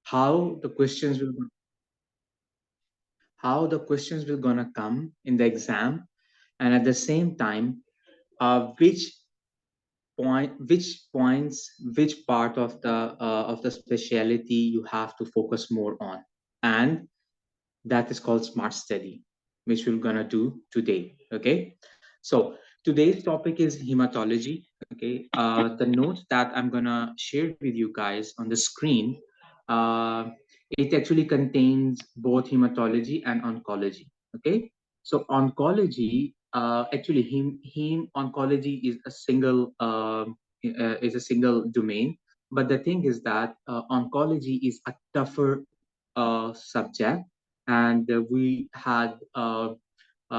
how the questions will gonna come in the exam, and at the same time, which part of the specialty you have to focus more on, and that is called smart study, which we're gonna do today. Okay, so today's topic is hematology. Okay, the notes that I'm gonna share with you guys on the screen, uh, it actually contains both hematology and oncology. Okay, so oncology, actually, heme oncology is a single domain, but the thing is that oncology is a tougher subject, and we had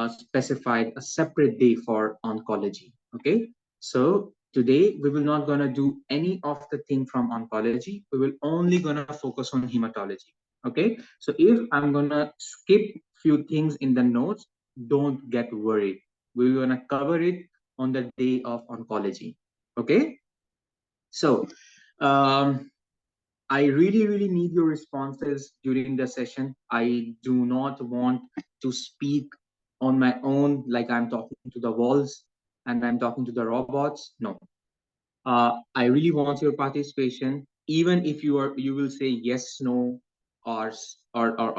specified a separate day for oncology. Okay, so today we will not gonna do any of the thing from oncology. We will only gonna focus on hematology. Okay, so if I'm gonna skip few things in the notes, don't get worried. We're gonna cover it on the day of oncology. Okay, so um, I really, really need your responses during the session. I do not want to speak on my own like I'm talking to the walls and I'm talking to the robots. No. I really want your participation. Even if you will say yes, no, or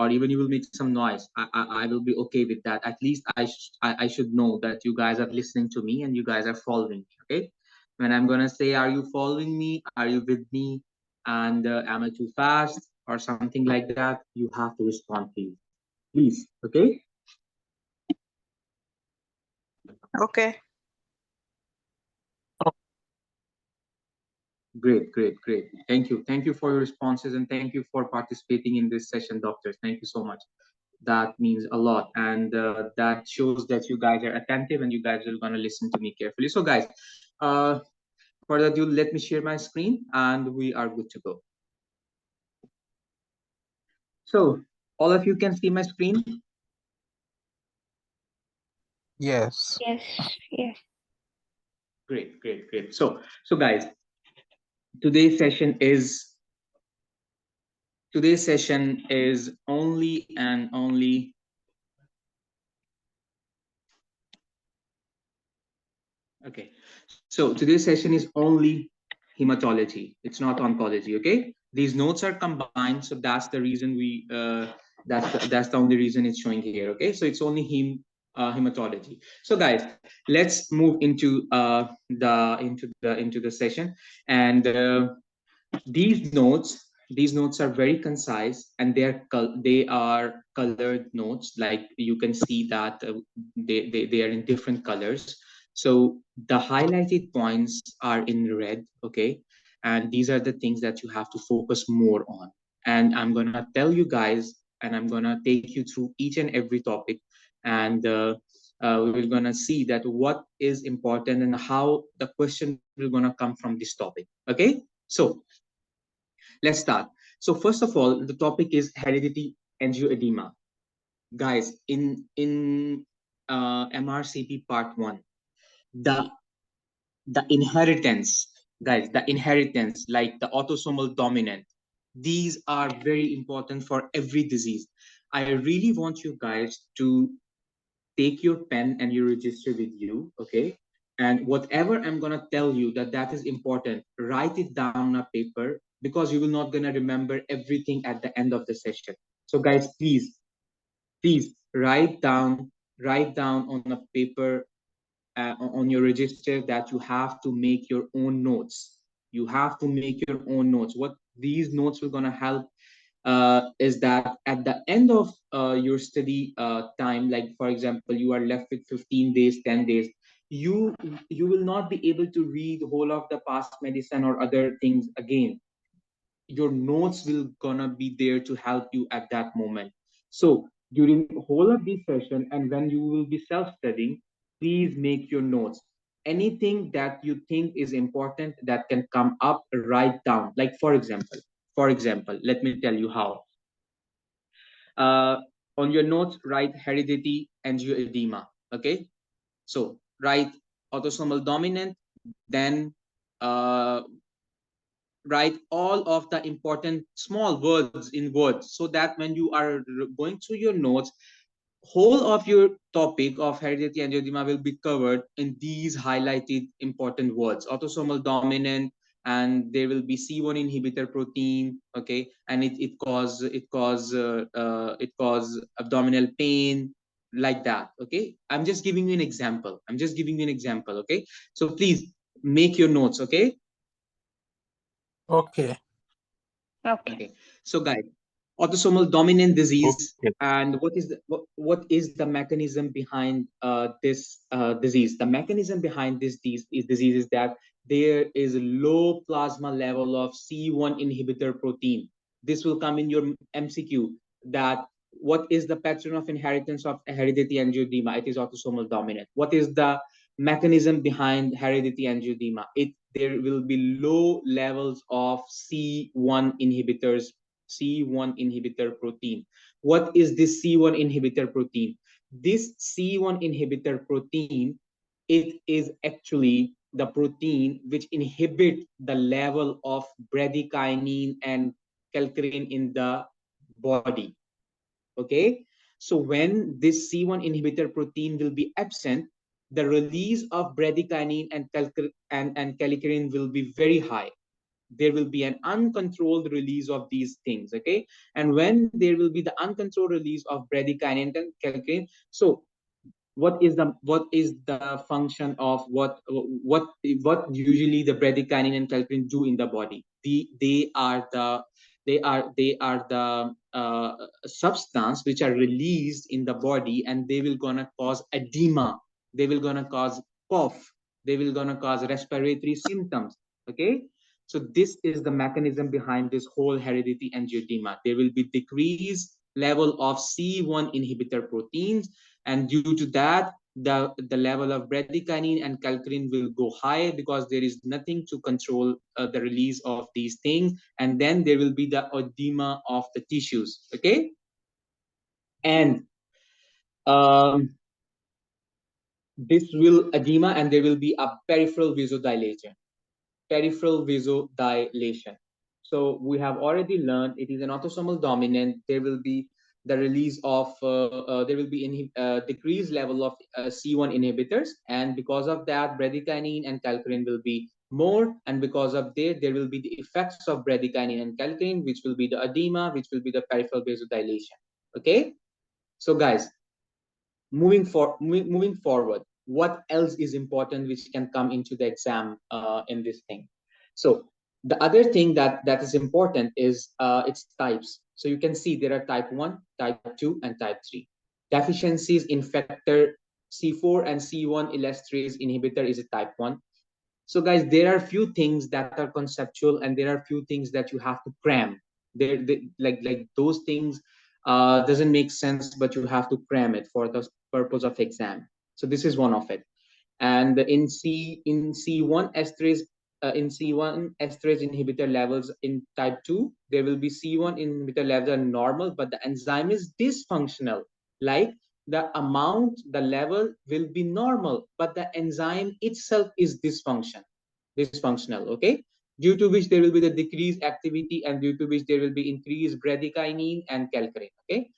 even you will make some noise. I will be okay with that. At least I should know that you guys are listening to me and you guys are following me. Okay. When I'm gonna say, "Are you following me? Are you with me?" And am I too fast or something like that? You have to respond, please. Okay. Okay. Great, great, great. Thank you for your responses, and thank you for participating in this session, doctors. Thank you so much. That means a lot, and that shows that you guys are attentive and you guys are gonna listen to me carefully. So, guys, uh, for that, let me share my screen, and we are good to go. So, all of you can see my screen. Yes. Yes, yes. Great, great, great. So, guys, today's session is only and only. Okay, so today's session is only hematology. It's not oncology. Okay, these notes are combined, so that's the reason that's the only reason it's showing here. Okay, so it's only hematology. So guys, let's move into the session, and these notes are very concise, and they are colored notes. Like you can see that they are in different colors. So the highlighted points are in red. Okay, and these are the things that you have to focus more on, and I'm gonna tell you guys, and I'm gonna take you through each and every topic, and we're gonna see that what is important and how the question will gonna come from this topic. Okay, so let's start. So first of all, the topic is heredity angioedema. Guys, in MRCP part 1, the inheritance, guys, the inheritance, like the autosomal dominant, these are very important for every disease. I really want you guys to take your pen and your register with you. Okay, and whatever I'm gonna tell you that is important, write it down on a paper, because you will not gonna remember everything at the end of the session. So guys, please write down on a paper, on your register, that you have to make your own notes. You have to make your own notes. What these notes will gonna help is that at the end of your study time, like for example, you are left with 15 days, 10 days, you you will not be able to read whole of the past medicine or other things again. Your notes will gonna be there to help you at that moment. So during whole of this session, and when you will be self-studying, please make your notes. Anything that you think is important that can come up, write down. Like for example, let me tell you how. uh, on your notes, write heredity angioedema. Okay, so write autosomal dominant, then uh, write all of the important small words in words, so that when you are going through your notes, whole of your topic of hereditary angioedema will be covered in these highlighted important words: autosomal dominant, and there will be C1 inhibitor protein, okay, and it cause abdominal pain, like that, okay. I'm just giving you an example. Okay, so please make your notes, okay. Okay. Okay. Okay, so guys, autosomal dominant disease, Okay. and what is the mechanism behind this disease? The mechanism behind this disease is that there is a low plasma level of C1 inhibitor protein. This will come in your MCQ, that what is the pattern of inheritance of hereditary angioedema? It is autosomal dominant. What is the mechanism behind hereditary angioedema? There will be low levels of C1 inhibitor protein. What is this C1 inhibitor protein? This C1 inhibitor protein, it is actually the protein which inhibit the level of bradykinin and kallikrein in the body. Okay, so when this C1 inhibitor protein will be absent, the release of bradykinin and kallikrein will be very high. There will be an uncontrolled release of these things, okay. And when there will be the uncontrolled release of bradykinin and kallikrein, so what is the function of what usually the bradykinin and kallikrein do in the body? They are the substance which are released in the body, and they will gonna cause edema, they will gonna cause cough, they will gonna cause respiratory symptoms, okay. So this is the mechanism behind this whole hereditary angioedema. There will be decreased level of C1 inhibitor proteins, and due to that, the level of bradykinin and kallikrein will go high, because there is nothing to control the release of these things, and then there will be the edema of the tissues, okay. And this will edema, and there will be a peripheral vasodilation. So we have already learned it is an autosomal dominant. There will be the release of there will be decreased level of C1 inhibitors, and because of that, bradykinin and kallikrein will be more, and because of there will be the effects of bradykinin and kallikrein, which will be the edema, which will be the peripheral vasodilation. Okay, so guys, moving forward, what else is important which can come into the exam in this thing? So the other thing that is important is its types. So you can see there are type 1, type 2, and type 3. Deficiencies in factor C4 and C1 elastinase inhibitor is a type 1. So guys, there are few things that are conceptual, and there are few things that you have to cram. Like those things doesn't make sense, but you have to cram it for the purpose of exam. So this is one of it. And in C1 esterase inhibitor levels in type 2, there will be C1 inhibitor levels are normal, but the enzyme is dysfunctional. Like the level will be normal, but the enzyme itself is dysfunctional, okay, due to which there will be the decreased activity, and due to which there will be increased bradykinin and kallikrein, okay.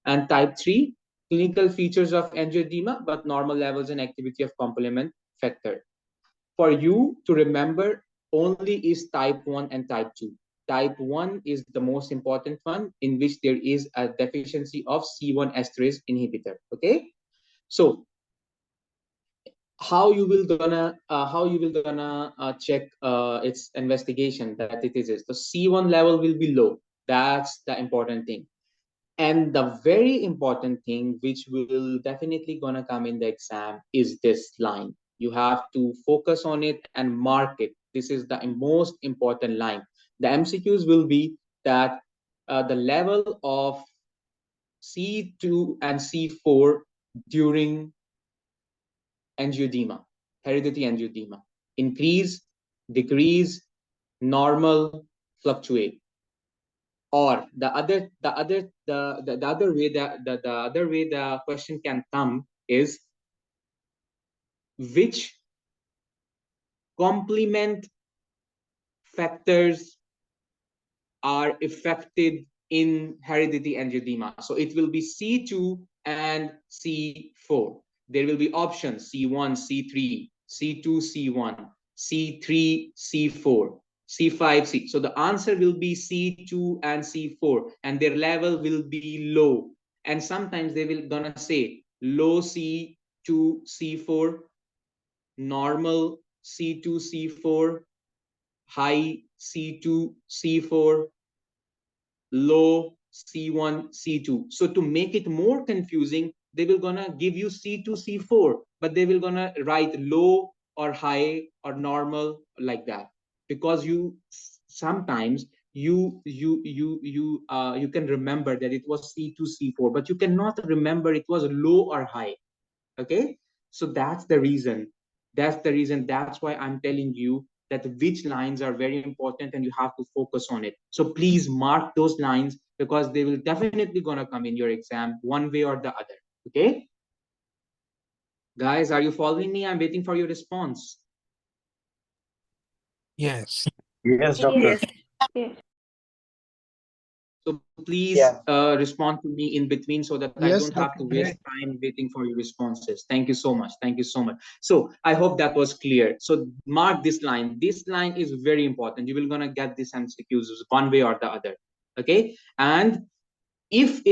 And type 3, clinical features of angioedema, but normal levels and activity of complement factor. For you to remember, only is type 1 and type 2. Type 1 is the most important one, in which there is a deficiency of C1 esterase inhibitor, okay. So how you will gonna check its investigation that it is the C1 level will be low. That's the important thing. And the very important thing which will definitely gonna come in the exam is this line. You have to focus on it and mark it. This is the most important line. The MCQs will be that the level of C2 and C4 during angioedema, hereditary angioedema: increase, decrease, normal, fluctuate. Or the other way the other way the question can come is, which complement factors are affected in hereditary angioedema. So it will be C2 and C4. There will be options C1, C3, C2, C1, C3, C4, C5, C. So the answer will be C2 and C4, and their level will be low. And sometimes they will gonna say low C2, C4, normal C2, C4, high C2, C4, low C1, C2. So to make it more confusing, they will gonna give you C2, C4, but they will gonna write low or high or normal like that, because you sometimes you can remember that it was C2, C4, but you cannot remember it was low or high. Okay, so that's why I'm telling you that which lines are very important and you have to focus on it. So please mark those lines, because they will definitely gonna come in your exam one way or the other. Okay, guys, are you following me? I'm waiting for your response. Yes. Yes, doctor. Yes. Yes. So please Yeah. respond to me in between, so that I don't Yes, have to Dr. waste Greg. time waiting for your responses. Thank you so much. Thank you so much. So I hope that was clear. So mark this line. This line is very important. You will gonna get this MCQs one way or the other. Okay. And if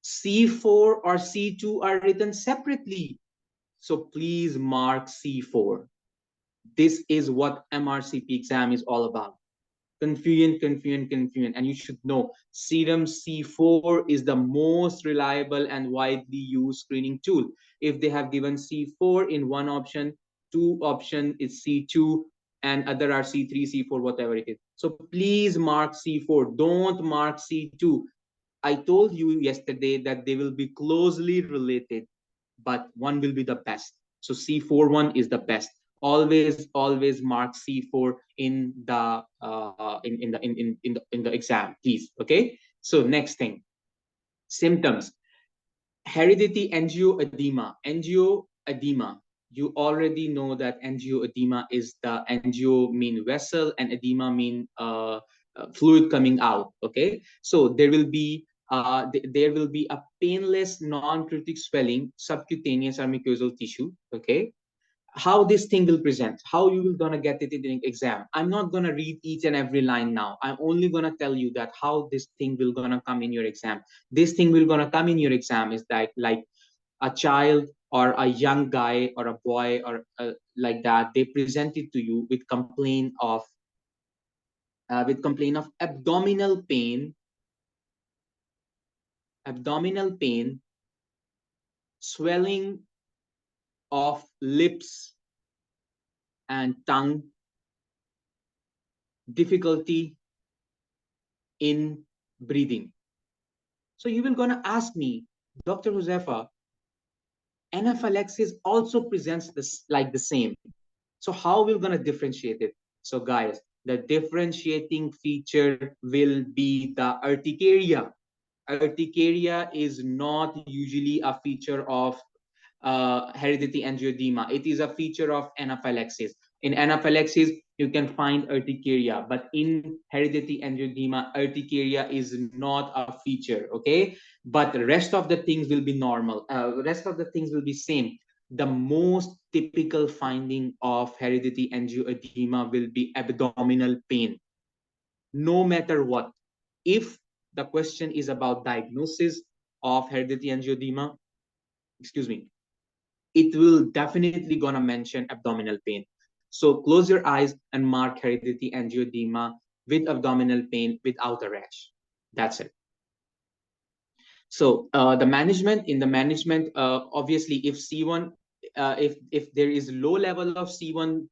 C4 or C2 are written separately, so please mark C4. This is what MRCP exam is all about. Confusion. And you should know serum C4 is the most reliable and widely used screening tool. If they have given C4 in one option, two option is C2, and other are C3, C4, whatever it is. So please mark C4. Don't mark C2. I told you yesterday that they will be closely related, but one will be the best. So C4 one is the best. Always mark C4 in the in the exam, please. Okay. So next thing, symptoms. Hereditary angioedema. Angioedema. You already know that angioedema is the angio mean vessel and edema mean fluid coming out. Okay, so there will be a painless non-cryptic swelling, subcutaneous or mucosal tissue. Okay, how this thing will present, how you will gonna get it in the exam. I'm not gonna read each and every line now. I'm only gonna tell you that how this thing will gonna come in your exam. This thing will gonna come in your exam is that like a child or a young guy or a boy or like that, they present it to you with complaint of abdominal pain, swelling of lips and tongue, difficulty in breathing. So you will gonna ask me, Dr. Josefa, anaphylaxis also presents this like the same. So how we're gonna differentiate it? So guys, the differentiating feature will be the urticaria. Urticaria is not usually a feature of hereditary angioedema. It is a feature of anaphylaxis. In anaphylaxis, you can find urticaria, but in hereditary angioedema, urticaria is not a feature. Okay, but the rest of the things will be normal. Rest of the things will be same. The most typical finding of hereditary angioedema will be abdominal pain, no matter what. If the question is about diagnosis of hereditary angioedema, excuse me, it will definitely gonna mention abdominal pain. So close your eyes and mark hereditary angioedema with abdominal pain without a rash. That's it. So the management, obviously, if C1, if there is low level of C1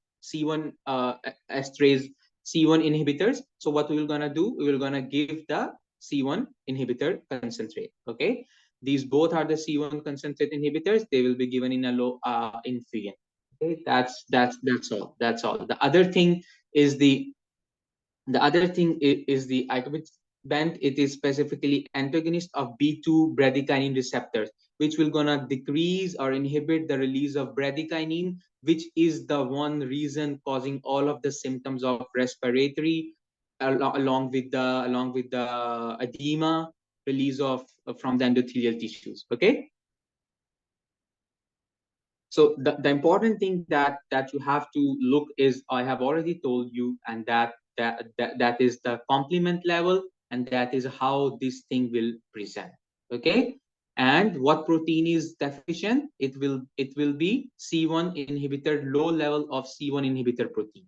esterase C1 inhibitors, so what we will gonna do? We will gonna give the C1 inhibitor concentrate. Okay, these both are the C1 concentrate inhibitors. They will be given in a low infusion. Okay, that's all. That's all. The other thing is the icovamenib. It is specifically antagonist of B2 bradykinin receptors, which will gonna decrease or inhibit the release of bradykinin, which is the one reason causing all of the symptoms of respiratory along with the edema release of from the endothelial tissues. Okay, so the important thing that you have to look is, I have already told you, and that is the complement level, and that is how this thing will present. Okay, and what protein is deficient? It will be C1 inhibitor, low level of C1 inhibitor protein.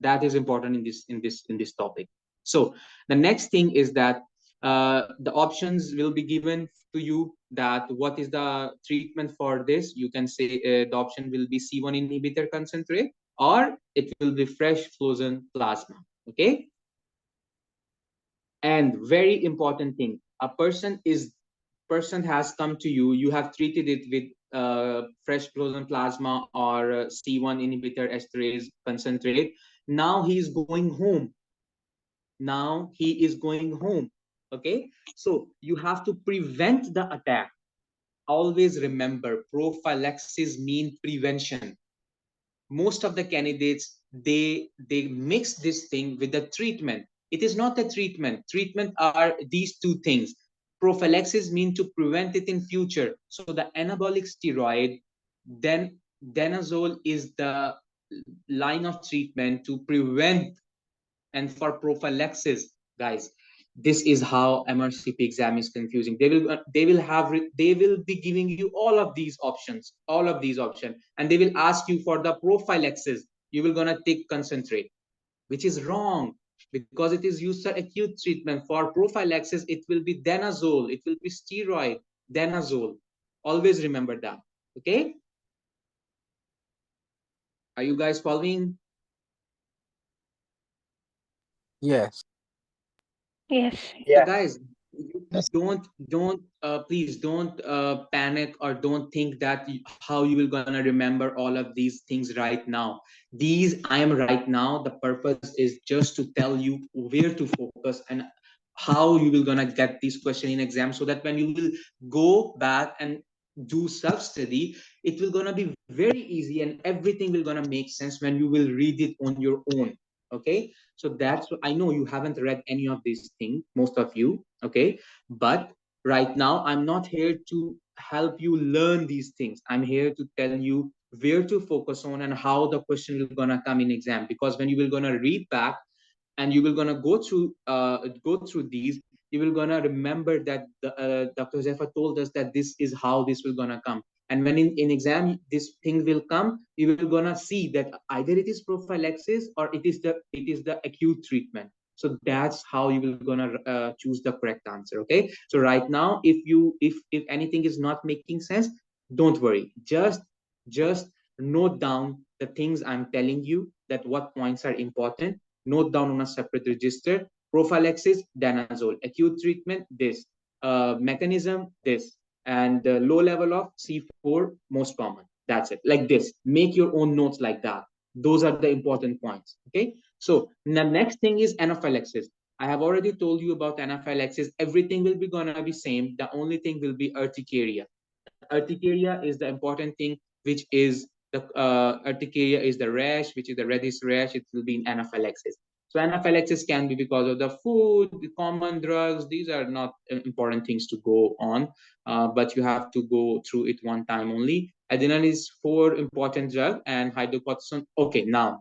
That is important in this topic. So the next thing is that the options will be given to you, that what is the treatment for this. You can say the option will be C1 inhibitor concentrate, or it will be fresh frozen plasma. Okay, and very important thing, a person has come to you, you have treated it with fresh frozen plasma or C1 inhibitor esterase concentrate. Now he is going home. Now he is going home. Okay, so you have to prevent the attack. Always remember, prophylaxis mean prevention. Most of the candidates, they mix this thing with the treatment. It is not a treatment. Treatment are these two things. Prophylaxis mean to prevent it in future. So the anabolic steroid, then danazole is the line of treatment to prevent. And for prophylaxis, guys, this is how MRCP exam is confusing. They will be giving you all of these options, and they will ask you for the prophylaxis. You will gonna take concentrate, which is wrong, because it is used for acute treatment. For prophylaxis, it will be danazole, it will be steroid, danazole. Always remember that. Okay, are you guys following? Yes. Yes. So Yeah. guys, Yes. don't please don't panic, or don't think that how you will gonna remember all of these things right now. These I am right now, the purpose is just to tell you where to focus and how you will gonna get this question in exam, so that when you will go back and do self study, it will gonna be very easy, and everything will gonna make sense when you will read it on your own. Okay, so that's, I know you haven't read any of these things, most of you. Okay, but right now I'm not here to help you learn these things. I'm here to tell you where to focus on and how the question will gonna come in exam. Because when you will gonna read back and you will gonna go through these, you will gonna remember that Dr. Zephyr told us that this is how this will gonna come. And when in exam this thing will come, you will gonna see that either it is prophylaxis or it is the acute treatment. So that's how you will gonna choose the correct answer. Okay, so right now, if anything is not making sense, don't worry, just note down the things I'm telling you, that what points are important. Note down on a separate register. Prophylaxis, danazole. Acute treatment, this. Mechanism, this. And low level of C4, most common. That's it. Like this. Make your own notes like that. Those are the important points. Okay. So the next thing is anaphylaxis. I have already told you about anaphylaxis. Everything will be gonna be same. The only thing will be urticaria. The urticaria is the important thing, which is the urticaria is the rash, which is the reddish rash. It will be in anaphylaxis. So anaphylaxis can be because of the food, the common drugs. These are not important things to go on, but you have to go through it one time only. Adrenaline is four important drug, and hydrocortisone. Okay, now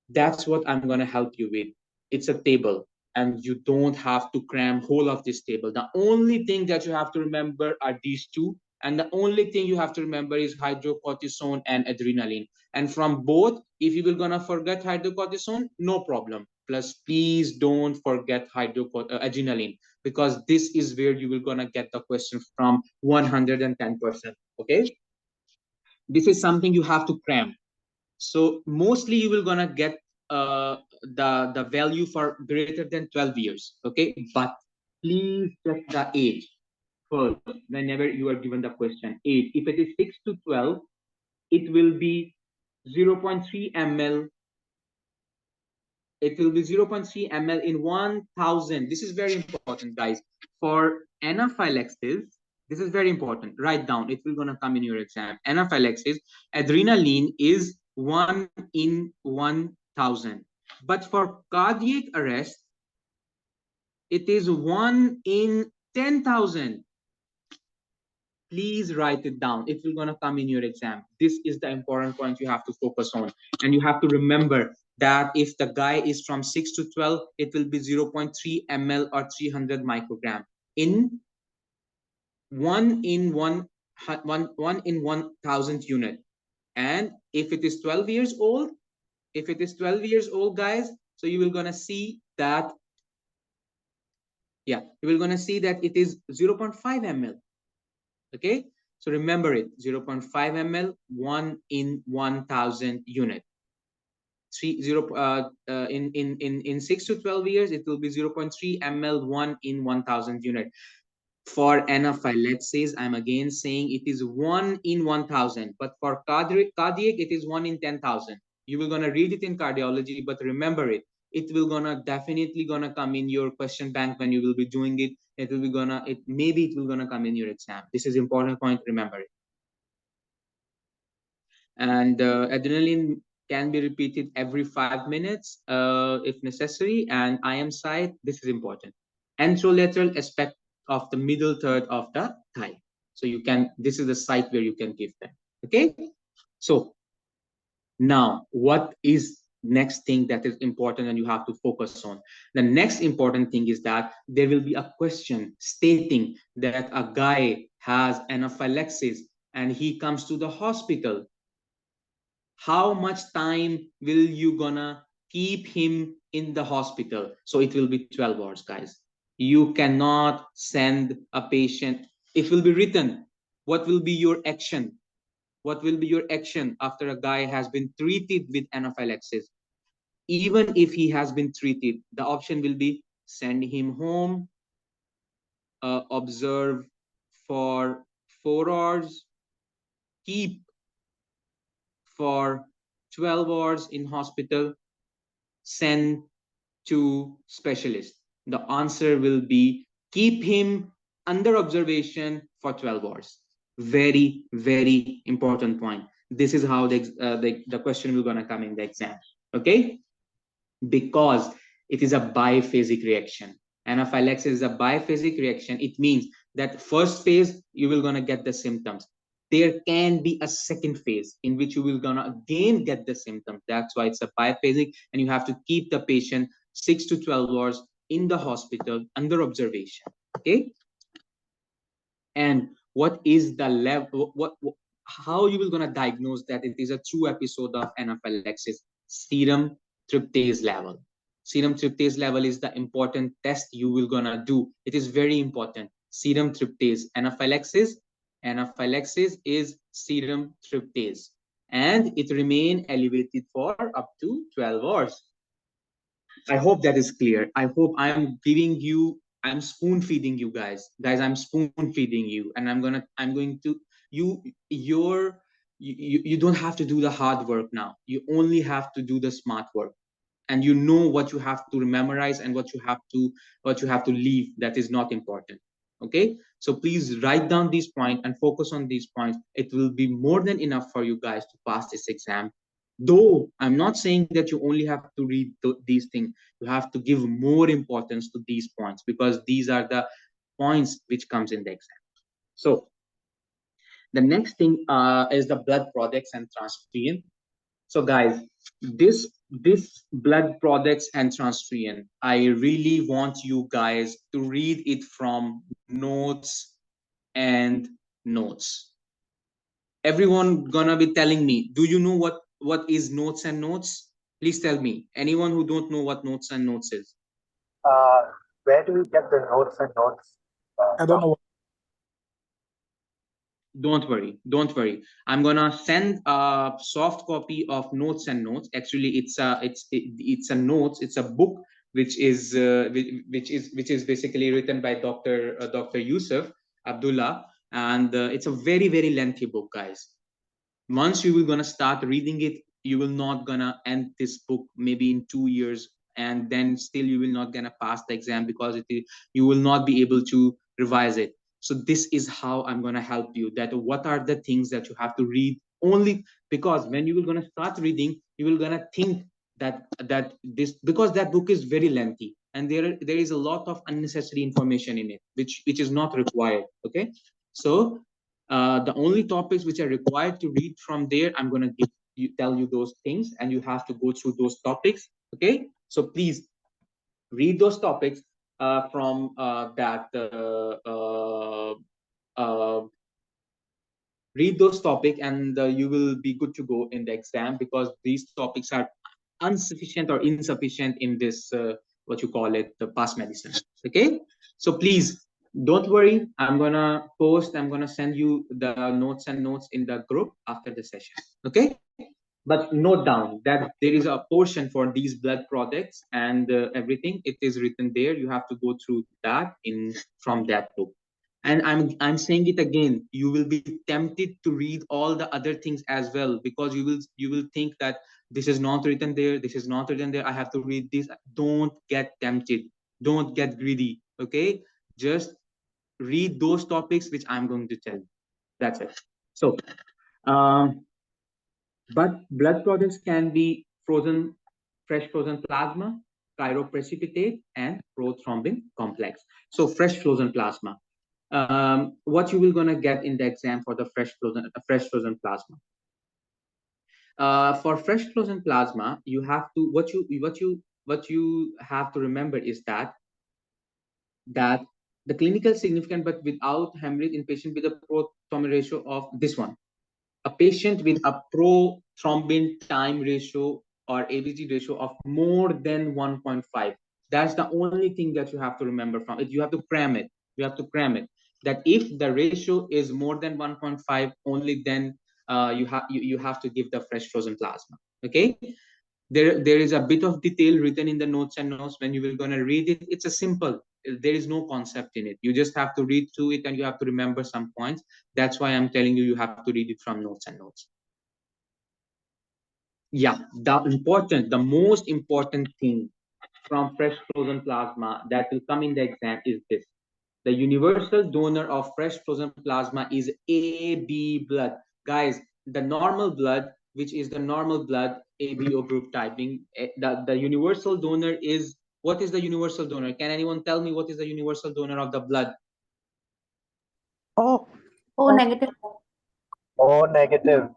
that's what I'm going to help you with. It's a table, and you don't have to cram whole of this table. The only thing that you have to remember are these two, and the only thing you have to remember is hydrocortisone and adrenaline. And from both, if you will gonna forget hydrocortisone, no problem. Plus, please don't forget adrenaline, because this is where you will gonna get the question from 110%. Okay, this is something you have to cram. So mostly you will gonna get the value for greater than 12 years. Okay, but please check the age first whenever you are given the question. Age, if it is 6 to 12, it will be 0.3 ml. It will be 0.3 ml in 1000. This is very important, guys. For anaphylaxis, this is very important. Write down, it will gonna come in your exam. Anaphylaxis, adrenaline is 1 in 1000. But for cardiac arrest, it is 1 in 10,000. Please write it down. It will gonna come in your exam. This is the important point you have to focus on. And you have to remember that if the guy is from 6 to 12, it will be 0.3 ml or 300 microgram in 1 in 1,000 unit. And if it is 12 years old, guys, so you will gonna see that, yeah, you will gonna see that it is 0.5 ml. Okay, so remember it, 0.5 ml, 1 in 1,000 unit. In 6 to 12 years, it will be 0.3 ml, 1 in 1,000 unit. For anaphylaxis, I'm again saying it is 1 in 1,000, but for cardiac, it is 1 in 10,000. You will gonna read it in cardiology, but remember it. It will gonna definitely gonna come in your question bank when you will be doing it. It will be gonna, maybe it will gonna come in your exam. This is important point, remember it. And adrenaline can be repeated every 5 minutes if necessary. And IM site, this is important. Anterolateral aspect of the middle third of the thigh. So you can, this is the site where you can give them. Okay. So now what is next thing that is important and you have to focus on? The next important thing is that there will be a question stating that a guy has anaphylaxis and he comes to the hospital. How much time will you gonna keep him in the hospital? So it will be 12 hours, guys. You cannot send a patient. It will be written. What will be your action? What will be your action after a guy has been treated with anaphylaxis? Even if he has been treated, the option will be send him home, observe for 4 hours, keep for 12 hours in hospital, send to specialist. The answer will be keep him under observation for 12 hours. Very, very important point. This is how the question will gonna come in the exam. Okay, because it is a biphasic reaction. Anaphylaxis is a biphasic reaction. It means that first phase you will gonna get the symptoms. There can be a second phase in which you will gonna again get the symptoms. That's why it's a biphasic, and you have to keep the patient 6 to 12 hours in the hospital under observation. Okay. And what is the level, how you will gonna diagnose that it is a true episode of anaphylaxis? Serum tryptase level. Serum tryptase level is the important test you will gonna do. It is very important. Serum tryptase. Anaphylaxis is serum tryptase, and it remain elevated for up to 12 hours. I hope that is clear. I hope I'm spoon feeding you guys. Guys, I'm spoon feeding you, and I'm going to, you, you don't have to do the hard work now. You only have to do the smart work. And you know what you have to memorize and what you have to leave that is not important. Okay? So please write down these points and focus on these points. It will be more than enough for you guys to pass this exam. Though I'm not saying that you only have to read these things, you have to give more importance to these points because these are the points which comes in the exam. So the next thing is the blood products and transfusion. So guys, this blood products and transfusion, I really want you guys to read it from notes and notes. Everyone gonna be telling me, do you know what is notes and notes? Please tell me. Anyone who don't know what notes and notes is? Uh, where do we get the notes and notes I don't from? know. Don't worry, I'm gonna send a soft copy of notes and notes. Actually, it's a notes, it's a book which is which is basically written by Dr. Yusuf Abdullah, and it's a very, very lengthy book, guys. Once you will gonna start reading it, you will not gonna end this book maybe in 2 years, and then still you will not gonna pass the exam because you will not be able to revise it. So this is how I'm gonna help you, that what are the things that you have to read only, because when you will gonna start reading, you will gonna think that this, because that book is very lengthy and there is a lot of unnecessary information in it which is not required. Okay, so the only topics which are required to read from there, I'm going to tell you those things, and you have to go through those topics. Okay, so please read those topics from that uh, read those topics, and you will be good to go in the exam, because these topics are insufficient or insufficient in this what you call it, the past medicine. Okay, so please don't worry, I'm gonna send you the notes in the group after the session. Okay, but note down that there is a portion for these blood products and everything. It is written there, you have to go through that in from that book. And I'm saying it again, you will be tempted to read all the other things as well, because you will think that this is not written there, this is not written there, I have to read this. Don't get tempted, don't get greedy. Okay, just read those topics which I'm going to tell you. That's it. So but blood products can be frozen, fresh frozen plasma, cryoprecipitate, and prothrombin complex. So fresh frozen plasma. What you will gonna get in the exam for the fresh frozen plasma? For fresh frozen plasma, you have to what you have to remember is that the clinical significant but without hemorrhage in patient with a prothrombin ratio of this one. A patient with a prothrombin time ratio or ABG ratio of more than 1.5. That's the only thing that you have to remember from it. You have to cram it. You have to cram it. That if the ratio is more than 1.5, only then you have to give the fresh frozen plasma. Okay. There is a bit of detail written in the notes and notes. When you will gonna read it, it's a simple, there is no concept in it, you just have to read through it and you have to remember some points. That's why I'm telling you, you have to read it from notes and notes. Yeah, the most important thing from fresh frozen plasma that will come in the exam is this: the universal donor of fresh frozen plasma is AB blood. Guys, the normal blood, which is the normal blood, ABO group typing, the universal donor is, what is the universal donor? Can anyone tell me what is the universal donor of the blood? Oh, O negative. O negative.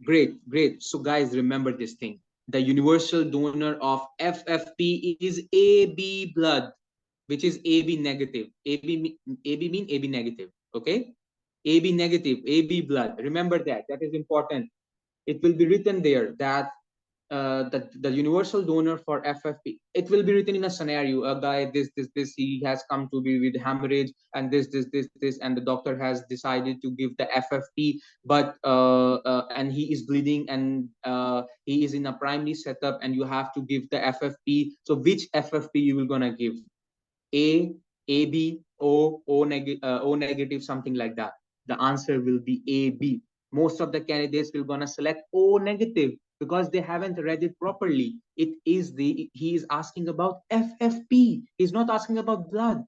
Great, great. So guys, remember this thing. The universal donor of FFP is AB blood, which is AB negative. AB mean AB negative. Okay? AB negative, AB blood. Remember that. That is important. It will be written there that the universal donor for FFP. It will be written in a scenario. A guy, this, he has come to be with hemorrhage, and this, and the doctor has decided to give the FFP, but and he is bleeding, and he is in a primary setup, and you have to give the FFP. So which FFP you will gonna give? A, AB, O negative, something like that. The answer will be AB. Most of the candidates will gonna select O negative because they haven't read it properly. He is asking about FFP. He's not asking about blood.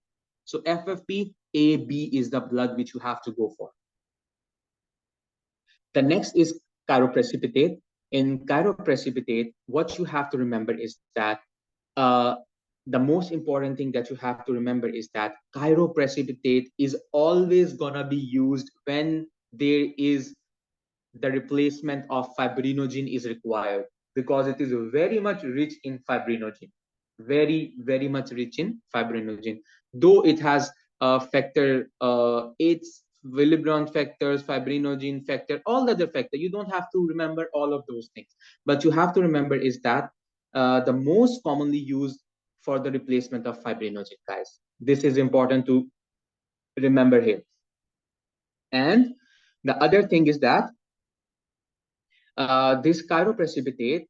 So FFP, AB is the blood which you have to go for. The next is chiroprecipitate. In chiroprecipitate, what you have to remember is that uh, the most important thing that you have to remember is that chiroprecipitate is always gonna be used when there is the replacement of fibrinogen is required, because it is very much rich in fibrinogen, very much rich in fibrinogen. Though it has factor 8 Willebrand factors, fibrinogen factor, all the other factor, you don't have to remember all of those things, but you have to remember is that the most commonly used for the replacement of fibrinogen, guys. This is important to remember here. And the other thing is that this chiroprecipitate,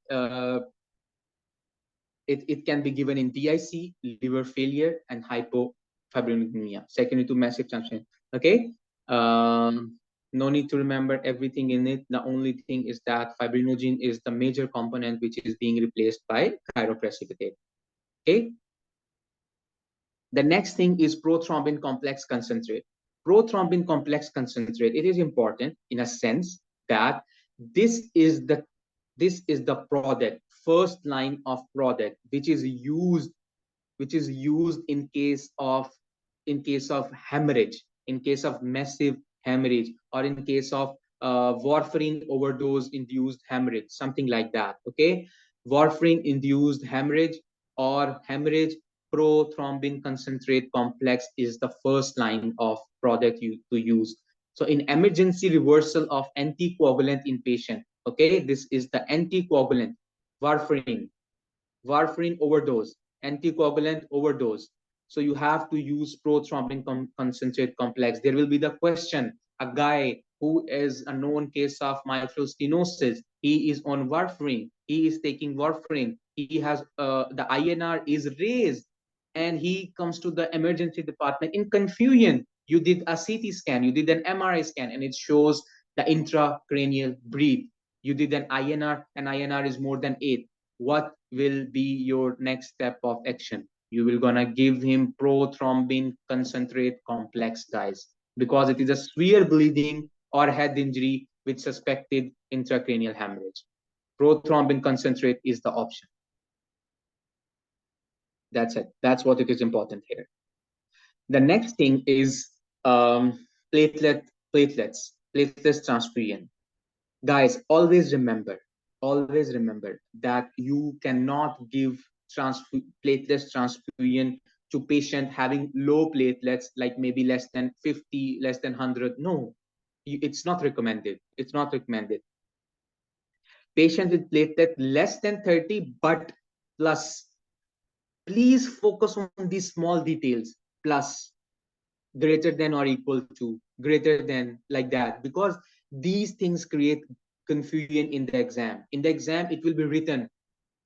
it can be given in DIC, liver failure, and hypofibrinogenemia, secondary to massive transfusion. Okay, no need to remember everything in it. The only thing is that fibrinogen is the major component which is being replaced by chiroprecipitate. Okay. The next thing is prothrombin complex concentrate. Prothrombin complex concentrate, it is important in a sense that this is the This is the product, first line of product, which is used in case of hemorrhage, in case of massive hemorrhage, or in case of warfarin overdose induced hemorrhage, something like that. Okay, warfarin induced hemorrhage or hemorrhage prothrombin concentrate complex is the first line of product to use. So in emergency reversal of anticoagulant in patient, okay, this is the anticoagulant, warfarin, warfarin overdose, anticoagulant overdose. So you have to use prothrombin concentrate complex. There will be the question, a guy who is a known case of mitral stenosis, he is on warfarin, he is taking warfarin, he has the INR is raised, and he comes to the emergency department in confusion. You did a CT scan, you did an MRI scan, and it shows the intracranial bleed. You did an INR, and INR is more than 8. What will be your next step of action? You will gonna give him prothrombin concentrate complex, guys, because it is a severe bleeding or head injury with suspected intracranial hemorrhage. Prothrombin concentrate is the option. That's it. That's what it is important here. The next thing is platelets transfusion. Guys, always remember that you cannot give platelets transfusion to patient having low platelets, like maybe less than 50, less than 100. No, it's not recommended. It's not recommended. Patient with platelet less than 30 but plus, please focus on these small details. Plus, greater than or equal to, greater than, like that, because these things create confusion in the exam. In the exam, it will be written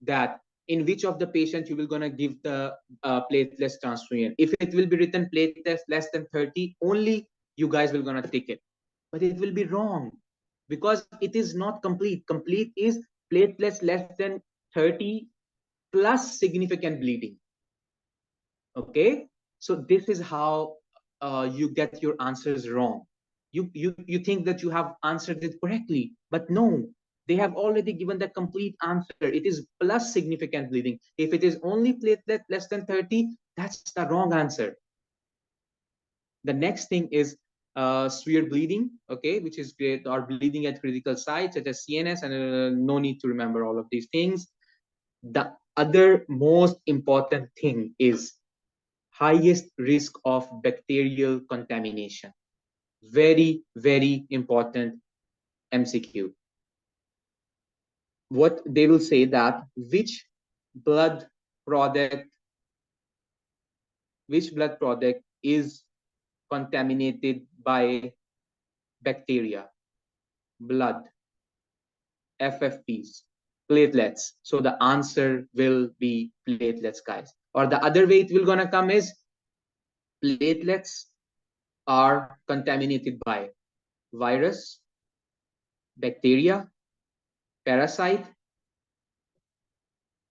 that in which of the patient you will gonna give the platelets transfusion. If it will be written platelets less than 30, only you guys will gonna take it, but it will be wrong, because it is not complete. Complete is platelets less than 30 plus significant bleeding. Okay, so this is how you get your answers wrong. You think that you have answered it correctly, but no, they have already given the complete answer. It is plus significant bleeding. If it is only platelet less than 30, that's the wrong answer. The next thing is severe bleeding, okay, which is great, or bleeding at critical sites such as CNS, and no need to remember all of these things. The other most important thing is highest risk of bacterial contamination. Very, very important MCQ. What they will say that blood product which blood product is contaminated by bacteria, blood, FFPs, platelets. So the answer will be platelets, guys. Or the other way it will gonna come is platelets are contaminated by virus, bacteria, parasite,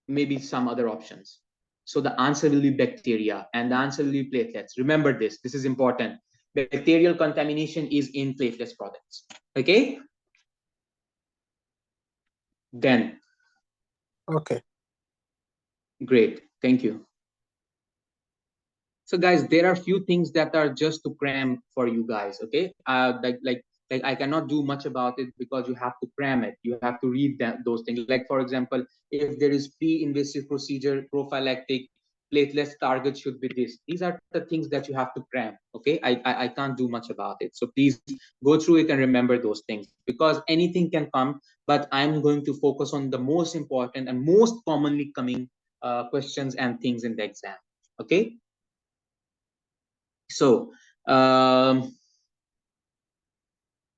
maybe some other options. So the answer will be bacteria, and the answer will be platelets. Remember this. This is important. Bacterial contamination is in platelets products. Okay? Then, Okay. great. Thank you. So guys, there are few things that are just to cram for you guys. Okay, like I cannot do much about it, because you have to cram it. You have to read those things. Like, for example, if there is pre-invasive procedure, prophylactic, platelets target should be this. These are the things that you have to cram. Okay, I can't do much about it. So please go through it and remember those things, because anything can come. But I'm going to focus on the most important and most commonly coming questions and things in the exam. Okay. So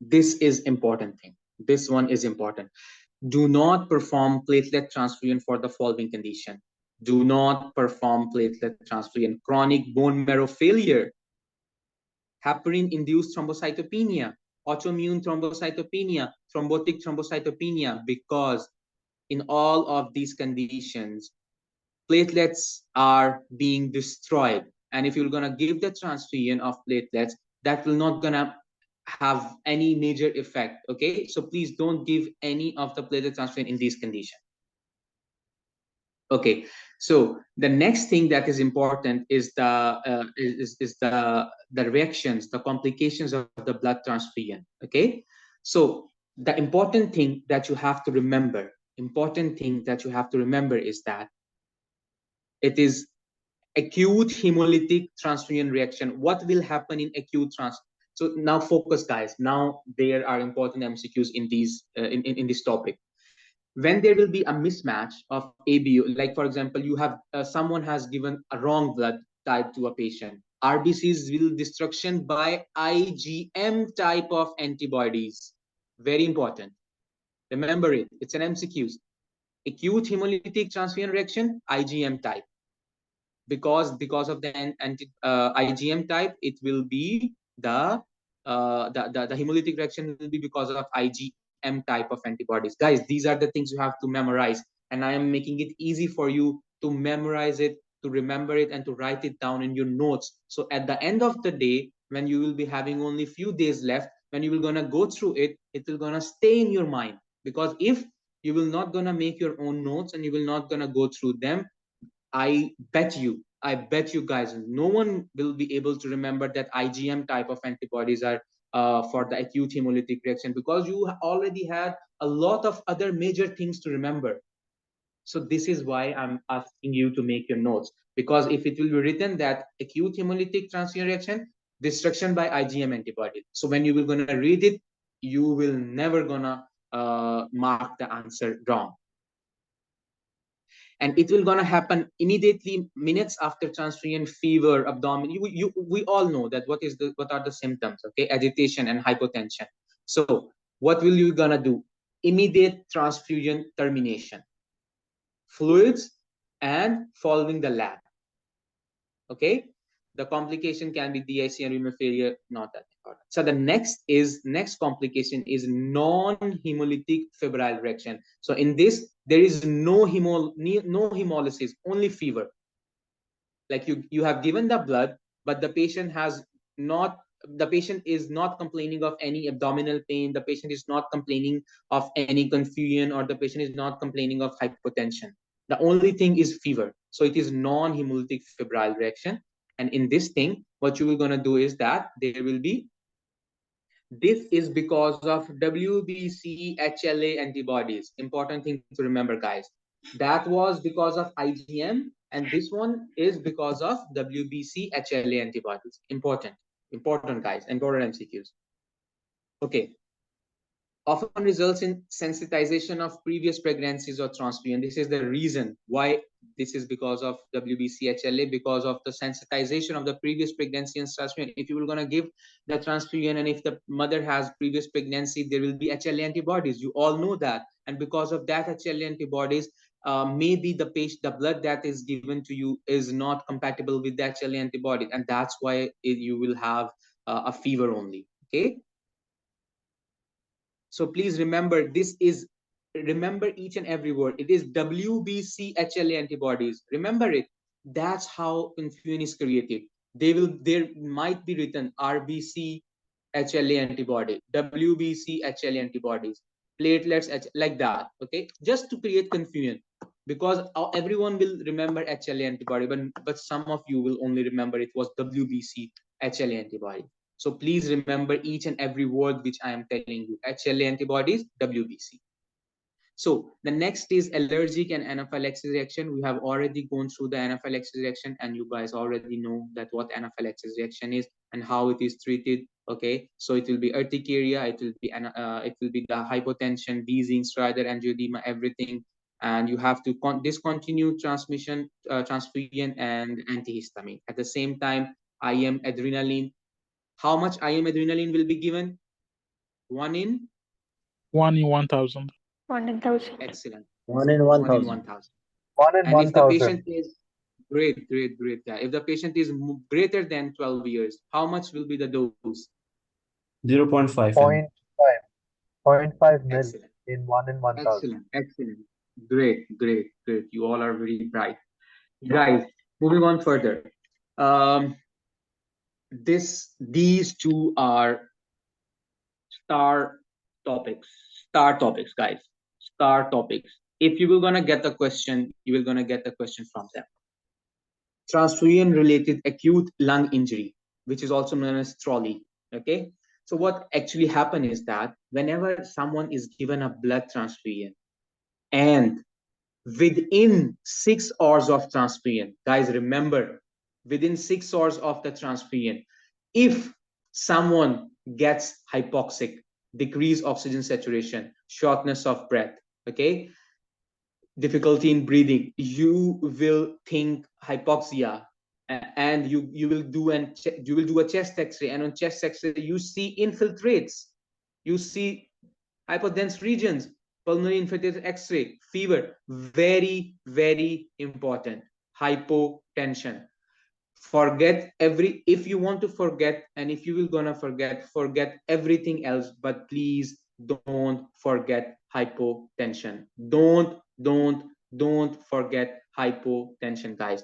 this is important thing. This one is important. Do not perform platelet transfusion for the following condition. Do not perform platelet transfusion. Chronic bone marrow failure, heparin-induced thrombocytopenia, autoimmune thrombocytopenia, thrombotic thrombocytopenia, because in all of these conditions, platelets are being destroyed. And if you're gonna give the transfusion of platelets, that will not gonna have any major effect. Okay, so please don't give any of the platelet transfusion in these conditions. Okay, so the next thing that is important is the reactions, the complications of the blood transfusion. Okay, so the important thing that you have to remember is that it is acute hemolytic transfusion reaction. What will happen in acute trans? So now focus, guys. Now there are important MCQs in these in this topic. When there will be a mismatch of ABO, like for example, you have someone has given a wrong blood type to a patient. RBCs will destruction by IgM type of antibodies. Very important. Remember it. It's an MCQs. Acute hemolytic transfusion reaction, IgM type. Because of the IgM type, it will be the hemolytic reaction will be because of IgM type of antibodies. Guys, these are the things you have to memorize, and I am making it easy for you to memorize it, to remember it, and to write it down in your notes. So at the end of the day, when you will be having only few days left, when you will gonna go through it, it will gonna stay in your mind. Because if you will not gonna make your own notes and you will not gonna go through them, I bet you guys, no one will be able to remember that IgM type of antibodies are for the acute hemolytic reaction, because you already had a lot of other major things to remember. So this is why I'm asking you to make your notes, because if it will be written that acute hemolytic transfusion reaction, destruction by IgM antibody. So when you will gonna read it, you will never gonna mark the answer wrong, and it will gonna happen immediately minutes after transfusion. Fever, abdomen, we all know that what are the symptoms. Okay, agitation and hypotension. So what will you gonna do? Immediate transfusion termination, fluids, and following the lab. Okay, the complication can be DIC and renal failure, not that important. So the next complication is non-hemolytic febrile reaction. So in this, there is no hemolysis, only fever. Like you have given the blood, but the patient is not complaining of any abdominal pain, the patient is not complaining of any confusion, or the patient is not complaining of hypotension. The only thing is fever. So it is non-hemolytic febrile reaction. And in this thing, what you will gonna do is that there will be, this is because of WBC HLA antibodies. Important thing to remember, guys. That was because of IgM, and this one is because of WBC HLA antibodies. Important, guys. Important MCQs. Okay. Often results in sensitization of previous pregnancies or transfusion. This is the reason why. This is because of WBC-HLA, because of the sensitization of the previous pregnancy and transfusion. If you were going to give the transfusion, and if the mother has previous pregnancy, there will be HLA antibodies. You all know that. And because of that HLA antibodies, maybe the blood that is given to you is not compatible with the HLA antibody. And that's why you will have a fever only. Okay. So please remember, remember each and every word. It is WBC HLA antibodies. Remember it. That's how confusion is created. There might be written RBC HLA antibody, WBC HLA antibodies, platelets, like that. Okay, just to create confusion, because everyone will remember HLA antibody, but some of you will only remember it was WBC HLA antibody. So please remember each and every word which I am telling you. HLA antibodies, WBC. So the next is allergic and anaphylaxis reaction. We have already gone through the anaphylaxis reaction, and you guys already know that what anaphylaxis reaction is and how it is treated. Okay, so it will be urticaria, it will be the hypotension, wheezing, stridor, angioedema, everything, and you have to discontinue transfusion and antihistamine. At the same time, IM adrenaline. How much IM adrenaline will be given? 1 in? 1 in 1,000. 1,000. Excellent. 1 in 1 in 1,000. 1,000. 1 in And if the 1,000. patient is great, yeah. If the patient is greater than 12 years, how much will be the dose? 0.5 0.5. 0.5 mil Excellent. in 1 in 1,000. Excellent. Great. You all are very bright. Guys, moving on further. These two are star topics. Star topics, guys. Star topics. If you will gonna get the question, you will gonna get the question from them. Transfusion related acute lung injury, which is also known as trolley. Okay. So what actually happened is that whenever someone is given a blood transfusion and within 6 hours of transfusion, guys, remember, within 6 hours of the transfusion, if someone gets hypoxic, decreased oxygen saturation, shortness of breath, okay, difficulty in breathing, you will think hypoxia, and you will do a chest X-ray, and on chest X-ray you see infiltrates, you see hypodense regions, pulmonary infiltrated X-ray, fever. Very, very important. Hypotension. Forget if you want to forget, and if you will gonna forget everything else, but please don't forget hypotension. Don't forget hypotension, guys.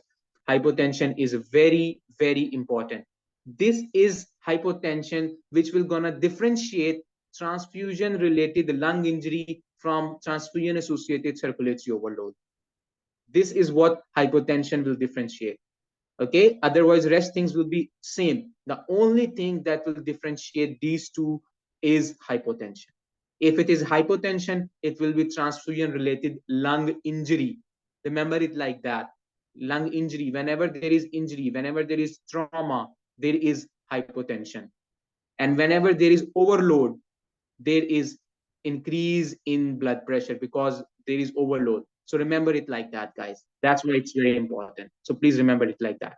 Hypotension is very, very important. This is hypotension which will gonna differentiate transfusion related lung injury from transfusion associated circulatory overload. This is what hypotension will differentiate. Okay, otherwise rest things will be same. The only thing that will differentiate these two is hypotension. If it is hypotension, it will be transfusion related lung injury. Remember it like that. Lung injury, whenever there is injury, whenever there is trauma, there is hypotension. And whenever there is overload, there is increase in blood pressure because there is overload. So remember it like that, guys. That's why it's very important. So please remember it like that.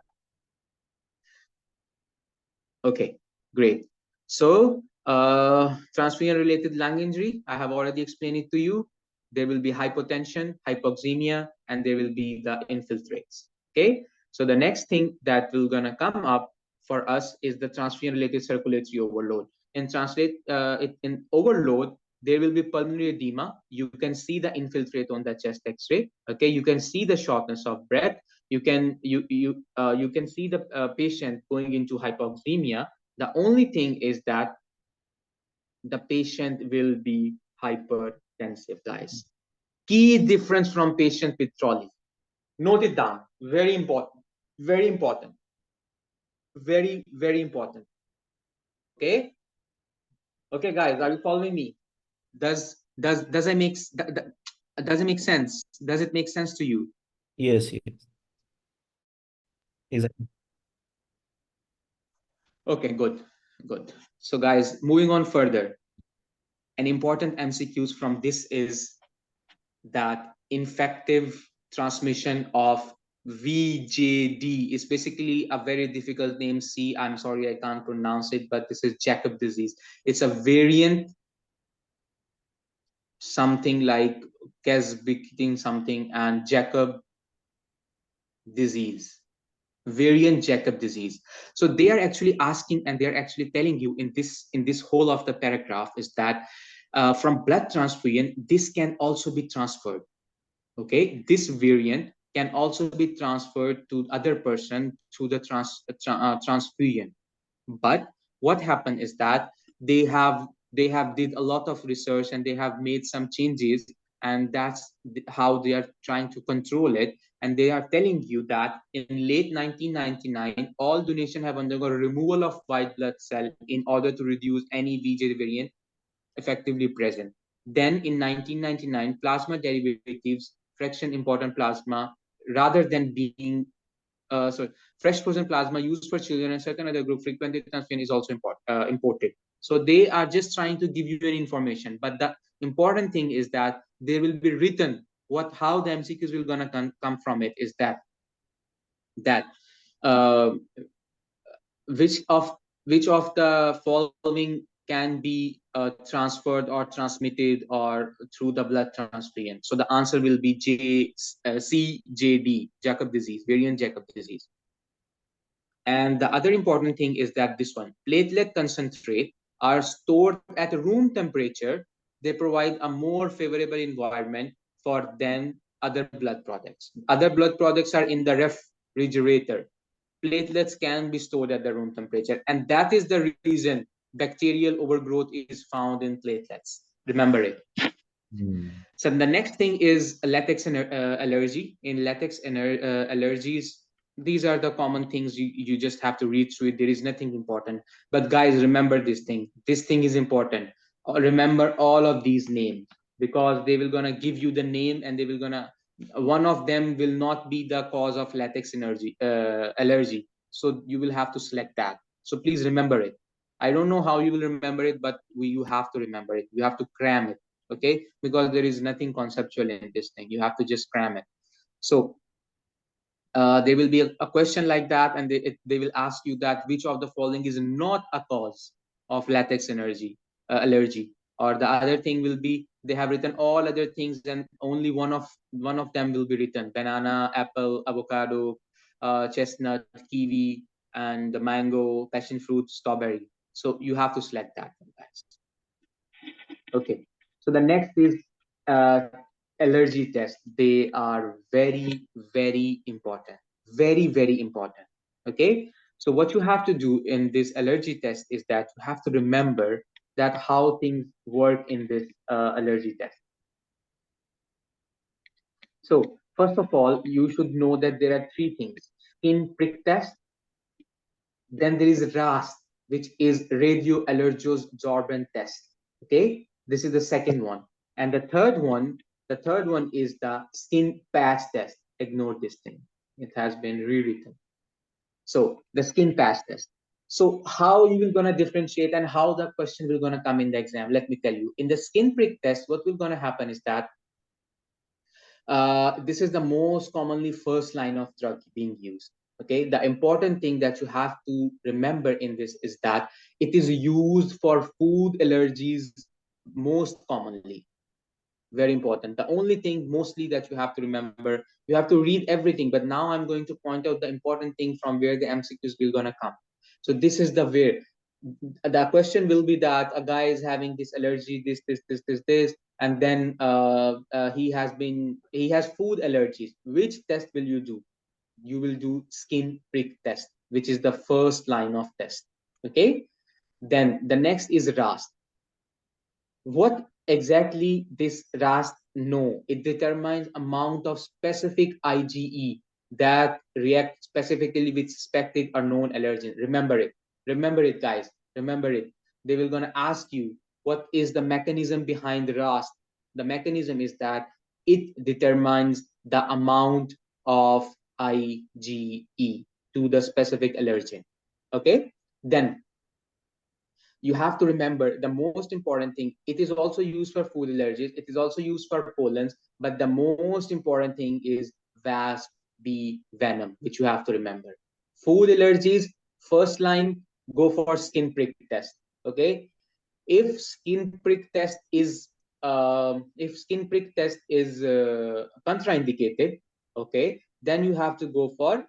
Okay, great. So transfusion-related lung injury, I have already explained it to you. There will be hypotension, hypoxemia, and there will be the infiltrates. Okay, so the next thing that will gonna come up for us is the transfusion-related circulatory overload. In overload, there will be pulmonary edema. You can see the infiltrate on the chest X-ray. Okay, you can see the shortness of breath. You can see the patient going into hypoxemia. The only thing is that the patient will be hypertensive, guys. Key difference from patient with trolley. Note it down. Very important. Very important. Very, very important. Okay. Okay, guys, are you following me? Does it make sense? Does it make sense to you? Yes, yes. Exactly. Okay, good. So guys, moving on further, an important MCQs from this is that infective transmission of VJD is basically a very difficult name. I'm sorry, I can't pronounce it, but this is Jacob disease. It's a variant, something like Kesbicting something, and Jacob disease. Variant Jacob disease. So they are actually asking, and they're actually telling you in this whole of the paragraph is that from blood transfusion, this can also be transferred. Okay, this variant can also be transferred to other person through the transfusion. But what happened is that they have did a lot of research and they have made some changes, and that's how they are trying to control it. And they are telling you that in late 1999, all donation have undergone removal of white blood cell in order to reduce any VJ variant effectively present. Then in 1999, plasma derivatives, fraction important plasma, rather than being fresh frozen plasma used for children and certain other group frequently transfusion is also imported. So they are just trying to give you an information, but the important thing is that there will be written how the MCQs will gonna come from it is that uh, which of the following can be transferred or transmitted or through the blood transfusion. So the answer will be CJD, Jacob disease, variant Jacob disease. And the other important thing is that this one, platelet concentrate are stored at room temperature. They provide a more favorable environment for than other blood products. Other blood products are in the refrigerator. Platelets can be stored at the room temperature. And that is the reason bacterial overgrowth is found in platelets. Remember it. So the next thing is latex allergy. In latex allergies, these are the common things you just have to read through it. There is nothing important. But guys, remember this thing. This thing is important. Remember all of these names, because they will gonna give you the name, and they will gonna, one of them will not be the cause of latex allergy. So you will have to select that. So please remember it. I don't know how you will remember it, but you have to remember it. You have to cram it, okay? Because there is nothing conceptual in this thing. You have to just cram it. So there will be a question like that, and they will ask you that which of the following is not a cause of latex allergy. Or the other thing will be, they have written all other things, and only one of them will be written: banana, apple, avocado, chestnut, kiwi, and the mango, passion fruit, strawberry. So you have to select that one, guys. Okay, so the next is uh, allergy test. They are very, very important. Very, very important. Okay, so what you have to do in this allergy test is that you have to remember that how things work in this allergy test. So first of all, you should know that there are three things: skin prick test, then there is RAS, which is radioallergosorbent test. Okay, this is the second one. And the third one is the skin patch test. Ignore this thing. It has been rewritten. So the skin patch test. So how you will gonna differentiate and how the question will gonna come in the exam? Let me tell you. In the skin prick test, what will gonna happen is that this is the most commonly first line of drug being used. Okay, the important thing that you have to remember in this is that it is used for food allergies most commonly. Very important. The only thing mostly that you have to remember, you have to read everything, but now I'm going to point out the important thing from where the MCQs will gonna come. So this is the where the question will be that a guy is having this allergy, this, and then he has food allergies. Which test will you do? You will do skin prick test, which is the first line of test. Okay, then the next is RAS. What exactly this RAS know? It determines amount of specific IgE that react specifically with suspected or known allergen. Remember it. Remember it, guys. Remember it. They will gonna ask you what is the mechanism behind RAS. The mechanism is that it determines the amount of IgE to the specific allergen. Okay. Then you have to remember the most important thing: it is also used for food allergies, it is also used for pollens, but the most important thing is wasp bee venom, which you have to remember. Food allergies, first line, go for skin prick test. Okay, if skin prick test is contraindicated, okay, then you have to go for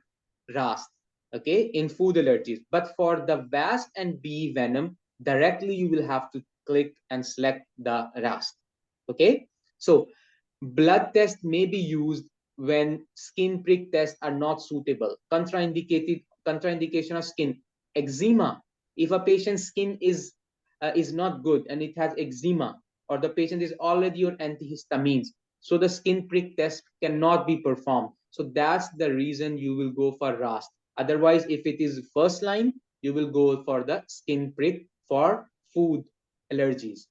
RAS, okay, in food allergies. But for the wasp and bee venom, directly you will have to click and select the RAS. Okay, so blood test may be used when skin prick tests are not suitable. Contraindication of skin eczema. If a patient's skin is not good and it has eczema, or the patient is already on antihistamines, so the skin prick test cannot be performed. So that's the reason you will go for RAS. Otherwise, if it is first line, you will go for the skin prick for food allergies.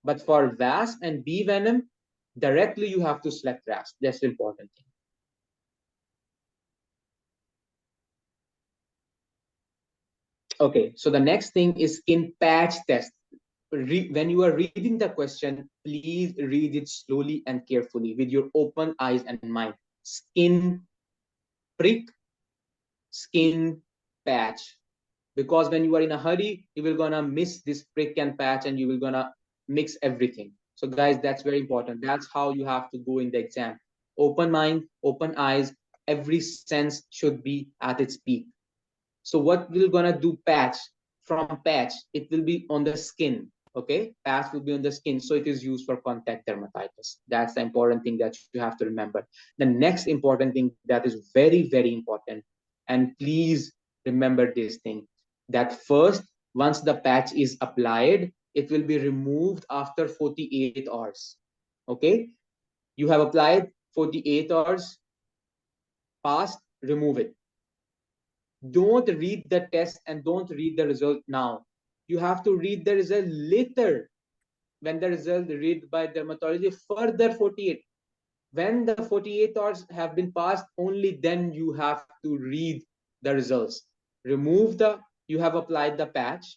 But for wasp and bee venom, directly you have to select RAS. That's the important thing. Okay, so the next thing is skin patch test. When you are reading the question, please read it slowly and carefully with your open eyes and mind. Skin prick, skin patch. Because when you are in a hurry, you will gonna miss this prick and patch, and you will gonna mix everything. So guys, that's very important. That's how you have to go in the exam. Open mind, open eyes, every sense should be at its peak. So what we're gonna do patch, from patch, it will be on the skin. Okay, patch will be on the skin, so it is used for contact dermatitis. That's the important thing that you have to remember. The next important thing that is very, very important, and please remember this thing, that first Once the patch is applied, it will be removed after 48 hours. Okay, you have applied, 48 hours passed, remove it. Don't read the test and don't read the result now. You have to read the result later, when the result read by dermatology further 48. When the 48 hours have been passed, only then you have to read the results. Remove the, you have applied the patch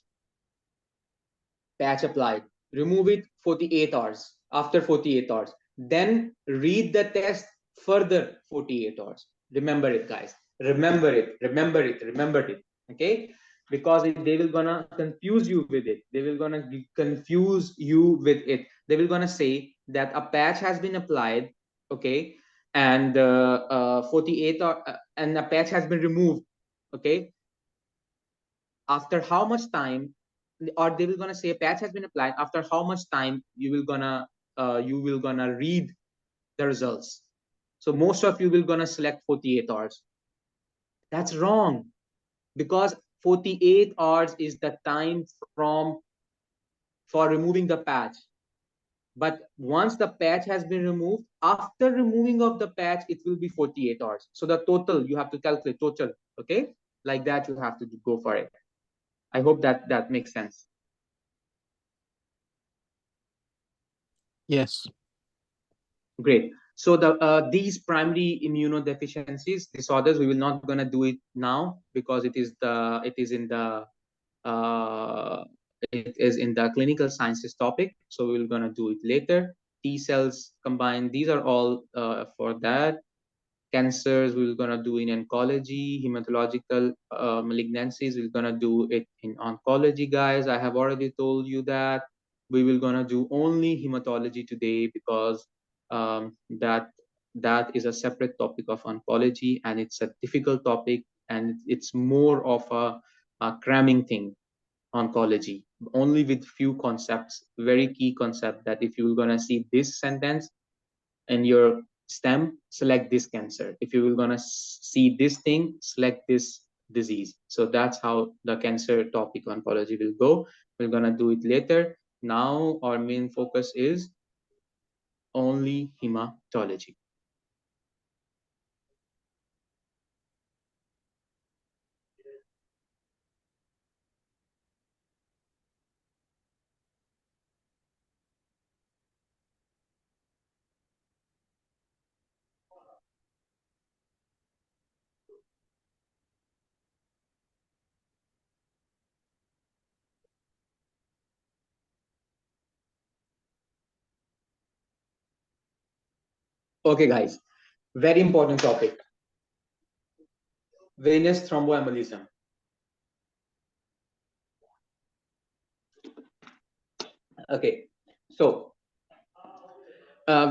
applied, remove it 48 hours, after 48 hours, then read the test further 48 hours. Remember it, guys. Remember it, remember it, remember it. Okay, because they will gonna confuse you with it. They will gonna confuse you with it. They will gonna say that a patch has been applied, okay, and 48 or and a patch has been removed, okay, after how much time, or they will gonna say a patch has been applied, after how much time you will gonna read the results. So most of you will gonna select 48 hours. That's wrong, because 48 hours is the time from for removing the patch. But once the patch has been removed, after removing of the patch, it will be 48 hours. So the total, you have to calculate total, okay, like that. You have to go for it. I hope that that makes sense. Yes. Great. So these primary immunodeficiencies disorders, we will not gonna do it now, because it is uh, in the clinical sciences topic. So we're gonna do it later. T cells combined. These are all for that. Cancers we're gonna do in oncology. Hematological malignancies we're gonna do it in oncology, guys. I have already told you that we will gonna do only hematology today, because that is a separate topic of oncology, and it's a difficult topic, and it's more of a cramming thing. Oncology only with few concepts, very key concept, that if you're gonna see this sentence in your stem, select this cancer. If you will gonna see this thing, select this disease. So that's how the cancer topic oncology will go. We're gonna do it later. Now our main focus is only hematology. Okay, guys, very important topic. Venous thromboembolism. Okay, so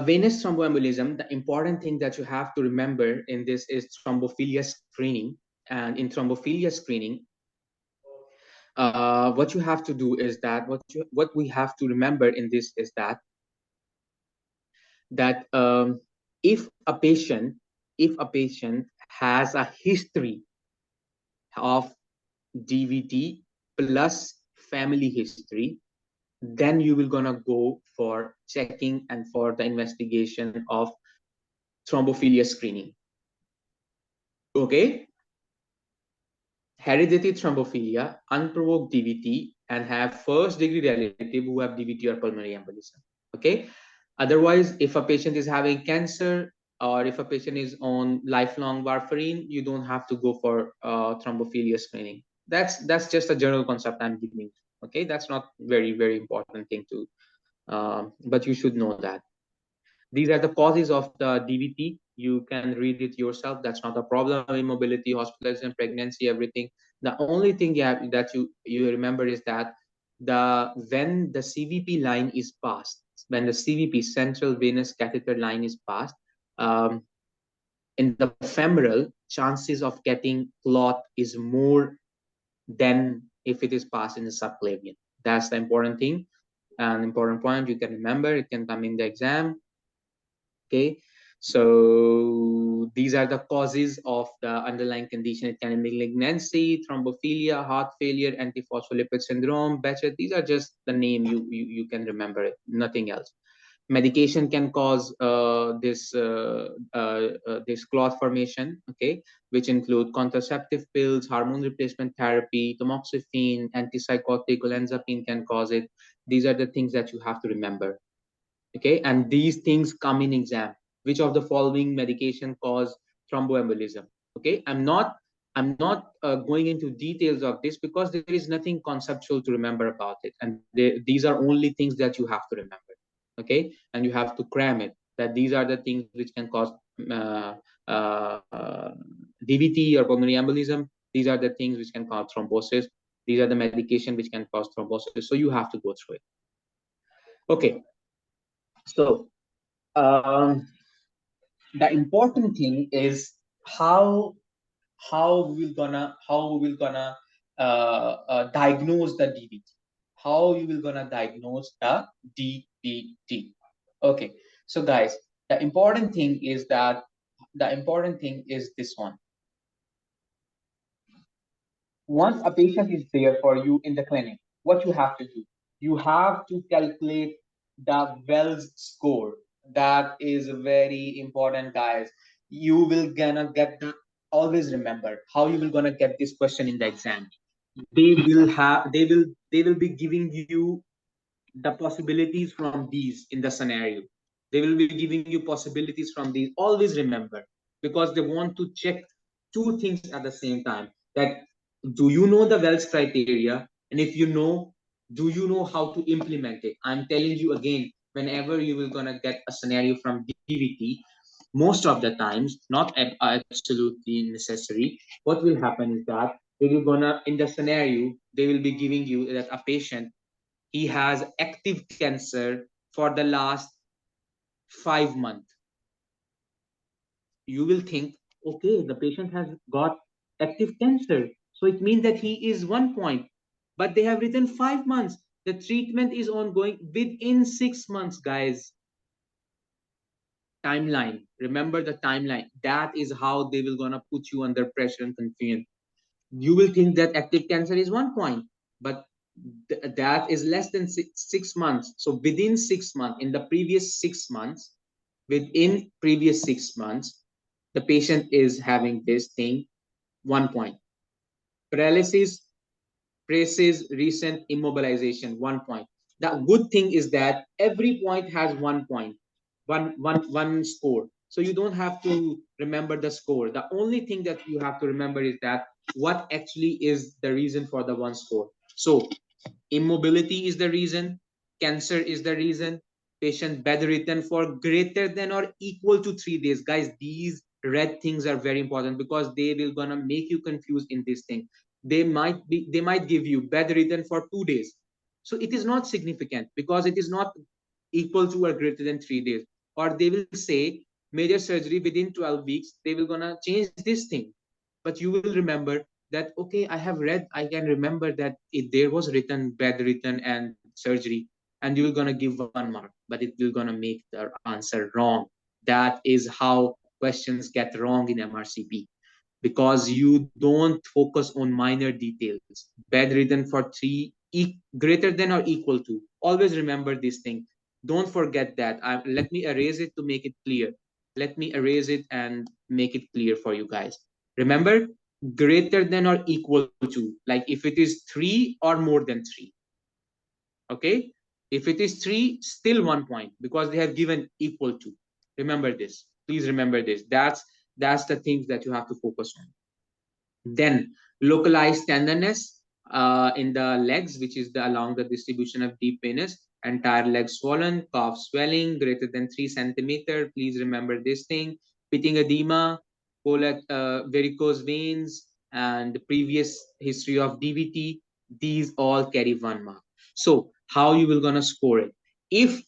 venous thromboembolism, the important thing that you have to remember in this is thrombophilia screening. And in thrombophilia screening, what you have to do is that what we have to remember in this is that if a patient has a history of DVT plus family history, then you will gonna go for checking and for the investigation of thrombophilia screening. Okay, hereditary thrombophilia, unprovoked DVT, and have first degree relative who have DVT or pulmonary embolism. Okay, otherwise, if a patient is having cancer, or if a patient is on lifelong warfarin, you don't have to go for thrombophilia screening. That's just a general concept I'm giving. Okay, that's not very important thing to, but you should know that. These are the causes of the DVT. You can read it yourself. That's not a problem. Immobility, hospitalization, pregnancy, everything. The only thing that you remember is that when the CVP line is passed, when the CVP, central venous catheter line, is passed, in the femoral, chances of getting clot is more than if it is passed in the subclavian. That's the important thing, an important point you can remember. It can come in the exam. Okay, so these are the causes of the underlying condition. It can be malignancy, thrombophilia, heart failure, antiphospholipid syndrome, Bechet. These are just the name you can remember it, nothing else. Medication can cause this clot formation, okay, which include contraceptive pills, hormone replacement therapy, tamoxifen, antipsychotic, olanzapine can cause it. These are the things that you have to remember, okay, and these things come in exam. Which of the following medication cause thromboembolism? Okay, I'm not going into details of this because there is nothing conceptual to remember about it, and these are only things that you have to remember, okay, and you have to cram it, that these are the things which can cause uh, DVT or pulmonary embolism. These are the things which can cause thrombosis. These are the medication which can cause thrombosis, so you have to go through it. Okay, so the important thing is how how we will gonna diagnose the DVT. How you will gonna diagnose the DVT? Okay, so guys, the important thing is this one. Once a patient is there for you in the clinic, what you have to do? You have to calculate the Wells score. That is very important, guys. You will gonna get the, always remember how you will gonna get this question in the exam. They will be giving you the possibilities from these in the scenario. They will be giving you possibilities from these. Always remember, because they want to check two things at the same time. That, do you know the Wells criteria? And if you know, do you know how to implement it? I'm telling you again, whenever you will gonna get a scenario from DVT, most of the times, not absolutely necessary, what will happen is that they will gonna, in the scenario, they will be giving you that a patient, he has active cancer for the last 5 months. You will think, okay, the patient has got active cancer, so it means that he is 1 point, but they have written 5 months. The treatment is ongoing within 6 months, guys. Timeline, remember the timeline. That is how they will gonna put you under pressure and confusion. You will think that active cancer is 1 point, but that is less than 6 months. So within 6 months, in the previous 6 months, within previous 6 months, the patient is having this thing, 1 point. Paralysis, braces, recent immobilization, 1 point. The good thing is that every point has 1 point, one score. So you don't have to remember the score. The only thing that you have to remember is that what actually is the reason for the one score. So immobility is the reason, cancer is the reason, patient bedridden for greater than or equal to 3 days. Guys, these red things are very important because they will gonna make you confused in this thing. They might give you bedridden for 2 days. So it is not significant because it is not equal to or greater than 3 days. Or they will say major surgery within 12 weeks, they will gonna change this thing. But you will remember that, okay, I have read, I can remember that there was written bedridden and surgery, and you're gonna give 1 mark, but it will gonna make the answer wrong. That is how questions get wrong in MRCP, because you don't focus on minor details. Bedridden for three, greater than or equal to. Always remember this thing. Don't forget that. Let me erase it to make it clear. Let me erase it and make it clear for you guys. Remember, greater than or equal to, like if it is 3 or more than 3. Okay? If it is 3, still 1 point because they have given equal to. Remember this. Please remember this. That's the things that you have to focus on. Then localized tenderness in the legs, which is along the distribution of deep venous, entire leg swollen, calf swelling greater than 3 centimeter. Please remember this thing. Pitting edema, varicose veins, and previous history of DVT. These all carry 1 mark. So how you will gonna score it? If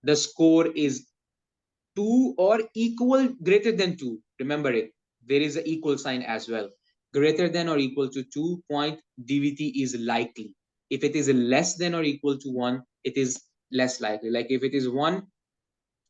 the score is 2 or equal greater than 2, remember it, there is an equal sign as well. Greater than or equal to 2 point, DVT is likely. If it is less than or equal to 1, it is less likely. Like if it is 1,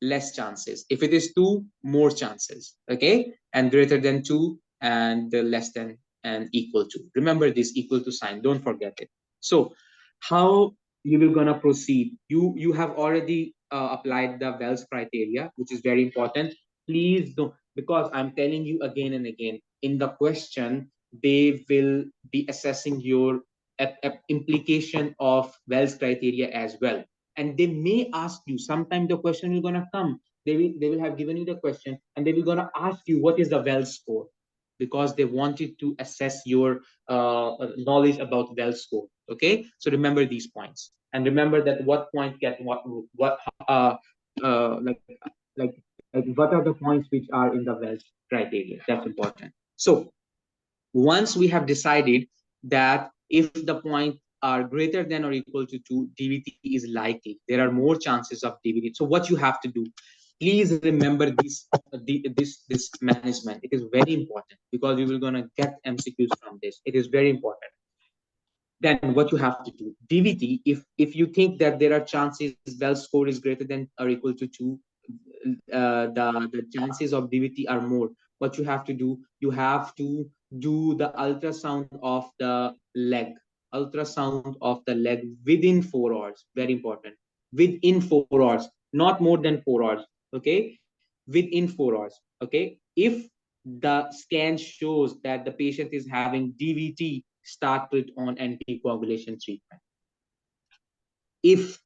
less chances. If it is 2, more chances. Okay, and greater than 2 and less than and equal to. Remember this equal to sign. Don't forget it. So how you will gonna proceed? You have already applied the Wells criteria, which is very important. Please don't, because I'm telling you again and again, in the question they will be assessing your implication of Wells criteria as well, and they may ask you. Sometime the question is gonna come. They will have given you the question, and they will gonna ask you what is the Wells score, because they wanted to assess your knowledge about Wells score. Okay, so remember these points, and remember that what point get what like what are the points which are in the Wells criteria. That's important. So once we have decided that if the points are greater than or equal to 2, DVT is likely. There are more chances of DVT. So what you have to do, please remember this management. It is very important, because you will gonna get MCQs from this. It is very important. Then what you have to do, DVT, if you think that there are chances Wells score is greater than or equal to 2, the chances of DVT are more. What you have to do, you have to do the ultrasound of the leg, ultrasound of the leg within 4 hours. Very important. Within 4 hours, not more than 4 hours. Okay, within 4 hours. Okay, if the scan shows that the patient is having DVT, start it on anticoagulation treatment. If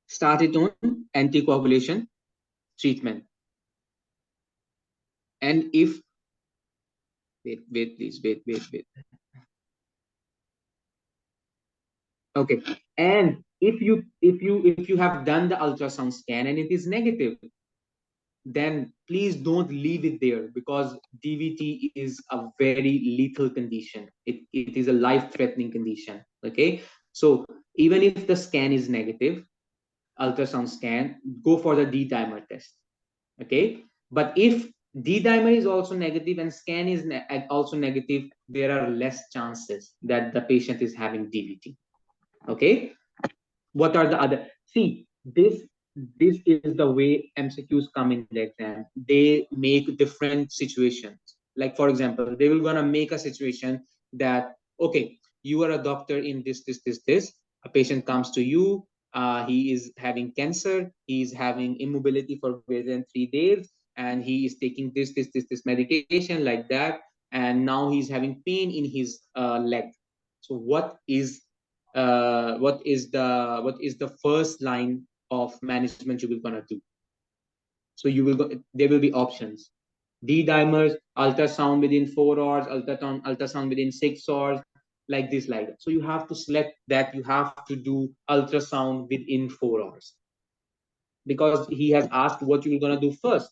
start it on anticoagulation treatment. And if wait please, wait. Okay, and if you have done the ultrasound scan and it is negative, then please don't leave it there, because DVT is a very lethal condition. It is a life-threatening condition. Okay, so even if the scan is negative, ultrasound scan, go for the D-dimer test. Okay, but if D-dimer is also negative and scan is also negative, there are less chances that the patient is having DVT. Okay, what are the other? See, this is the way MCQs come in the exam. They make different situations. Like for example, they will gonna make a situation that, okay, you are a doctor in this. A patient comes to you. He is having cancer. He is having immobility for greater than 3 days, and he is taking this medication like that. And now he's having pain in his leg. So what is the first line of management you will gonna do? So there will be options: D-dimers, ultrasound within 4 hours, ultrasound within 6 hours, like this, like that. So you have to select that you have to do ultrasound within 4 hours, because he has asked what you are gonna do first.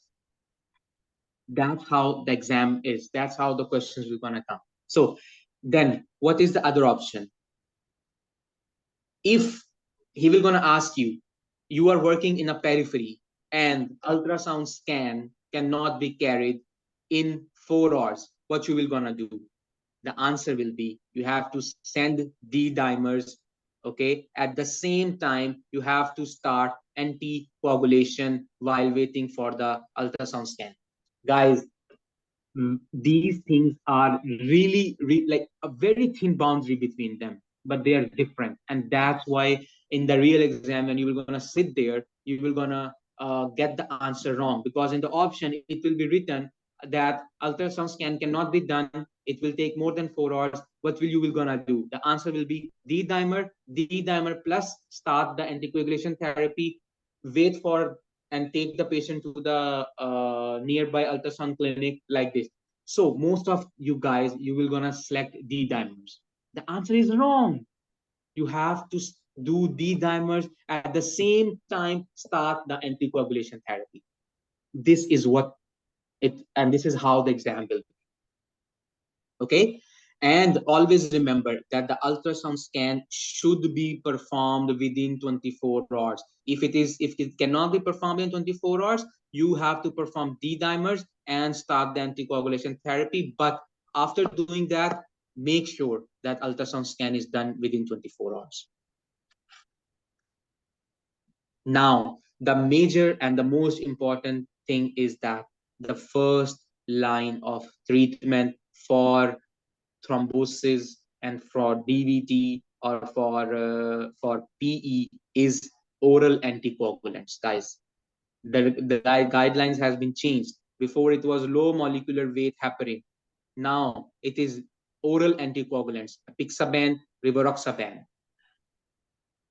That's how the exam is. That's how the questions will gonna come. So then what is the other option? If he will gonna ask you, you are working in a periphery and ultrasound scan cannot be carried in 4 hours, what you will gonna do? The answer will be, you have to send D-dimers. Okay, at the same time you have to start anticoagulation while waiting for the ultrasound scan. Guys, these things are really, like a very thin boundary between them, but they are different. And that's why in the real exam, when you will gonna sit there, you will gonna get the answer wrong, because in the option it will be written that ultrasound scan cannot be done, it will take more than 4 hours. What will you will gonna do? The answer will be D-dimer plus start the anticoagulation therapy, wait for and take the patient to the nearby ultrasound clinic, like this. So most of you guys, you will gonna select D-dimers. The answer is wrong. You have to do D-dimers at the same time start the anticoagulation therapy. This is what and this is how the exam will be. Okay, and always remember that the ultrasound scan should be performed within 24 hours. If it cannot be performed in 24 hours, you have to perform D-dimers and start the anticoagulation therapy. But after doing that, make sure that ultrasound scan is done within 24 hours. Now the major and the most important thing is that the first line of treatment for thrombosis and for DVT or for PE is oral anticoagulants, guys. The guidelines has been changed. Before it was low molecular weight heparin. Now it is oral anticoagulants, apixaban, rivaroxaban,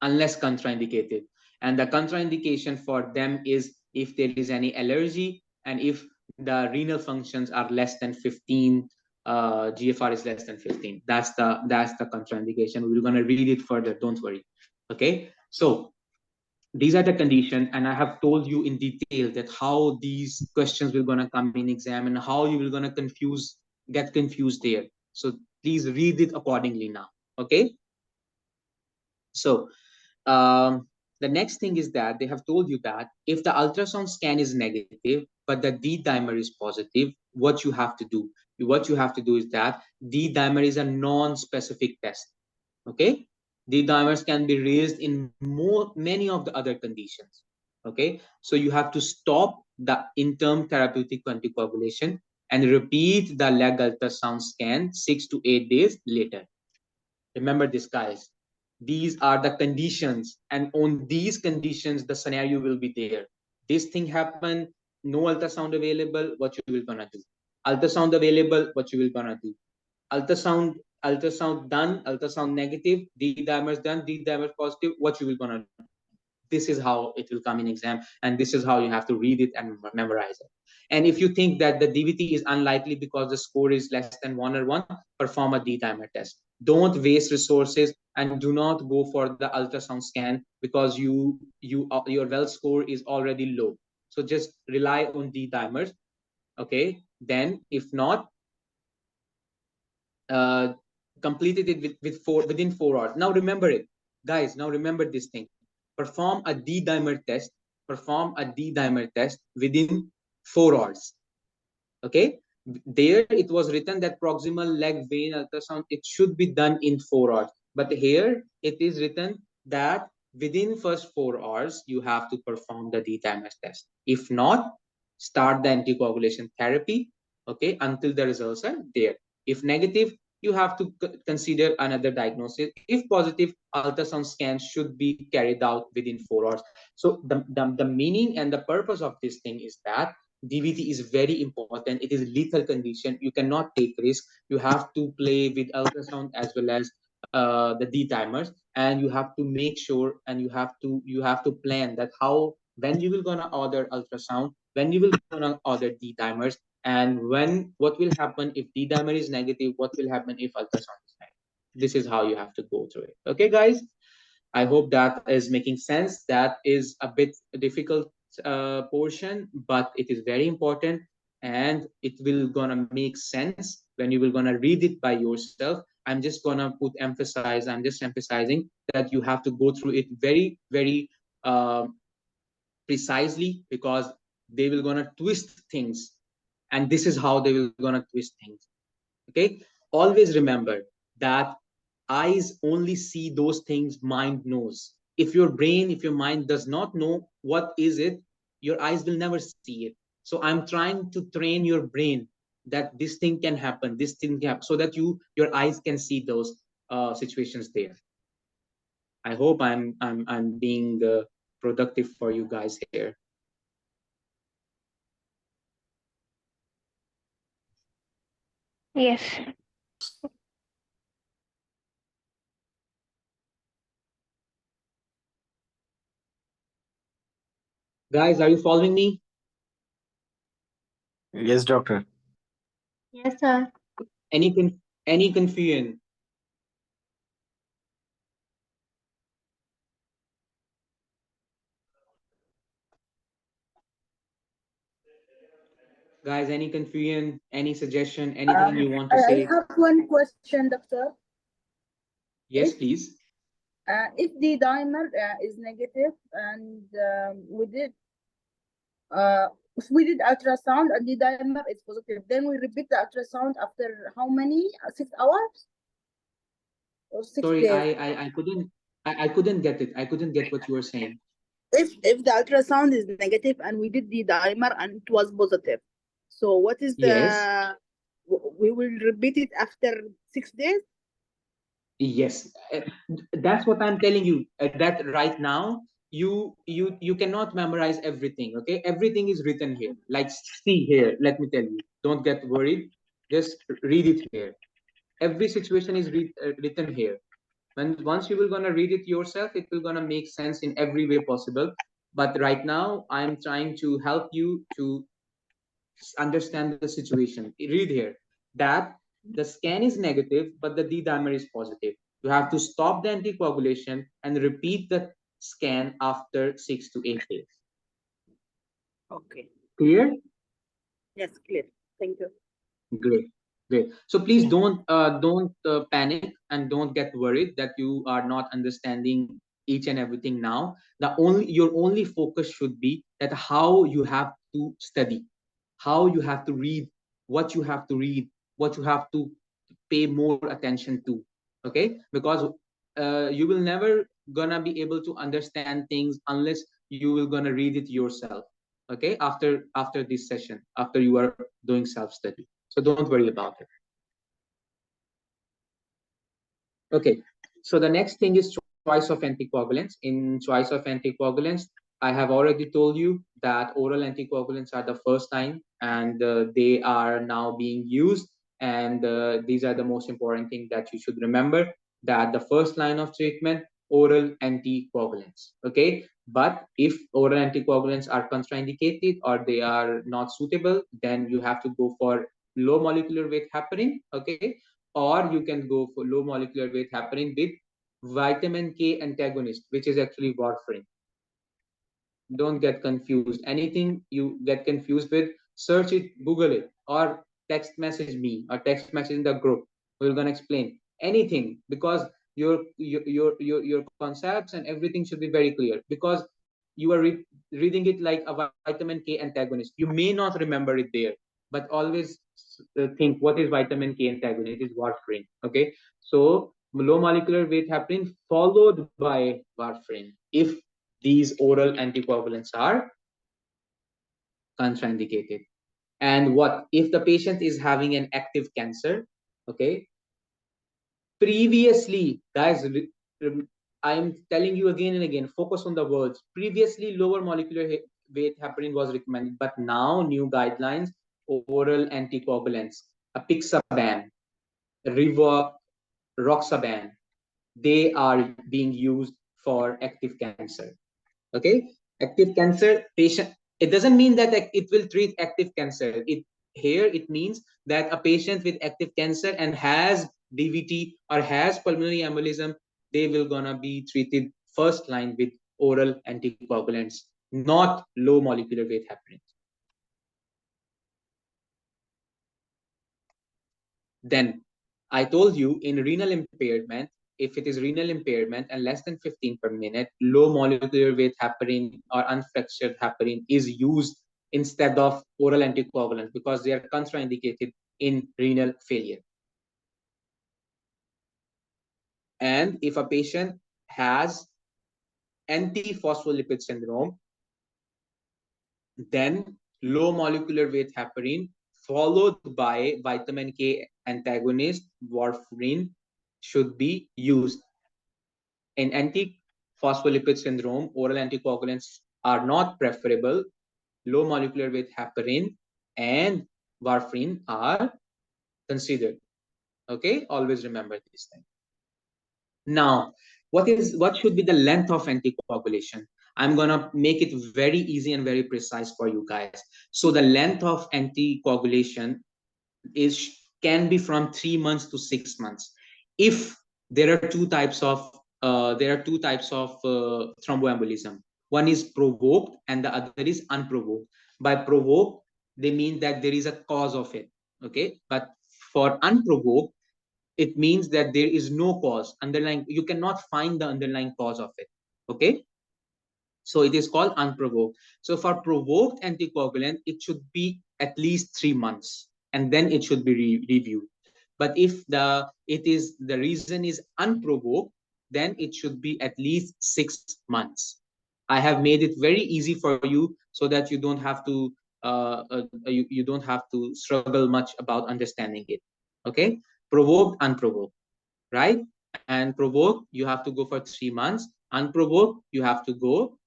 unless contraindicated. And the contraindication for them is if there is any allergy and if the renal functions are less than 15, GFR is less than 15. That's the contraindication. We're going to read it further. Don't worry. Okay. So these are the conditions, and I have told you in detail that how these questions will going to come in exam and how you will going to get confused there. So please read it accordingly now. Okay. So the next thing is that they have told you that if the ultrasound scan is negative but the D dimer is positive, what you have to do? What you have to do is that D dimer is a non-specific test. Okay, D dimers can be raised in many of the other conditions. Okay, so you have to stop the interim therapeutic anticoagulation and repeat the leg ultrasound scan 6 to 8 days later. Remember this, guys. These are the conditions, and on these conditions the scenario will be there. This thing happened, no ultrasound available, what you will gonna do? Ultrasound available, what you will gonna do? Ultrasound done, ultrasound negative, D dimers done, D dimers positive, what you will gonna do? This is how it will come in exam, and this is how you have to read it and memorize it. And if you think that the DVT is unlikely because the score is less than 1 or 1, perform a D dimer test. Don't waste resources and do not go for the ultrasound scan because your well score is already low. So just rely on D dimers. Okay, then if not, completed it within 4 hours. Now remember it, guys. Now remember this thing. Perform a D dimer test. Perform a D dimer test within 4 hours. Okay. There it was written that proximal leg vein ultrasound, it should be done in 4 hours. But here it is written that within first 4 hours you have to perform the D dimer test. If not, start the anticoagulation therapy. Okay, until the results are there. If negative, you have to consider another diagnosis. If positive, ultrasound scan should be carried out within 4 hours. So the meaning and the purpose of this thing is that DVT is very important. It is lethal condition. You cannot take risk. You have to play with ultrasound as well as the D timers, and you have to make sure and you have to plan that how when you will gonna order ultrasound, when you will gonna order D timers, and what will happen if D dimer is negative, what will happen if ultrasound is negative. This is how you have to go through it. Okay, guys. I hope that is making sense. That is a bit difficult portion, but it is very important, and it will gonna make sense when you will gonna read it by yourself. I'm just gonna emphasize. I'm just emphasizing that you have to go through it very, very precisely because they will gonna twist things, and this is how they will gonna twist things. Okay, always remember that eyes only see those things mind knows. If your brain, if your mind does not know what is it, your eyes will never see it. So I'm trying to train your brain that this thing can happen, this thing can happen, so that your eyes can see those situations there. I hope I'm being productive for you guys here. Yes. Guys, are you following me? Yes, doctor. Yes, sir. Any confusion? Guys, any confusion, any suggestion, anything you want to I say? have one question, doctor. Yes, If please. if the dimer is negative and uh, if we did ultrasound and the dimer is positive, then we repeat the ultrasound after how many? 6 hours or six Sorry, days? I couldn't get it. I couldn't get what you were saying. If the ultrasound is negative and we did the dimer and it was positive, so what is Yes. the, we will repeat it after 6 days? Yes, that's what I'm telling you. That right now you cannot memorize everything. Okay, everything is written here. Like, see here. Let me tell you. Don't get worried. Just read it here. Every situation is written here. When once you will gonna read it yourself, it will gonna make sense in every way possible. But right now, I'm trying to help you to understand the situation. Read here that the scan is negative, but the D dimer is positive. You have to stop the anticoagulation and repeat the scan after 6 to 8 days. Okay. Clear? Yes, clear. Thank you. Great, great. So please don't panic and don't get worried that you are not understanding each and everything now. Your only focus should be that how you have to study, how you have to read, what you have to read, what you have to pay more attention to. Okay, because you will never gonna be able to understand things unless you will gonna read it yourself. Okay, after this session, after you are doing self study, so don't worry about it. Okay, so the next thing is choice of anticoagulants. In choice of anticoagulants, I have already told you that oral anticoagulants are the first line, and they are now being used. And these are the most important thing that you should remember, that the first line of treatment, oral anticoagulants. Okay, but if oral anticoagulants are contraindicated or they are not suitable, then you have to go for low molecular weight heparin. Okay, or you can go for low molecular weight heparin with vitamin K antagonist, which is actually warfarin. Don't get confused. Anything you get confused with, search it, Google it, or text message me or text message in the group. We're gonna explain anything, because your concepts and everything should be very clear, because you are reading it like a vitamin K antagonist. You may not remember it there, but always think what is vitamin K antagonist. It is warfarin. Okay, so low molecular weight heparin followed by warfarin if these oral anticoagulants are contraindicated. And what if the patient is having an active cancer? Okay, previously, guys, I am telling you again and again, focus on the words. Previously, lower molecular weight heparin was recommended, but now new guidelines, oral anticoagulants, apixaban, rivaroxaban, they are being used for active cancer. Okay, active cancer patient, it doesn't mean that it will treat active cancer. It means that a patient with active cancer and has DVT or has pulmonary embolism, they will gonna be treated first line with oral anticoagulants, not low molecular weight heparin. Then I told you, in renal impairment, if it is renal impairment and less than 15 per minute, low molecular weight heparin or unfractured heparin is used instead of oral anticoagulants, because they are contraindicated in renal failure. And if a patient has antiphospholipid syndrome, then low molecular weight heparin followed by vitamin K antagonist warfarin should be used. In antiphospholipid syndrome, oral anticoagulants are not preferable. Low molecular weight heparin and warfarin are considered. Okay, always remember this thing. Now, what should be the length of anticoagulation? I'm gonna make it very easy and very precise for you guys. So the length of anticoagulation is can be from 3 months to 6 months. If there are two types of thromboembolism. One is provoked and the other is unprovoked. By provoked, they mean that there is a cause of it. Okay, but for unprovoked, it means that there is no cause underlying. You cannot find the underlying cause of it. Okay, so it is called unprovoked. So for provoked anticoagulant, it should be at least 3 months, and then it should be reviewed. But if the reason is unprovoked, then it should be at least 6 months. I have made it very easy for you so that you don't have to you don't have to struggle much about understanding it. Okay, provoked, unprovoked, right? And provoked, you have to go for 3 months. Unprovoked, you have to go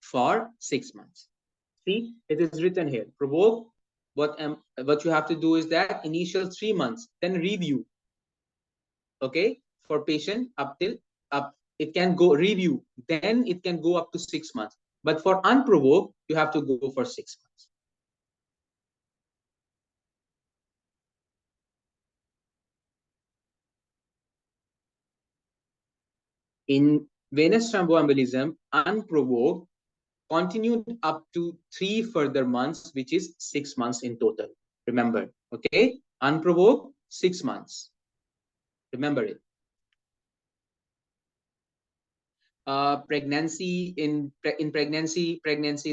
for 6 months. See, it is written here. Provoked. What you have to do is that initial 3 months, then review. Okay, for patient up till up, it can go review. Then it can go up to 6 months. But for unprovoked, you have to go for 6 months. In venous thromboembolism, unprovoked continued up to 3 further months, which is 6 months in total. Remember, okay? Unprovoked, 6 months. Remember it. Pregnancy in pregnancy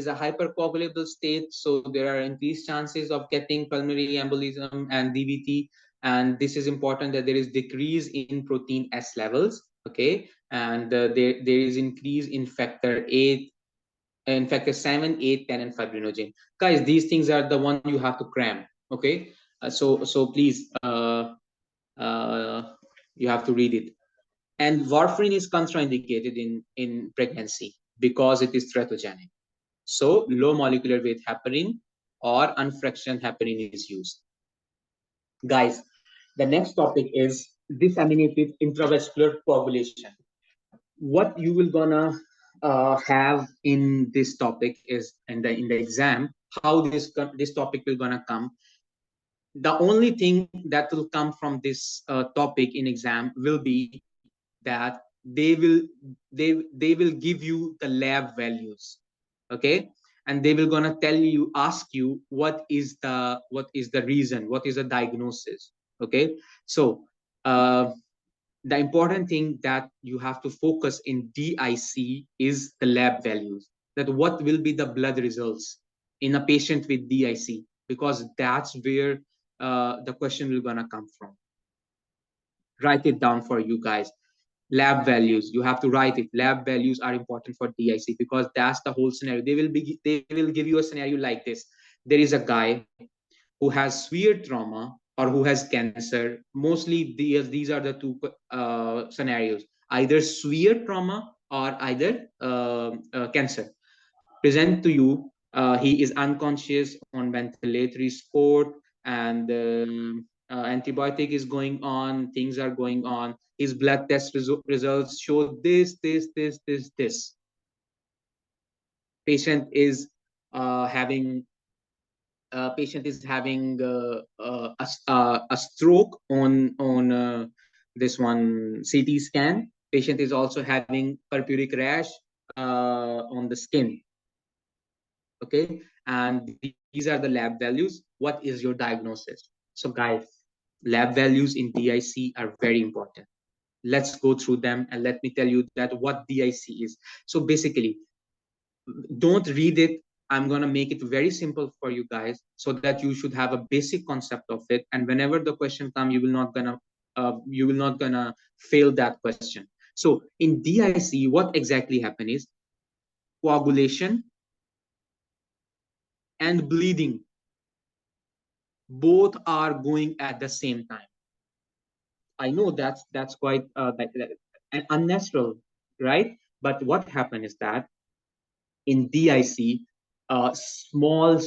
is a hypercoagulable state, so there are increased chances of getting pulmonary embolism and DVT. And this is important that there is decrease in protein S levels, okay? And there is increase in factor 8, in factor 7, 8, 10, and fibrinogen. Guys, these things are the one you have to cram, okay? So please, you have to read it. And warfarin is contraindicated in pregnancy because it is teratogenic. So low molecular weight heparin or unfractionated heparin is used. Guys, the next topic is disseminated intravascular coagulation. What you will gonna have in this topic is in the exam, how this topic will gonna come. The only thing that will come from this topic in exam will be that they will give you the lab values, okay? And they will gonna ask you what is the reason, what is the diagnosis, okay? So the important thing that you have to focus in DIC is the lab values, that what will be the blood results in a patient with DIC, because that's where the question will gonna come from. Write it down for you guys. Lab values, you have to write it. Lab values are important for DIC because that's the whole scenario. They will give you a scenario like this. There is a guy who has severe trauma or who has cancer. Mostly these are the two scenarios, either severe trauma or either cancer. Present to you, he is unconscious on ventilatory support, and antibiotic is going on, things are going on. His blood test results show this. Patient is having a stroke on this one CT scan. Patient is also having purpuric rash on the skin. Okay, and these are the lab values. What is your diagnosis? So guys, lab values in DIC are very important. Let's go through them and let me tell you that what DIC is. So basically, don't read it. I'm gonna make it very simple for you guys so that you should have a basic concept of it. And whenever the question comes, you will not gonna fail that question. So in DIC, what exactly happen is coagulation and bleeding both are going at the same time. I know that's quite unnatural, right? But what happened is that in DIC, small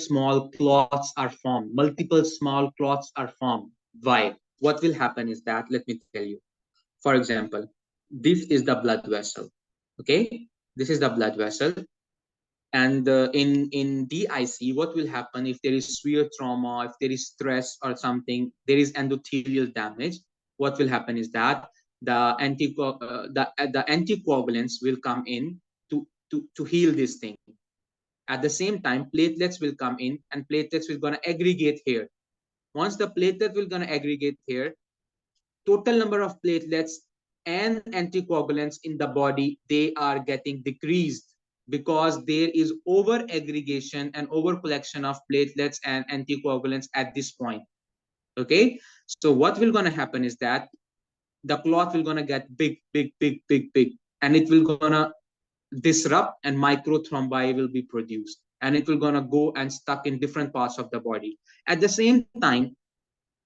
clots are formed. Multiple small clots are formed. Why? What will happen is that, let me tell you. For example, this is the blood vessel. Okay, this is the blood vessel. And in DIC, what will happen if there is severe trauma, if there is stress or something, there is endothelial damage. What will happen is that the anticoagulants will come in to heal this thing. At the same time, platelets will come in, and platelets will gonna aggregate here. Once the platelet will gonna aggregate here, total number of platelets and anticoagulants in the body, they are getting decreased because there is over aggregation and over collection of platelets and anticoagulants at this point. Okay, so what will gonna happen is that the clot will gonna get big, and it will gonna disrupt and microthrombi will be produced, and it will gonna go and stuck in different parts of the body. At the same time,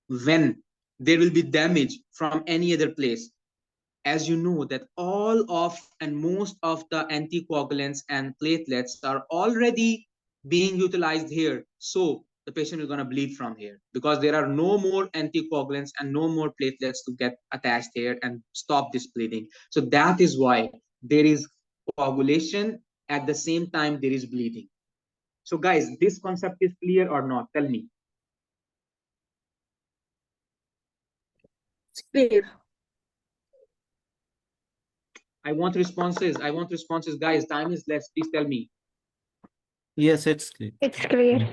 when there will be damage from any other place, as you know that all of and most of the anticoagulants and platelets are already being utilized here, so the patient is going to bleed from here because there are no more anticoagulants and no more platelets to get attached here and stop this bleeding. So that is why there is coagulation, at the same time there is bleeding. So guys, this concept is clear or not? Tell me. It's clear. I want responses. I want responses, guys. Time is less. Please tell me. Yes, it's clear. It's clear.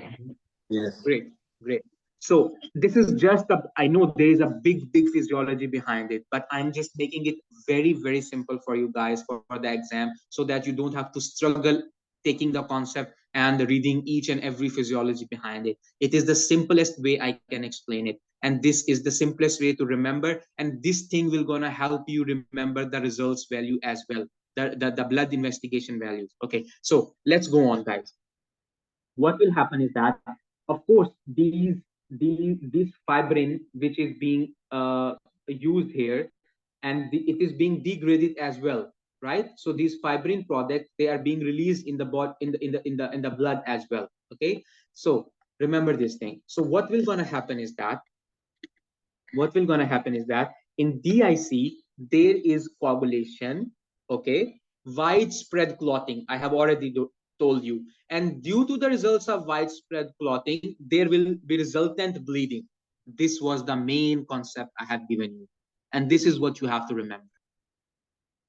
Yes. Great, great. So this is just a, I know there is a big physiology behind it, but I'm just making it very simple for you guys for the exam, so that you don't have to struggle taking the concept and reading each and every physiology behind it. It is the simplest way I can explain it. And this is the simplest way to remember. And this thing will gonna help you remember the results value as well. The blood investigation values. Okay, so let's go on, guys. What will happen is that, of course, this fibrin which is being used here, and it is being degraded as well, right? So these fibrin products, they are being released in the body, in the blood as well. Okay, so remember this thing. So what will gonna happen is that, in DIC there is coagulation, okay, widespread clotting. I have already told you, and due to the results of widespread clotting, there will be resultant bleeding. This was the main concept I have given you, and this is what you have to remember.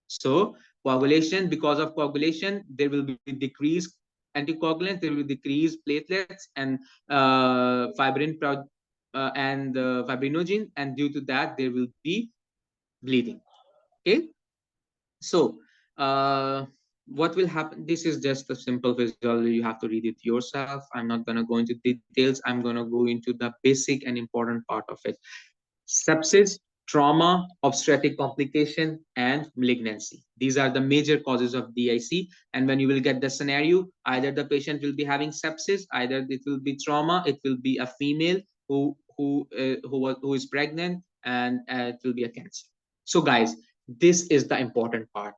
So coagulation, because of coagulation, there will be decreased anticoagulants, there will be decreased platelets and fibrin and fibrinogen, and due to that there will be bleeding. Okay, so what will happen? This is just a simple physiology. You have to read it yourself. I'm not going to go into details. I'm going to go into the basic and important part of it. Sepsis, trauma, obstetric complication, and malignancy. These are the major causes of DIC. And when you will get the scenario, either the patient will be having sepsis, either it will be trauma, it will be a female who is pregnant, and it will be a cancer. So guys, this is the important part.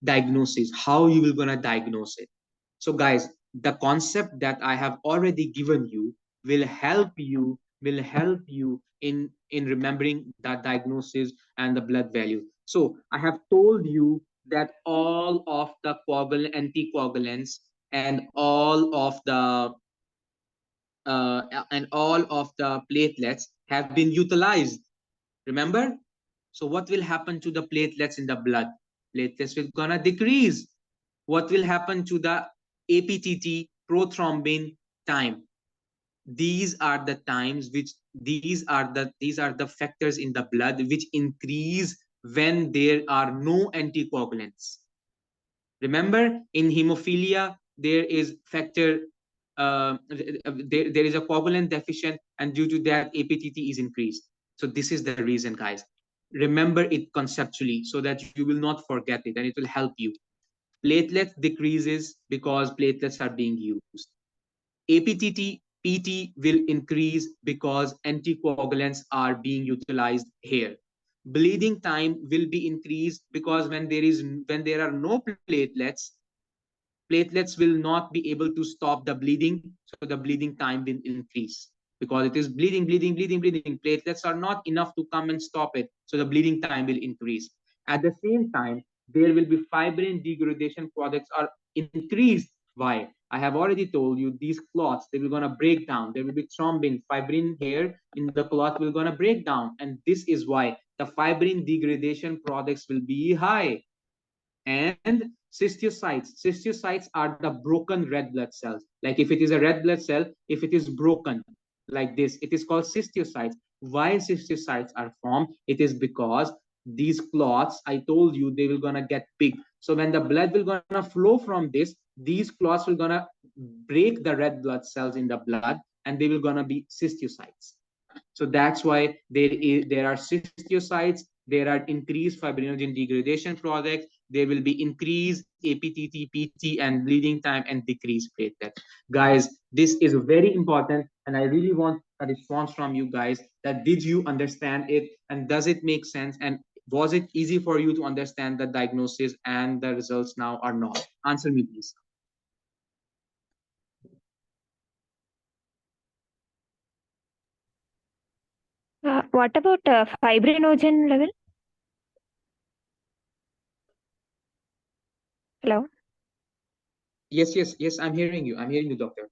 Diagnosis, how you will gonna diagnose it. So guys, the concept that I have already given you will help you in remembering that diagnosis and the blood value. So I have told you that all of the anticoagulants and all of the platelets have been utilized. Remember? So what will happen to the platelets in the blood? Platelets will gonna decrease. What will happen to the APTT, prothrombin time? These are the times which these are the factors in the blood which increase when there are no anticoagulants. Remember, in hemophilia there is factor there is a coagulant deficient, and due to that APTT is increased. So this is the reason, guys. Remember it conceptually so that you will not forget it, and it will help you. Platelets decreases because platelets are being used. APTT PT will increase because anticoagulants are being utilized here. Bleeding time will be increased because when there are no platelets will not be able to stop the bleeding, so the bleeding time will increase because it is bleeding. Platelets are not enough to come and stop it, so the bleeding time will increase. At the same time, there will be fibrin degradation products are increased. Why? I have already told you these clots, they will gonna break down. There will be thrombin, fibrin here in the clot will gonna break down, and this is why the fibrin degradation products will be high. And cystocytes are the broken red blood cells. Like if it is a red blood cell, if it is broken like this, it is called cystocytes. Why cystocytes are formed? It is because these clots, I told you, they will gonna get big. So when the blood will gonna flow from this, these clots will gonna break the red blood cells in the blood, and they will gonna be cystocytes. So that's why there are cystocytes, there are increased fibrinogen degradation products, there will be increase APTT, PT, and bleeding time and decrease platelet. Guys, this is very important, and I really want a response from you guys that did you understand it and does it make sense, and was it easy for you to understand the diagnosis and the results now or not? Answer me, please. What about fibrinogen level? Hello. Yes, I'm hearing you. I'm hearing you, doctor.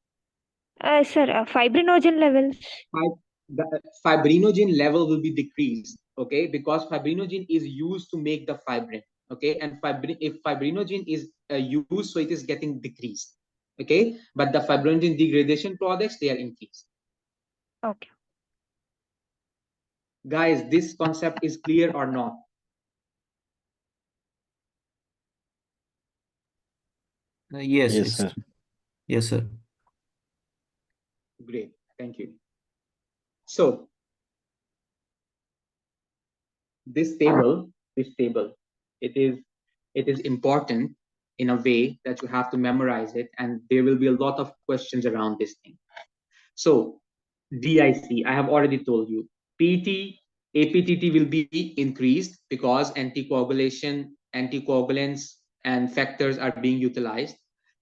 Sir, fibrinogen levels. The fibrinogen level will be decreased, okay, because fibrinogen is used to make the fibrin, okay, and if fibrinogen is used, so it is getting decreased, okay, but the fibrinogen degradation products, they are increased. Okay. Guys, this concept is clear or not? Yes, Yes, sir. Yes, sir. Great, thank you. So this table, it is important in a way that you have to memorize it, and there will be a lot of questions around this thing. So DIC, I have already told you. PT, APTT will be increased because anticoagulants, and factors are being utilized.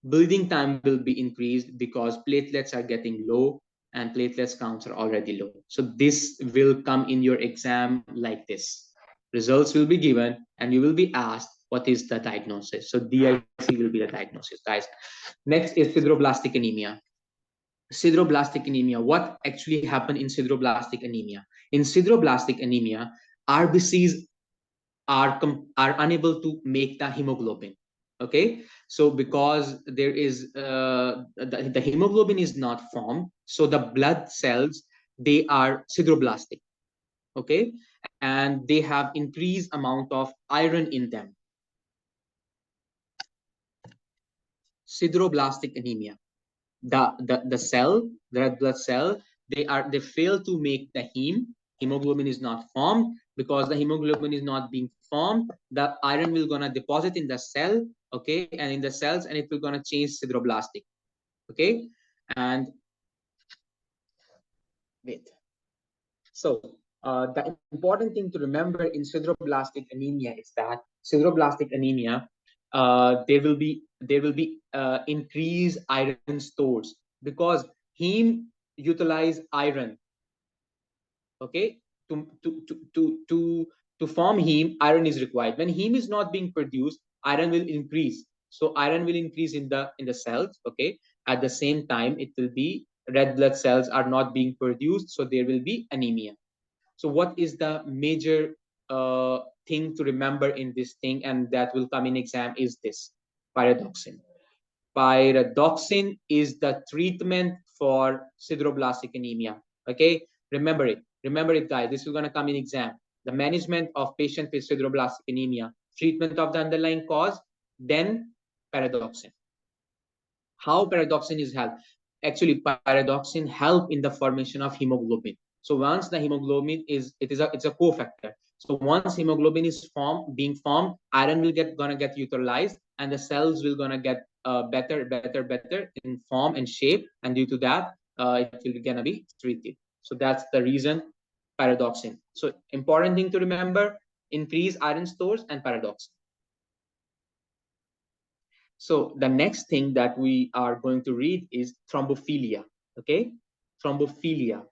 Bleeding time will be increased because platelets are getting low and platelets counts are already low. So this will come in your exam like this. Results will be given and you will be asked what is the diagnosis. So DIC will be the diagnosis, guys. Next is sideroblastic anemia. Sideroblastic anemia. What actually happened in sideroblastic anemia? In sideroblastic anemia, RBCs are unable to make the hemoglobin. Okay, so because there is the hemoglobin is not formed, so the blood cells, they are sideroblastic. Okay, and they have increased amount of iron in them. Sideroblastic anemia. The cell, the red blood cell, they fail to make the hemoglobin is not formed. Because the hemoglobin is not being formed, the iron will gonna deposit in the cell, okay, and in the cells, and it will gonna change sideroblastic, okay. And wait, so the important thing to remember in sideroblastic anemia is that sideroblastic anemia, there will be increased iron stores because heme utilize iron, okay. To to to to to to form heme, iron is required. When heme is not being produced, iron will increase. So iron will increase in the cells, okay. At the same time, it will be red blood cells are not being produced, so there will be anemia. So what is the major thing to remember in this thing, and that will come in exam, is this: pyridoxine. Pyridoxine is the treatment for sideroblastic anemia. Okay, remember it, guys. This is going to come in exam. The management of patient with sideroblastic anemia, treatment of the underlying cause, then pyridoxine. How pyridoxine is help? Actually, pyridoxine help in the formation of hemoglobin. So once the hemoglobin it's a cofactor. So once hemoglobin is being formed, iron will gonna get utilized, and the cells will gonna get better in form and shape, and due to that, it will gonna be treated. So that's the reason, pyridoxine. So important thing to remember: increase iron stores and pyridoxine. So the next thing that we are going to read is thrombophilia. Okay, thrombophilia.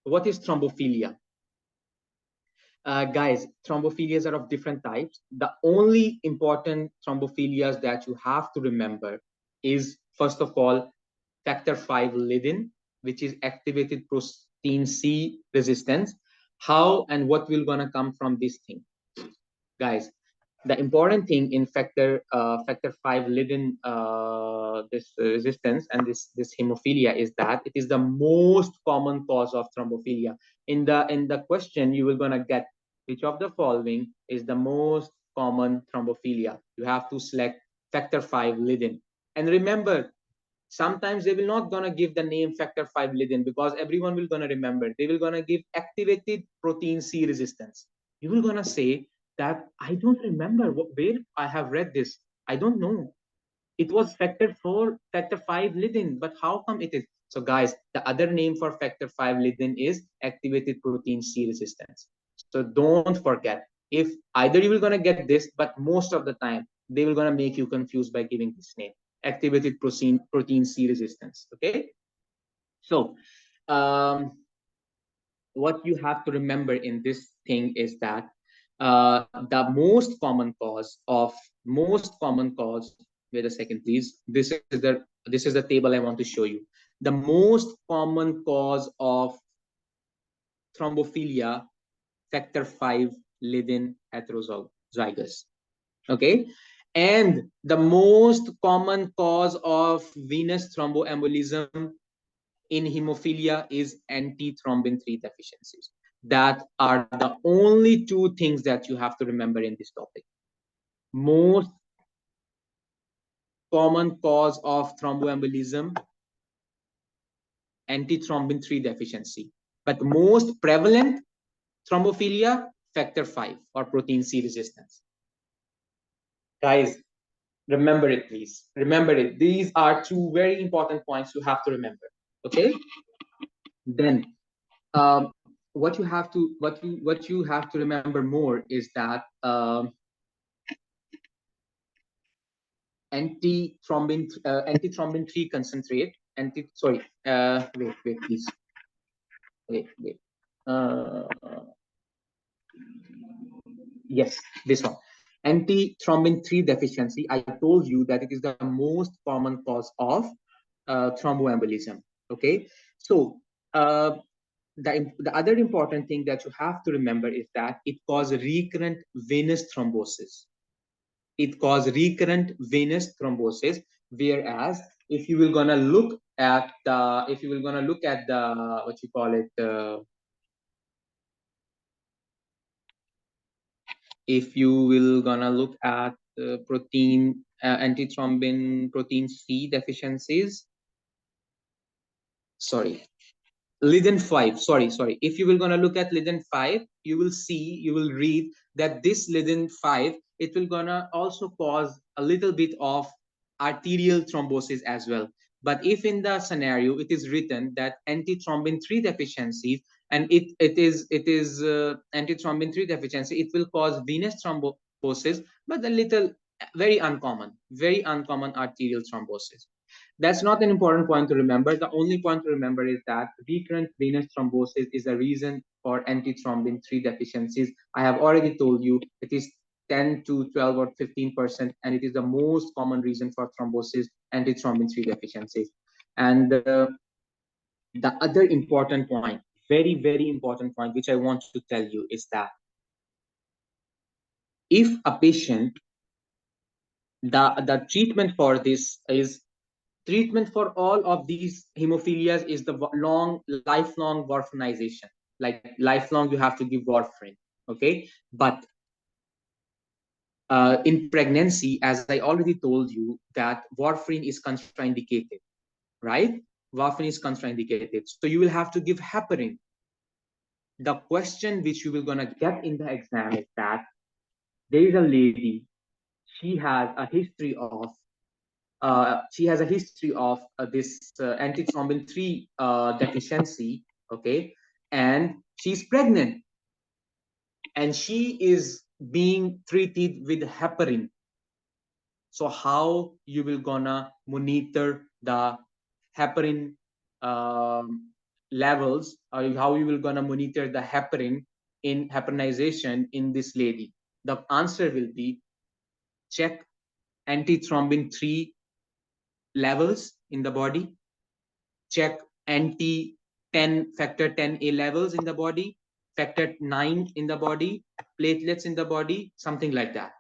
What is thrombophilia? Guys, thrombophilias are of different types. The only important thrombophilias that you have to remember is, first of all, factor V Leiden, which is activated protein C resistance. How and what will gonna come from this thing, guys? The important thing in factor V Leiden, this resistance and this hemophilia, is that it is the most common cause of thrombophilia. In the question, you will gonna get which of the following is the most common thrombophilia. You have to select factor V Leiden. And remember, sometimes they will not gonna give the name factor V Leiden because everyone will gonna remember. They will gonna give activated protein C resistance. You will gonna say that I don't remember where I have read this. I don't know. It was factor 4, factor 5 Lydin, but how come it is? So guys, the other name for factor 5 Lydin is activated protein C resistance. So don't forget, if either you will gonna get this, but most of the time they will gonna make you confused by giving this name, activated protein C resistance. Okay. So what you have to remember in this thing is that the most common cause, wait a second please, this is the table I want to show you. The most common cause of thrombophilia, factor 5 Lydin heterozygous. Okay. And the most common cause of venous thromboembolism in hemophilia is antithrombin 3 deficiencies. That are the only two things that you have to remember in this topic. Most common cause of thromboembolism, antithrombin 3 deficiency. But most prevalent thrombophilia, factor 5 or protein C resistance. Guys, remember it, please. Remember it. These are two very important points you have to remember. Okay. Then what you have to remember more is that antithrombin 3 concentrate wait please wait yes, this one, antithrombin 3 deficiency. I told you that it is the most common cause of thromboembolism. Okay. So the other important thing that you have to remember is that it causes recurrent venous thrombosis. It causes recurrent venous thrombosis. Whereas if you will gonna look at the what you call it, if you will gonna look at protein antithrombin protein C deficiencies, sorry, Lydin 5, sorry. If you will gonna look at Lydin 5, you will read that this Lydin 5, it will gonna also cause a little bit of arterial thrombosis as well. But if in the scenario it is written that antithrombin 3 deficiencies, and it is antithrombin 3 deficiency, it will cause venous thrombosis, but a little very uncommon arterial thrombosis. That's not an important point to remember. The only point to remember is that recurrent venous thrombosis is a reason for antithrombin 3 deficiencies. I have already told you it is 10 to 12 or 15%, and it is the most common reason for thrombosis, antithrombin 3 deficiencies. And the other important point, very, very important point, which I want to tell you is that if a patient, the treatment for this is treatment for all of these hemophilias is the lifelong warfarinization. Like lifelong, you have to give warfarin. Okay, but in pregnancy, as I already told you, that warfarin is contraindicated, right? Warfarin is contraindicated, so you will have to give heparin. The question which you will gonna get in the exam is that there is a lady, she has a history of this antithrombin 3 deficiency, okay, and she's pregnant, and she is being treated with heparin. So how you will gonna monitor the heparin levels, or how you will gonna monitor the heparin in heparinization in this lady? The answer will be check antithrombin 3 levels in the body, check factor 10A levels in the body, factor 9 in the body, platelets in the body, something like that.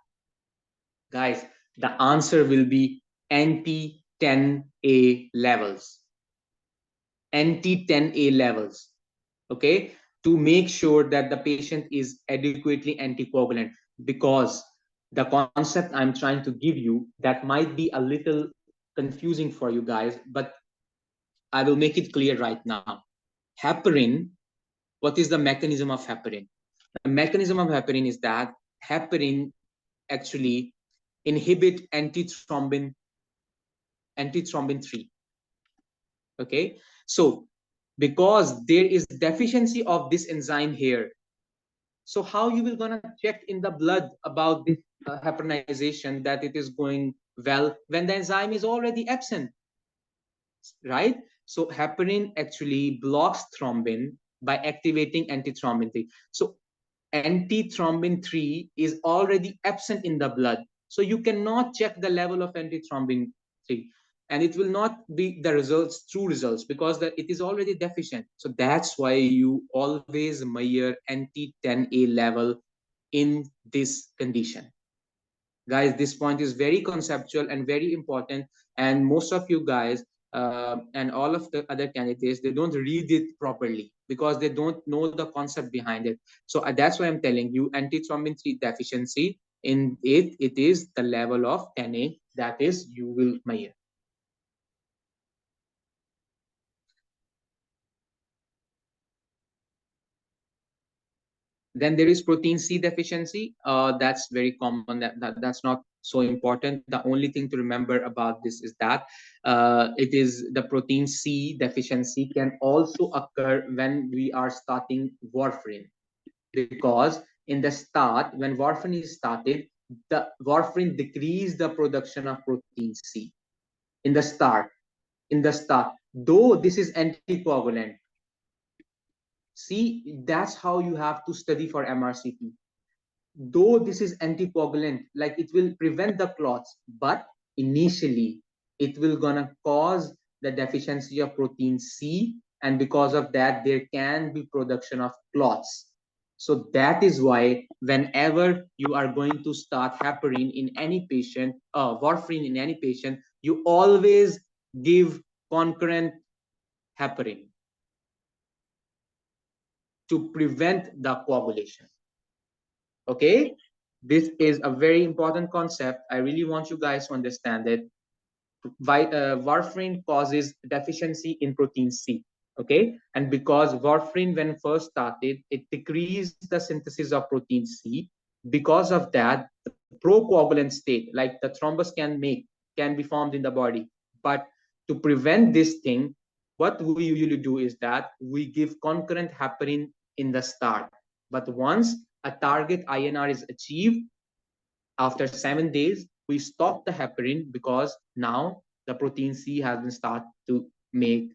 Guys, the answer will be anti-10A levels. Anti-10A levels, okay, to make sure that the patient is adequately anticoagulant. Because the concept I'm trying to give you, that might be a little confusing for you guys, but I will make it clear right now. Heparin, what is the mechanism of heparin? The mechanism of heparin is that heparin actually inhibit antithrombin 3. Okay, so because there is deficiency of this enzyme here, so how you will gonna check in the blood about this heparinization that it is going well when the enzyme is already absent, right? So heparin actually blocks thrombin by activating antithrombin 3. So antithrombin 3 is already absent in the blood, so you cannot check the level of antithrombin 3, and it will not be the results, true results, because it is already deficient. So that's why you always measure anti-10A level in this condition. Guys, this point is very conceptual and very important, and most of you guys and all of the other candidates, they don't read it properly because they don't know the concept behind it. So that's why I'm telling you, antithrombin 3 deficiency in it is the level of 10A that is you will measure. Then there is protein C deficiency. That's very common. That's not so important. The only thing to remember about this is that it is the protein C deficiency can also occur when we are starting warfarin, because in the start, when warfarin is started, the warfarin decrease the production of protein C in the start. Though this is anticoagulant. See, that's how you have to study for MRCP. Though this is anticoagulant, like it will prevent the clots, but initially it will gonna cause the deficiency of protein C, and because of that there can be production of clots. So that is why whenever you are going to start heparin in any patient, warfarin in any patient, you always give concurrent heparin to prevent the coagulation. Okay, this is a very important concept. I really want you guys to understand it. Warfarin causes deficiency in protein C. Okay, and because warfarin when first started, it decreased the synthesis of protein C. Because of that, the procoagulant state, like the thrombus can be formed in the body. But to prevent this thing, what we usually do is that we give concurrent heparin in the start. But once a target INR is achieved, after 7 days, we stop the heparin because now the protein C has been started to make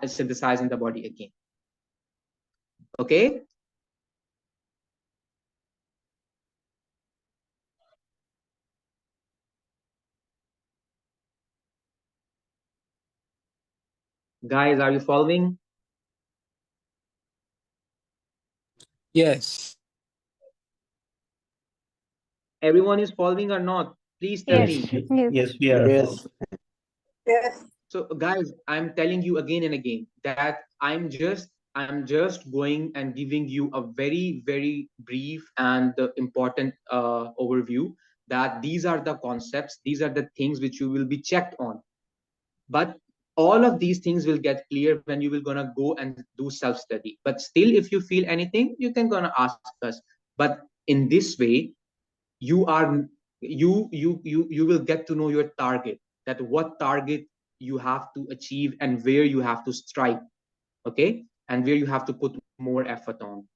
synthesize in the body again. Okay. Guys, are you following? Yes. Everyone is following or not? Please tell Yes. me. Yes. Yes, we are. Yes. Yes. So guys, I'm telling you again and again that I'm just going and giving you a very, very brief and important overview, that these are the concepts, these are the things which you will be checked on. But all of these things will get clear when you will gonna go and do self-study. But still, if you feel anything, you can gonna ask us. But in this way, you are you will get to know your target, that what target you have to achieve and where you have to strike. Okay, and where you have to put more effort on.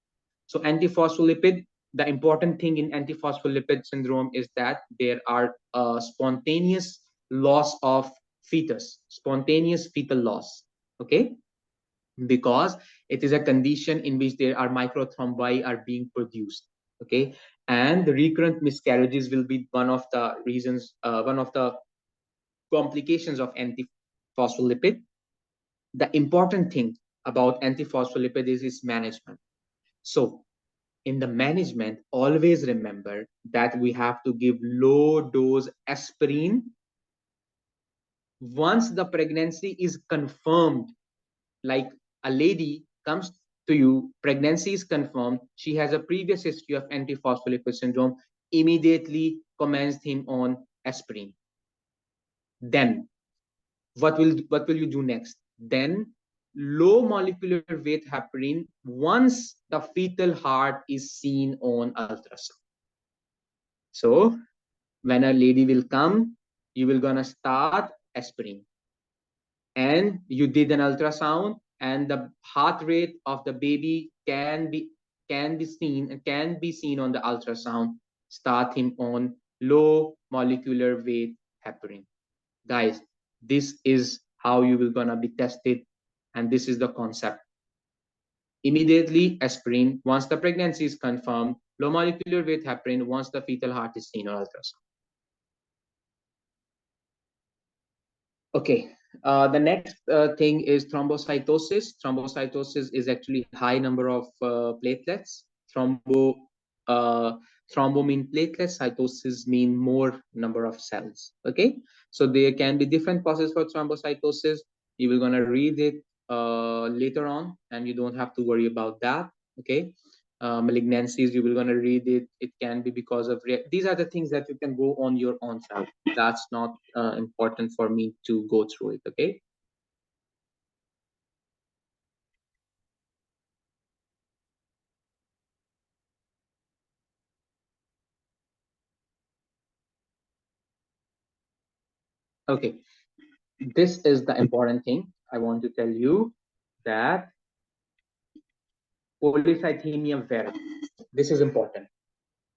So antiphospholipid, the important thing in antiphospholipid syndrome is that there are spontaneous loss of fetus, spontaneous fetal loss. Okay, because it is a condition in which there are microthrombi are being produced. Okay, and the recurrent miscarriages will be one of the reasons, one of the complications of antiphospholipid. The important thing about antiphospholipid is its management. So in the management, always remember that we have to give low dose aspirin once the pregnancy is confirmed. Like a lady comes to you, pregnancy is confirmed, she has a previous history of antiphospholipid syndrome, immediately commence him on aspirin. Then what will you do next? Then low molecular weight heparin once the fetal heart is seen on ultrasound. So when a lady will come, you will gonna start aspirin, and you did an ultrasound, and the heart rate of the baby can be seen on the ultrasound. Start him on low molecular weight heparin. Guys, this is how you will gonna be tested, and this is the concept. Immediately aspirin once the pregnancy is confirmed, low molecular weight heparin once the fetal heart is seen on ultrasound. Okay, the next thing is thrombocytosis. Thrombocytosis is actually high number of platelets. Uh, thrombo mean platelets, cytosis mean more number of cells. Okay, so there can be different causes for thrombocytosis. You will gonna read it later on, and you don't have to worry about that. Okay, malignancies, you will gonna read it. It can be because of these are the things that you can go on your own self. That's not important for me to go through it. Okay. Okay, this is the important thing I want to tell you, that polycythemia vera, this is important.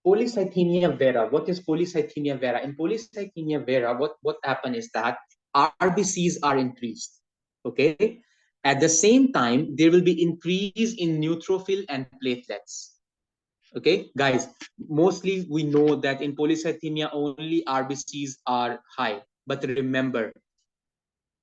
Polycythemia vera, what is polycythemia vera? In polycythemia vera, what happened is that RBCs are increased. Okay, at the same time there will be increase in neutrophil and platelets. Okay, guys, mostly we know that in polycythemia only RBCs are high, but remember,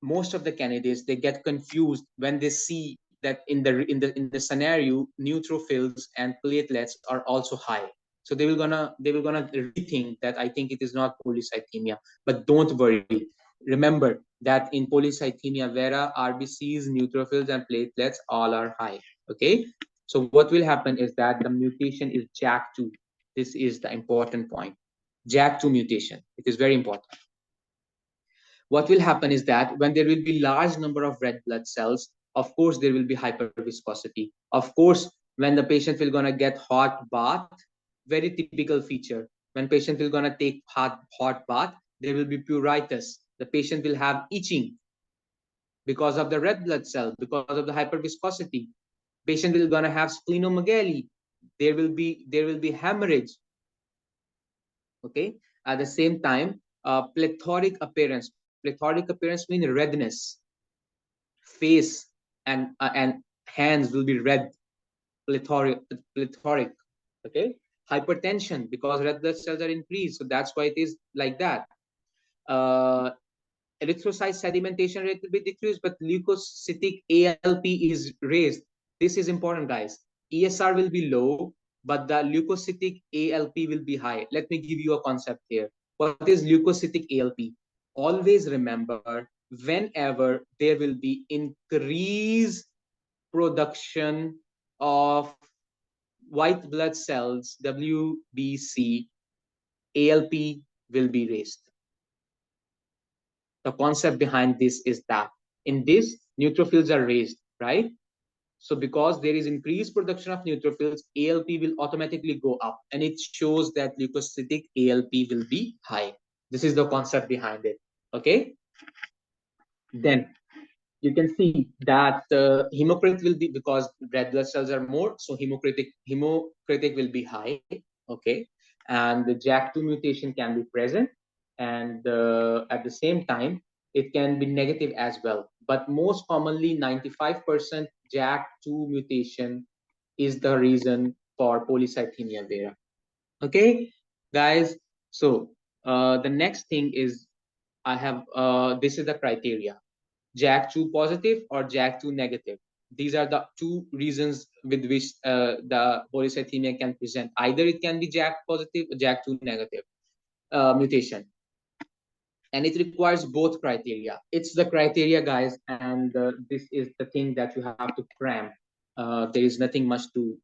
most of the candidates, they get confused when they see that in the scenario neutrophils and platelets are also high. So they will gonna rethink that I think it is not polycythemia. But don't worry, remember that in polycythemia vera, RBCs, neutrophils and platelets all are high. Okay, so what will happen is that the mutation is JAK2. This is the important point. JAK2 mutation, it is very important. What will happen is that when there will be large number of red blood cells, of course there will be hyperviscosity. Of course, when the patient will gonna get hot bath, very typical feature, when patient will gonna take hot bath, there will be pruritus. The patient will have itching because of the red blood cell, because of the hyperviscosity. Patient will gonna have splenomegaly. There will be hemorrhage. Okay, at the same time, plethoric appearance. Plethoric appearance means redness. Face and hands will be red. Plethoric. Okay, hypertension because red blood cells are increased, so that's why it is like that. uh, Erythrocyte sedimentation rate will be decreased, but leukocytic ALP is raised. This is important, guys. ESR will be low, but the leukocytic ALP will be high. Let me give you a concept here. What is leukocytic ALP? Always remember, whenever there will be increased production of white blood cells, WBC, ALP will be raised. The concept behind this is that in this, neutrophils are raised, right? So because there is increased production of neutrophils, ALP will automatically go up, and it shows that leukocytic ALP will be high. This is the concept behind it. Okay, then you can see that hemocrit will be, because red blood cells are more, so hemocritic will be high. Okay, and the JAK2 mutation can be present, and at the same time it can be negative as well, but most commonly 95% JAK2 mutation is the reason for polycythemia vera. Okay, guys, so the next thing is, I have this is the criteria: JAK2 positive or JAK2 negative. These are the two reasons with which the polycythemia can present. Either it can be JAK positive or JAK2 negative mutation, and it requires both criteria. It's the criteria, guys, and this is the thing that you have to cram. There is nothing much to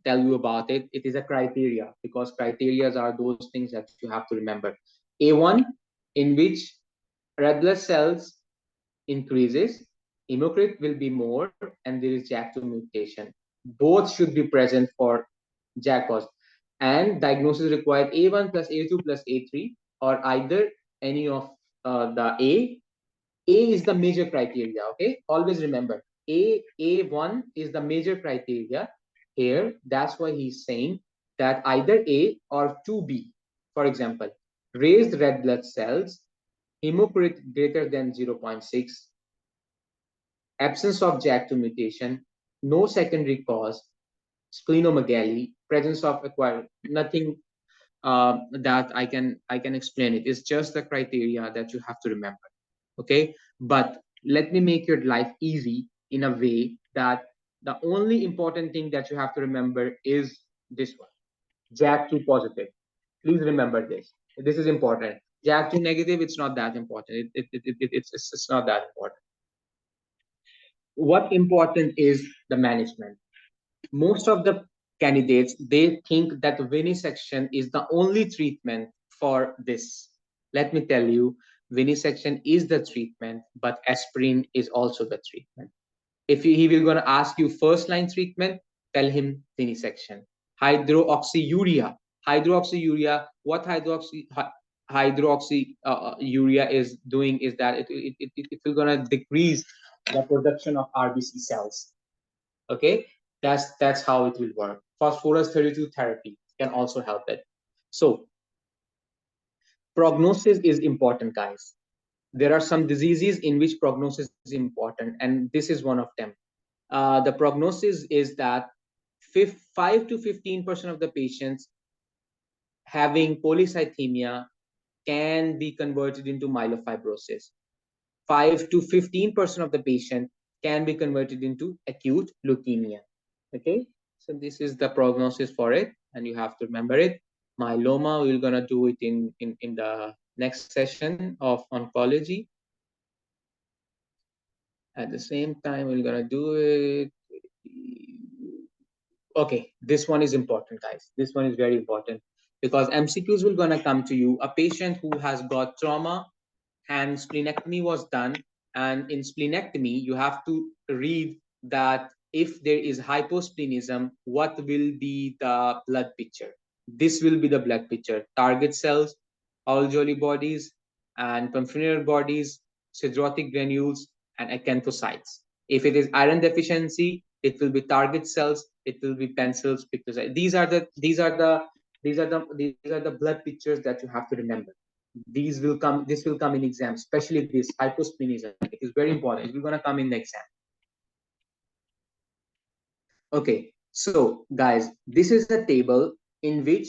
tell you about it. It is a criteria, because criterias are those things that you have to remember. A1, in which red blood cells increases, hemocrit will be more, and there is JAK2 mutation. Both should be present for JAK cause. and diagnosis required A1 plus A2 plus A3, or either any of the A. A is the major criteria, okay? Always remember, A1 is the major criteria here. That's why he's saying that either A or 2B. For example, raised red blood cells, hemocrit greater than 0.6, absence of JAK2 mutation, no secondary cause, splenomegaly, presence of acquired, nothing that I can explain it. It's just the criteria that you have to remember. Okay, but let me make your life easy in a way that the only important thing that you have to remember is this one: JAK2 positive. Please remember this. This is important. JAK2 negative, it's not that important. It's not that important. What important is the management. Most of the candidates, they think that venesection is the only treatment for this. Let me tell you, venesection is the treatment, but aspirin is also the treatment. If he will going to ask you first line treatment, tell him venesection. Hydroxyurea, what hydroxyurea is doing is that it will going to decrease the production of RBC cells. Okay, that's how it will work. Phosphorus 32 therapy can also help it. So prognosis is important, guys. There are some diseases in which prognosis is important, and this is one of them. The prognosis is that 5 to 15% of the patients having polycythemia can be converted into myelofibrosis. 5 to 15% of the patient can be converted into acute leukemia. Okay, so this is the prognosis for it, and you have to remember it. Myeloma, we're gonna do it in the next session of oncology. At the same time, we're gonna do it. Okay, this one is important, guys. This one is very important because MCQs will gonna come to you. A patient who has got trauma and splenectomy was done, and in splenectomy you have to read that if there is hyposplenism, what will be the blood picture. This will be the blood picture: target cells, Alveoli bodies and peripheral bodies, siderotic granules, and acanthocytes. If it is iron deficiency, it will be target cells, it will be pencils, pictocytes. These are the blood pictures that you have to remember. This will come in exam, especially this hyposplenism. It is very important. It will gonna come in the exam. Okay, so guys, this is a table in which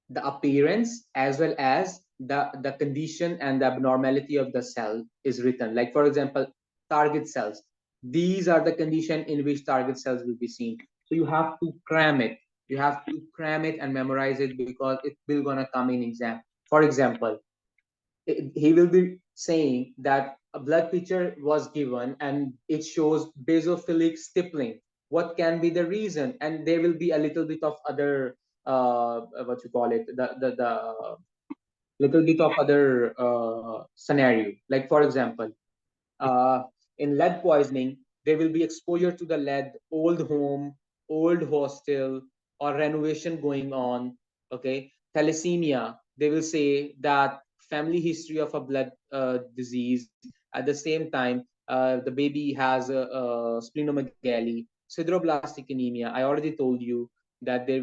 the appearance as well as the condition and the abnormality of the cell is written. Like for example, target cells. These are the condition in which target cells will be seen. So you have to cram it. You have to cram it and memorize it because it will gonna come in exam. For example, he will be saying that a blood picture was given and it shows basophilic stippling. What can be the reason? And there will be a little bit of other what you call it, the little bit of other scenario. Like for example, uh, in lead poisoning, there will be exposure to the lead, old home, old hostel, or renovation going on. Okay, thalassemia, they will say that family history of a blood disease. At the same time, the baby has a splenomegaly, sideroblastic anemia. I already told you that there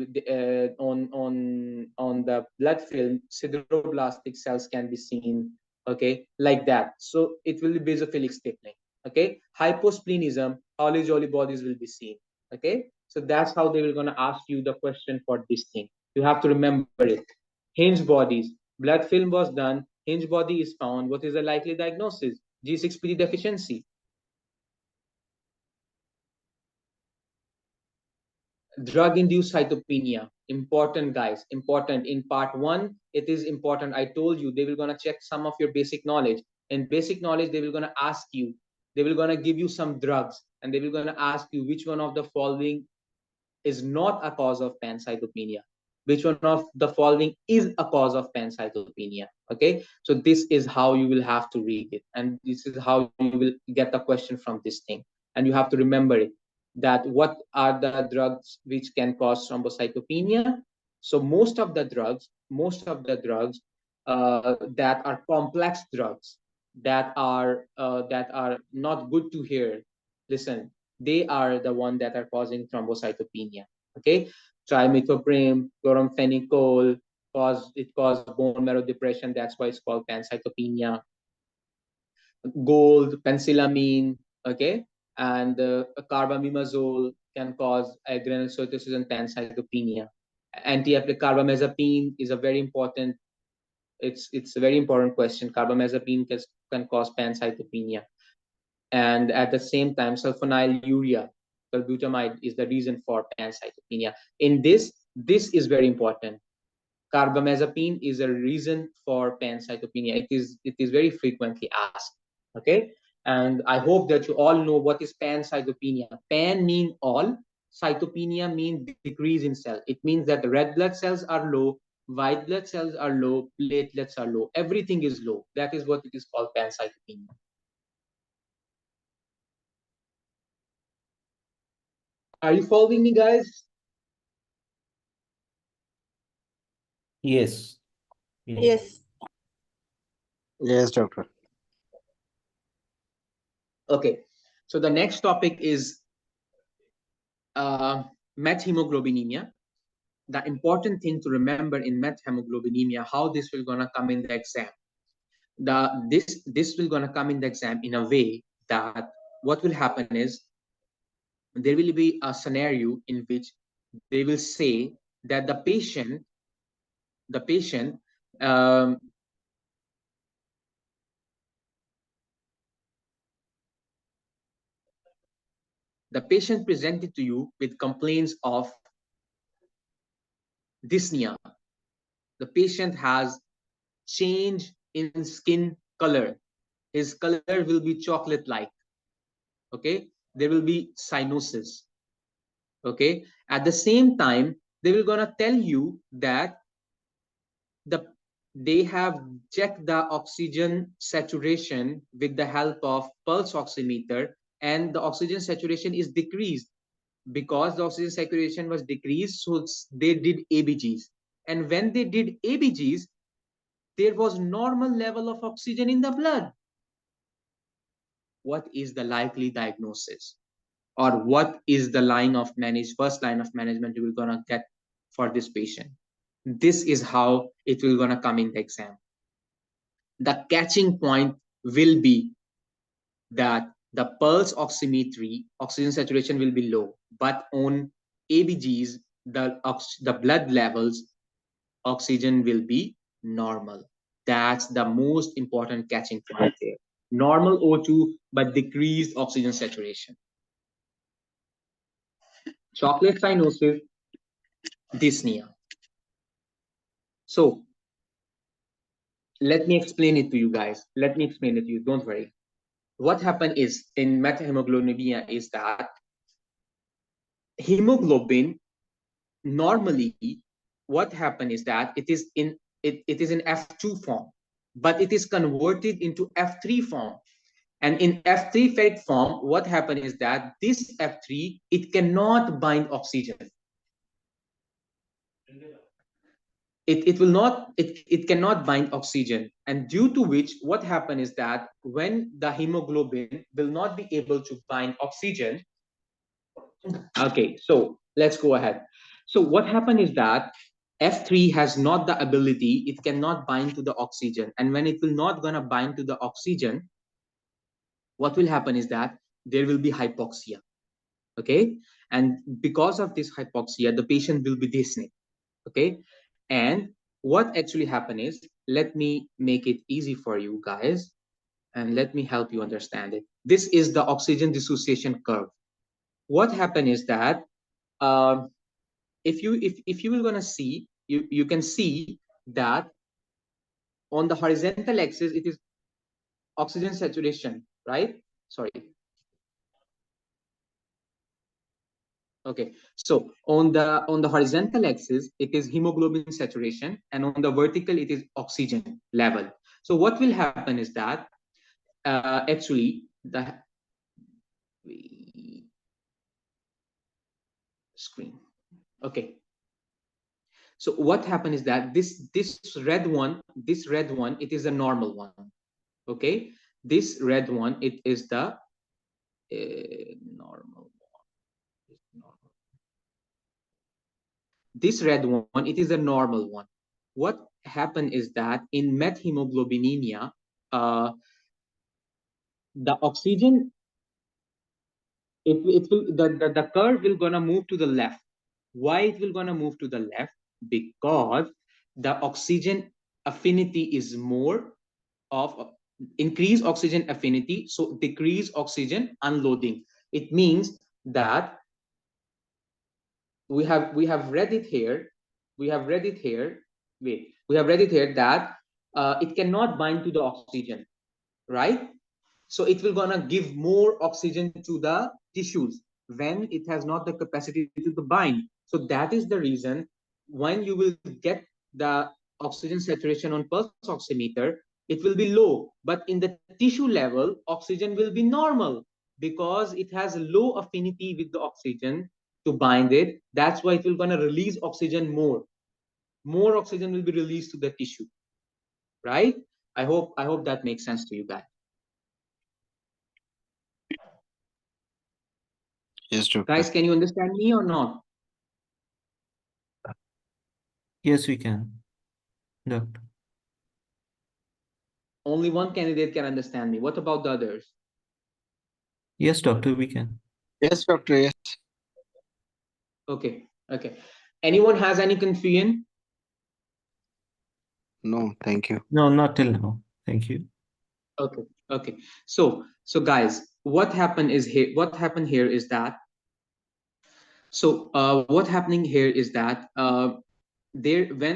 on the blood film, sideroblastic cells can be seen. Okay, like that. So it will be basophilic stiffening. Okay, hyposplenism, Alveoli bodies will be seen. Okay, so that's how they will gonna ask you the question for this thing. You have to remember it. Hinge bodies, blood film was done, hinge body is found. What is the likely diagnosis? G6PD deficiency. Drug-induced cytopenia, important, guys, important. In part 1 it is important. I told you they will gonna check some of your basic knowledge. In basic knowledge, they will gonna ask you, they will gonna give you some drugs, and they will gonna ask you which one of the following is not a cause of pancytopenia, which one of the following is a cause of pancytopenia. Okay, so this is how you will have to read it, and this is how you will get the question from this thing, and you have to remember it, that what are the drugs which can cause thrombocytopenia. So most of the drugs that are complex drugs, that are not good to hear, listen, they are the one that are causing thrombocytopenia. Okay, trimethoprim, chloramphenicol cause bone marrow depression. That's why it's called pancytopenia. Gold, penicillamine, okay, and carbamazole can cause granulocytosis and pancytopenia. Anti-epileptic carbamazepine is a very important. It's a very important question. Carbamazepine can cause pancytopenia, and at the same time, sulfonylurea, sulbutamide, is the reason for pancytopenia. In this is very important. Carbamazepine is a reason for pancytopenia. It is very frequently asked. Okay, and I hope that you all know what is pancytopenia. Pan mean all, cytopenia mean decrease in cell. It means that the red blood cells are low, white blood cells are low, platelets are low, everything is low. That is what it is called, pancytopenia. Are you following me, guys? Yes. Yes. Yes, doctor. Okay, so the next topic is methemoglobinemia. The important thing to remember in methemoglobinemia, how this will gonna come in the exam. This will gonna come in the exam in a way that what will happen is there will be a scenario in which they will say that the patient um, the patient presented to you with complaints of dyspnea. The patient has change in skin color. His color will be chocolate like. Okay, there will be cyanosis. Okay, at the same time they will gonna tell you that they have checked the oxygen saturation with the help of pulse oximeter, and the oxygen saturation is decreased. Because the oxygen saturation was decreased, so they did ABGs, and when they did ABGs, there was normal level of oxygen in the blood. What is the likely diagnosis, or what is the first line of management you will gonna get for this patient? This is how it will gonna come in the exam. The catching point will be that the pulse oximetry oxygen saturation will be low, but on ABGs the blood levels oxygen will be normal. That's the most important catching point there. Normal O2 but decreased oxygen saturation. Chocolate cyanosis, dyspnea. So let me explain it to you guys. Let me explain it to you. Don't worry. What happened is in methemoglobinemia is that hemoglobin normally, what happened is that it is in F2 form, but it is converted into F3 form. And in F3 ferric form, what happened is that this F3, it cannot bind oxygen. It cannot bind oxygen, and due to which what happened is that when the hemoglobin will not be able to bind oxygen. Okay, so let's go ahead. So what happened is that F3 has not the ability, it cannot bind to the oxygen, and when it will not gonna bind to the oxygen, what will happen is that there will be hypoxia. Okay, and because of this hypoxia the patient will be dyspneic. Okay, and what actually happened is, let me make it easy for you guys and let me help you understand it. This is the oxygen dissociation curve. What happened is that if you will gonna see, you can see that on the horizontal axis it is oxygen saturation, right? Sorry. Okay, so on the horizontal axis it is hemoglobin saturation, and on the vertical it is oxygen level. So what will happen is that actually the screen. Okay, So what happened is that this red one, it is a normal one. Okay, this red one, it is the normal one. This red one, it is a normal one. What happened is that in methemoglobinemia, the oxygen, it will the curve will gonna move to the left. Why it will gonna move to the left? Because the oxygen affinity is more of increase oxygen affinity, so decrease oxygen unloading. It means that we have read it here. We have read it here. Wait, we have read it here that it cannot bind to the oxygen, right? So it will gonna give more oxygen to the tissues when it has not the capacity to bind. So that is the reason when you will get the oxygen saturation on pulse oximeter, it will be low, but in the tissue level, oxygen will be normal because it has a low affinity with the oxygen to bind it. That's why it will gonna release oxygen more. More oxygen will be released to the tissue, right? I hope that makes sense to you guys. Yes, doctor. Guys, can you understand me or not? Yes, we can. Doctor. Only one candidate can understand me. What about the others? Yes, doctor, we can. Yes, doctor. Yes. Okay, okay. Anyone has any confusion? No, thank you. No, not till now. Thank you. Okay, okay. So guys, what happened here is that what happening here is that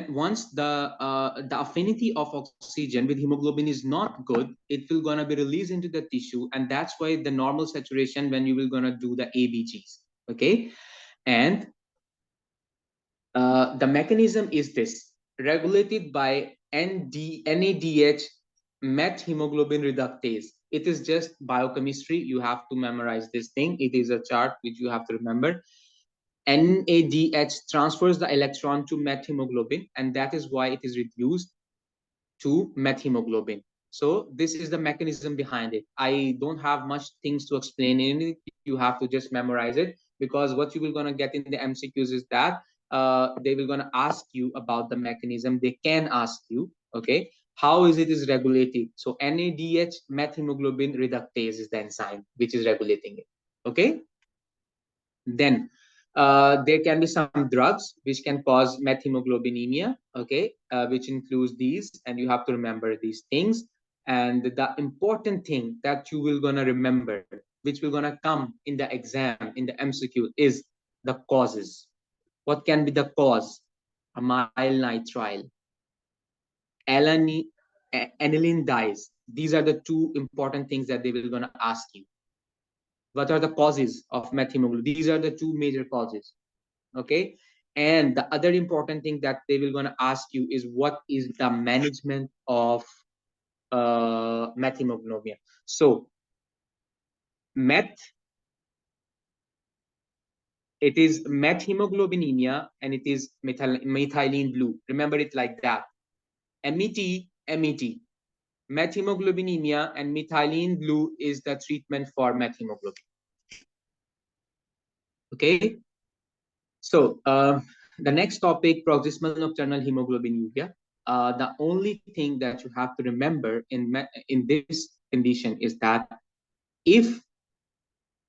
once the affinity of oxygen with hemoglobin is not good, it will gonna be released into the tissue, and that's why the normal saturation when you will gonna do the ABGs. Okay, and the mechanism is this, regulated by NADH methemoglobin reductase. It is just biochemistry. You have to memorize this thing. It is a chart which you have to remember. NADH transfers the electron to methemoglobin, and that is why it is reduced to methemoglobin. So this is the mechanism behind it. I don't have much things to explain in it. You have to just memorize it, because what you will gonna get in the MCQs is that they will gonna ask you about the mechanism. They can ask you, okay, how is it is regulated. So NADH methemoglobin reductase is the enzyme which is regulating it. Okay. Then there can be some drugs which can cause methemoglobinemia, okay, which includes these, and you have to remember these things. And the important thing that you will gonna remember, which will gonna come in the exam, in the MCQ, is the causes. What can be the cause? Amyl nitrile, aniline dyes. These are the two important things that they will gonna ask you. What are the causes of methemoglobin? These are the two major causes. Okay, and the other important thing that they will gonna ask you is what is the management of methemoglobinemia. So meth, it is methemoglobinemia, and it is methylene blue. Remember it like that. MET, methemoglobinemia, and methylene blue is the treatment for methemoglobin. Okay, so the next topic, paroxysmal nocturnal hemoglobinuria. The only thing that you have to remember in this condition is that if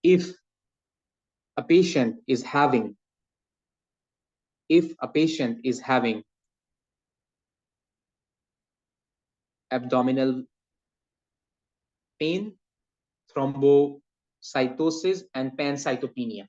a patient is having abdominal pain, thrombocytosis, and pancytopenia,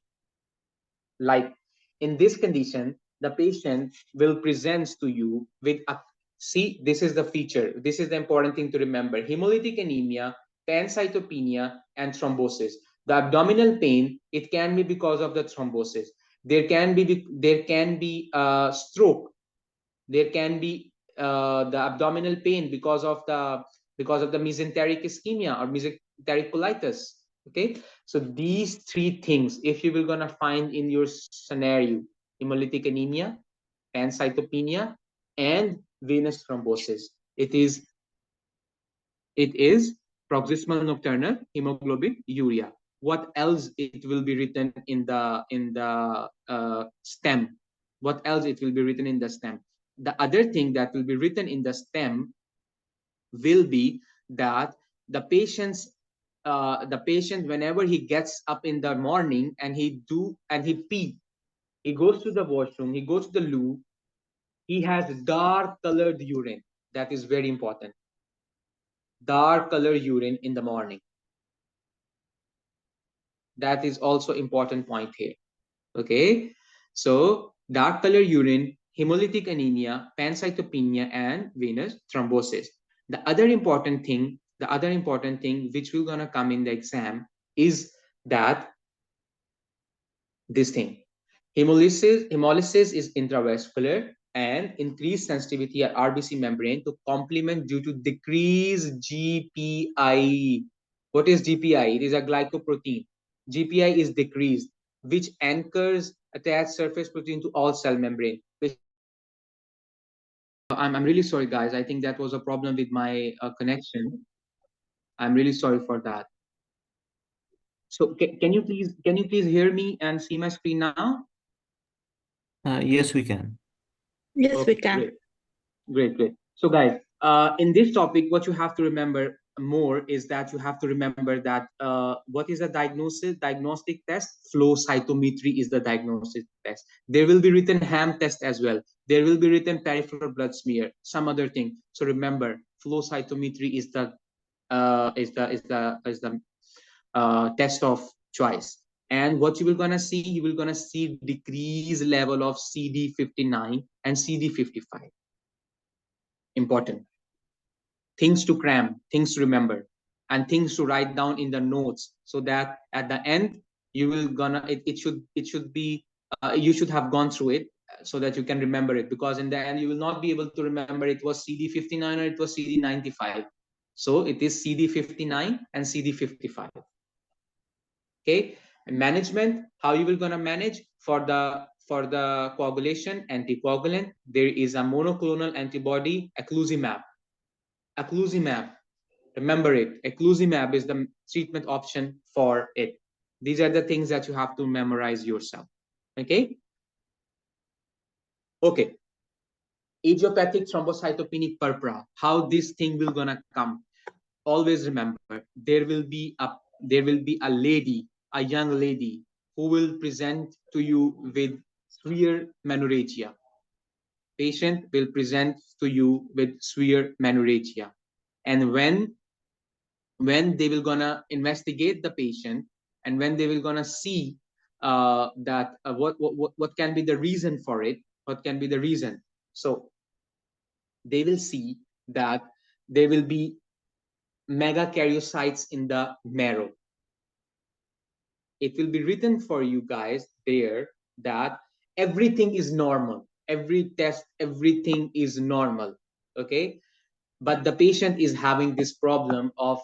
like in this condition, the patient will present to you with a, see, this is the feature, this is the important thing to remember: hemolytic anemia, pancytopenia, and thrombosis. The abdominal pain, it can be because of the thrombosis. There can be stroke. There can be the abdominal pain because of the mesenteric ischemia or mesenteric colitis. Okay, so these three things, if you will gonna find in your scenario: hemolytic anemia, pancytopenia, and venous thrombosis. It is paroxysmal nocturnal hemoglobinuria. What else it will be written in the stem? What else it will be written in the stem? The other thing that will be written in the stem will be that the patient, whenever he gets up in the morning and he pee, he goes to the washroom, he goes to the loo, he has dark colored urine. That is very important. Dark colored urine in the morning. That is also important point here. Okay, so dark color urine, hemolytic anemia, pancytopenia, and venous thrombosis. The other important thing which will gonna come in the exam is that this thing. Hemolysis is intravascular and increased sensitivity at RBC membrane to complement due to decreased GPI. What is GPI? It is a glycoprotein. GPI is decreased, which anchors attached surface protein to all cell membrane. I'm really sorry, guys. I think that was a problem with my connection. I'm really sorry for that. So can you please hear me and see my screen now? Yes, we can. Yes, Okay, we can. Great. So guys, in this topic, what you have to remember more is that you have to remember that what is a diagnostic test? Flow cytometry is the diagnostic test. There will be written ham test as well. There will be written peripheral blood smear, some other thing. So remember, flow cytometry is the test of choice. And what you will gonna see, decreased level of CD59 and CD55. Important things to cram, things to remember, and things to write down in the notes, so that at the end you will gonna it should be you should have gone through it so that you can remember it, because in the end you will not be able to remember it was CD59 or it was CD95. So it is CD59 and CD55. Okay, and management, how you will gonna manage for the coagulation anticoagulant. There is a monoclonal antibody eculizumab. Remember it. Eculizumab is the treatment option for it. These are the things that you have to memorize yourself. Okay. Okay. Idiopathic thrombocytopenic purpura. How this thing will gonna come? Always remember, there will be a lady, a young lady, who will present to you with severe menorrhagia. Patient will present to you with severe menorrhagia, and when they will gonna investigate the patient, and when they will gonna see that what can be the reason for it, what can be the reason. So they will see that there will be megakaryocytes in the marrow. It will be written for you guys there that everything is normal, every test, everything is normal. Okay, but the patient is having this problem of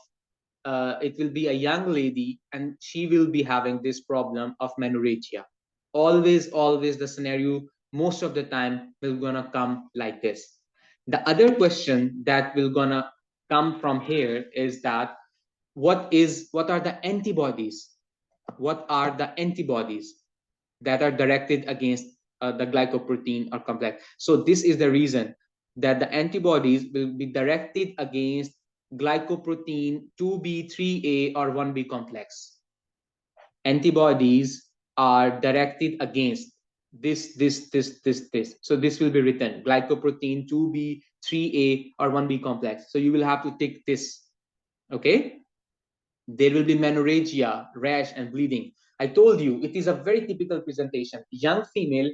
it will be a young lady and she will be having this problem of menorrhagia. Always the scenario most of the time will gonna come like this. The other question that will gonna come from here is that what are the antibodies, that are directed against the glycoprotein or complex. So this is the reason that the antibodies will be directed against glycoprotein 2b, 3a, or 1b complex. Antibodies are directed against this. So this will be written glycoprotein 2b, 3a, or 1b complex. So you will have to take this. Okay. There will be menorrhagia, rash, and bleeding. I told you it is a very typical presentation. Young female,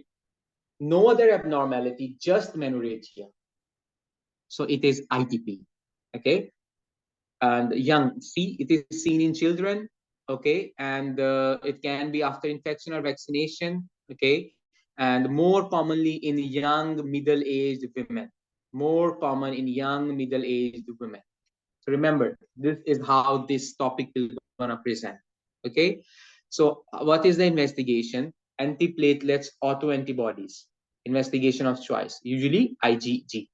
no other abnormality, just menorrhagia. So it is ITP. Okay. And young, see, it is seen in children. Okay. And it can be after infection or vaccination. Okay. And more commonly in young middle-aged women. More common in young middle-aged women. So remember, this is how this topic will gonna present. Okay. So what is the investigation? Antiplatelets, autoantibodies. investigation of choice, usually IgG.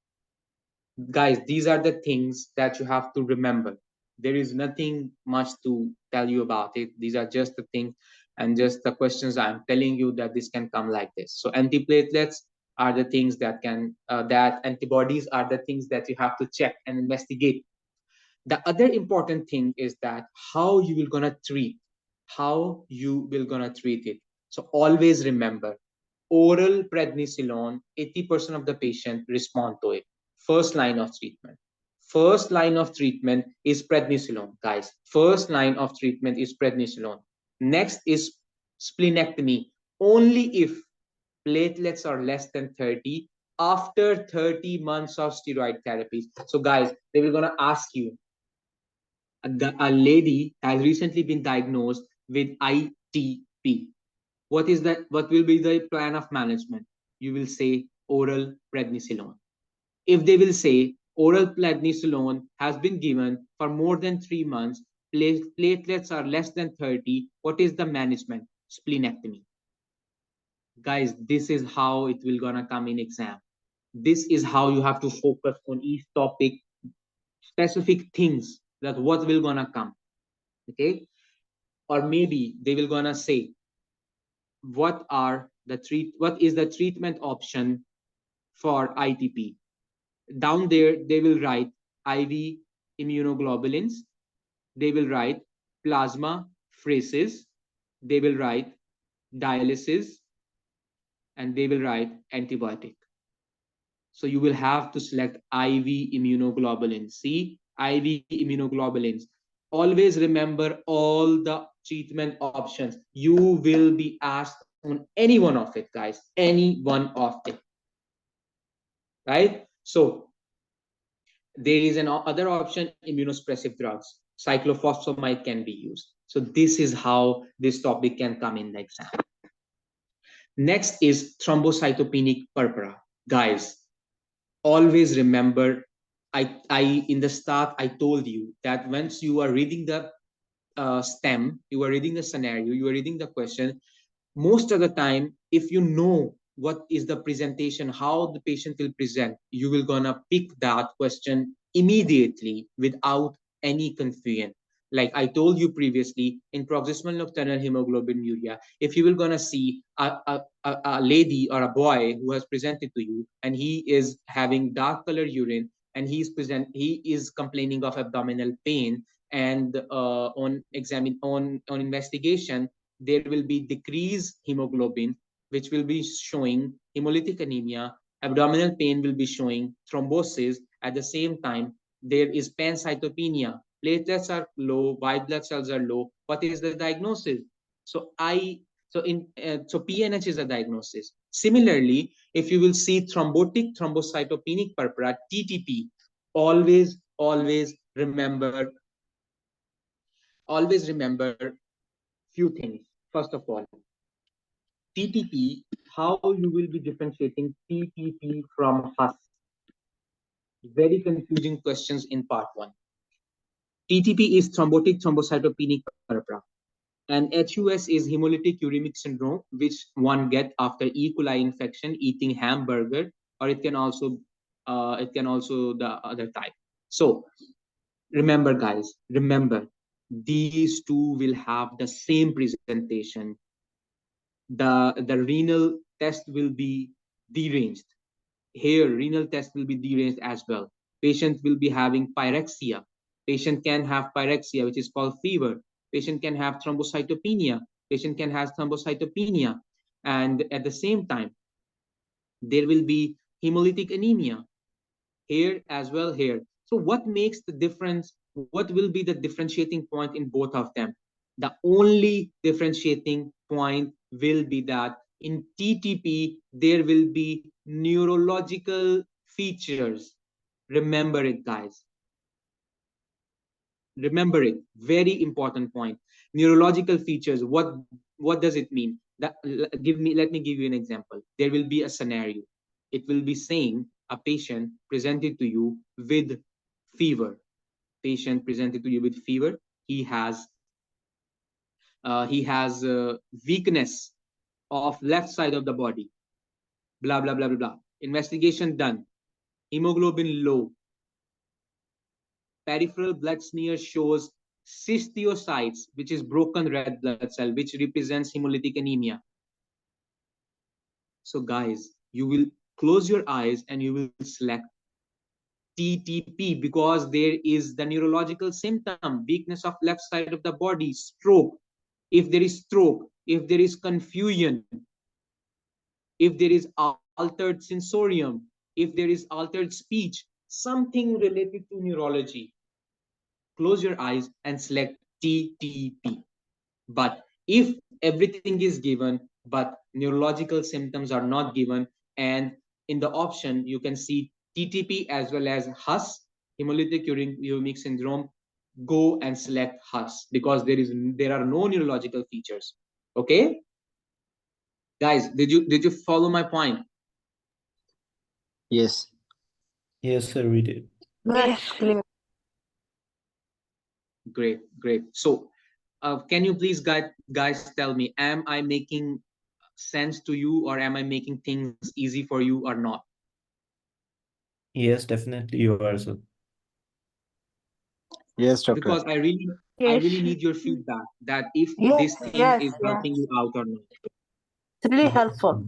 Guys, these are the things that you have to remember. There is nothing much to tell you about it. These are just the things and just the questions I'm telling you that this can come like this. So antiplatelets are the things that can that antibodies are the things that you have to check and investigate. The other important thing is that how you will gonna treat, how you will gonna treat it. So always remember, oral prednisolone, 80% of the patient respond to it. First line of treatment. First line of treatment is prednisolone, guys. First line of treatment is prednisolone. Next is splenectomy. Only if platelets are less than 30 after 30 months of steroid therapies. So guys, they will gonna ask you, a lady has recently been diagnosed with ITP. What is that? What will be the plan of management? You will say oral prednisolone. If they will say oral prednisolone has been given for more than 3 months, platelets are less than 30, what is the management? Splenectomy. Guys, this is how it will gonna come in exam. This is how you have to focus on each topic, specific things that what will gonna come. Okay, or maybe they will gonna say what is the treatment option for ITP. Down there they will write IV immunoglobulins, they will write plasma phases, they will write dialysis, and they will write antibiotic. So you will have to select IV immunoglobulins. See, IV immunoglobulins. Always remember all the treatment options. You will be asked on any one of it, guys. Any one of it. Right? So there is an other option, immunosuppressive drugs. Cyclophosphamide can be used. So this is how this topic can come in the exam. Next is thrombocytopenic purpura. Guys, always remember, I in the start I told you that once you are reading the stem, you are reading the scenario, you are reading the question, most of the time, if you know what is the presentation, how the patient will present, you will gonna pick that question immediately without any confusion. Like I told you previously, in paroxysmal nocturnal hemoglobinuria, if you will gonna see a lady or a boy who has presented to you and he is having dark color urine and he is complaining of abdominal pain, and on investigation there will be decreased hemoglobin, which will be showing hemolytic anemia, abdominal pain will be showing thrombosis. At the same time, there is pancytopenia, platelets are low, white blood cells are low. What is the diagnosis? So PNH is a diagnosis. Similarly, if you will see thrombotic thrombocytopenic purpura, TTP, always remember few things. First of all, TTP, how you will be differentiating TTP from HUS. Very confusing questions in part 1. TTP is thrombotic thrombocytopenic purpura, and HUS is hemolytic uremic syndrome, which one get after E. coli infection, eating hamburger, or it can also the other type. So remember, guys, these two will have the same presentation. The renal test will be deranged. Here, renal test will be deranged as well. Patient will be having pyrexia. Patient can have pyrexia, which is called fever. Patient can have thrombocytopenia. Patient can have thrombocytopenia. And at the same time, there will be hemolytic anemia here as well here. So what makes the difference? What will be the differentiating point in both of them? The only differentiating point will be that in TTP, there will be neurological features. Remember it, guys. Remember it. Very important point. Neurological features. What does it mean? Let me give you an example. There will be a scenario. It will be saying a patient presented to you with fever. Patient presented to you with fever. He has weakness of left side of the body. blah, blah, blah, blah, blah. Investigation done. Hemoglobin low. Peripheral blood smear shows cystiocytes, which is broken red blood cell, which represents hemolytic anemia. So guys, you will close your eyes and you will select TTP because there is the neurological symptom, weakness of left side of the body, stroke. If there is stroke, if there is confusion, if there is altered sensorium, if there is altered speech, something related to neurology, close your eyes and select TTP. But if everything is given, but neurological symptoms are not given, and in the option you can see TTP as well as HUS, hemolytic uremic syndrome, go and select HUS because there are no neurological features. Okay, guys, did you follow my point? Yes. Yes, sir, we did. Yes. Clear. Great, great. So can you please guys tell me, am I making sense to you or am I making things easy for you or not? Yes, definitely you are, sir. Yes, doctor. Because I really Yes. need your feedback that if Yes, this thing yes, is yes. helping you out or not. It's really helpful.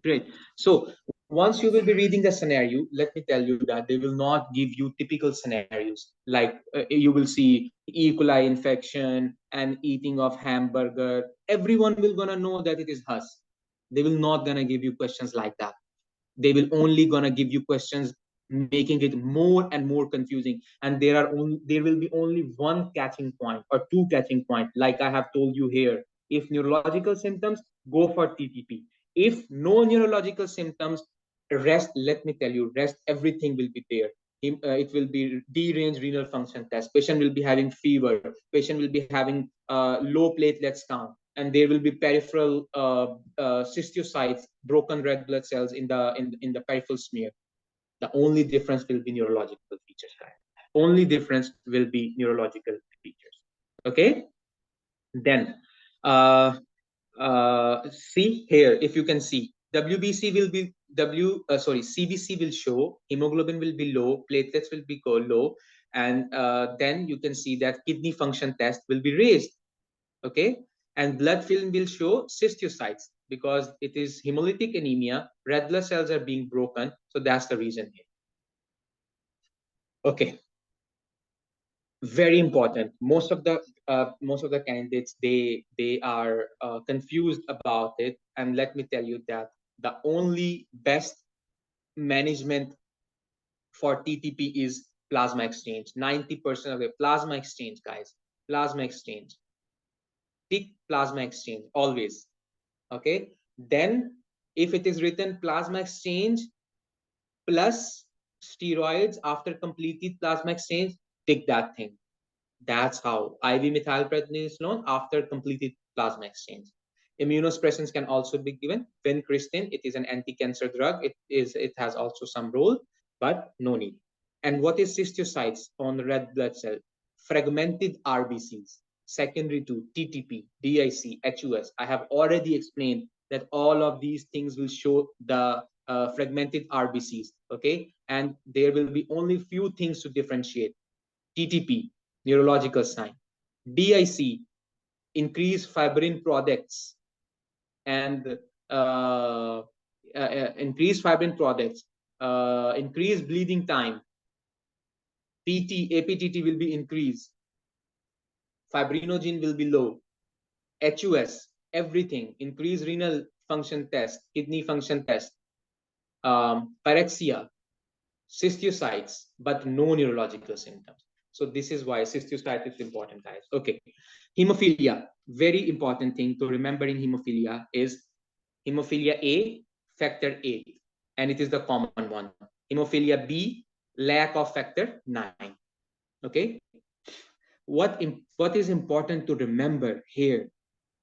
Great. So once you will be reading the scenario, let me tell you that they will not give you typical scenarios like you will see E. coli infection and eating of hamburger. Everyone will gonna know that it is HUS. They will not gonna give you questions like that. They will only gonna give you questions making it more and more confusing, and there will be only one catching point or two catching point, like I have told you here. If neurological symptoms, go for TTP. If no neurological symptoms, rest, let me tell you, rest, everything will be there. It will be D-range renal function test. Patient will be having fever. Patient will be having low platelets count, and there will be peripheral cystiocytes, broken red blood cells in the peripheral smear. The only difference will be neurological features, guys. Only difference will be neurological features. Okay. Then see here, if you can see, WBC will be CBC will show hemoglobin will be low, platelets will be low, and then you can see that kidney function test will be raised. Okay, and blood film will show cystiocytes because it is hemolytic anemia, red blood cells are being broken, so that's the reason here. Okay, very important. Most of the candidates, they are confused about it, and let me tell you that the only best management for TTP is plasma exchange. 90% of the plasma exchange, guys, plasma exchange. Tick plasma exchange always. Okay, then if it is written plasma exchange plus steroids after completed plasma exchange, tick that thing. That's how IV methylprednisolone after completed plasma exchange. Immunosuppressants can also be given. Vincristine, it is an anti-cancer drug. It has also some role, but no need. And what is cystiocytes on red blood cell? Fragmented RBCs, secondary to TTP, DIC, HUS. I have already explained that all of these things will show the fragmented RBCs. Okay, and there will be only few things to differentiate. TTP, neurological sign. DIC, increased fibrin products, and increased fibrin products, increased bleeding time. APTT will be increased. Fibrinogen will be low. HUS, everything, increased renal function test, kidney function test, pyrexia, cystiocytes, but no neurological symptoms. So this is why cystiocyte is important, guys. Okay, hemophilia, very important thing to remember in hemophilia is hemophilia A, factor 8, and it is the common one. Hemophilia B, lack of factor 9. Okay, what is important to remember here,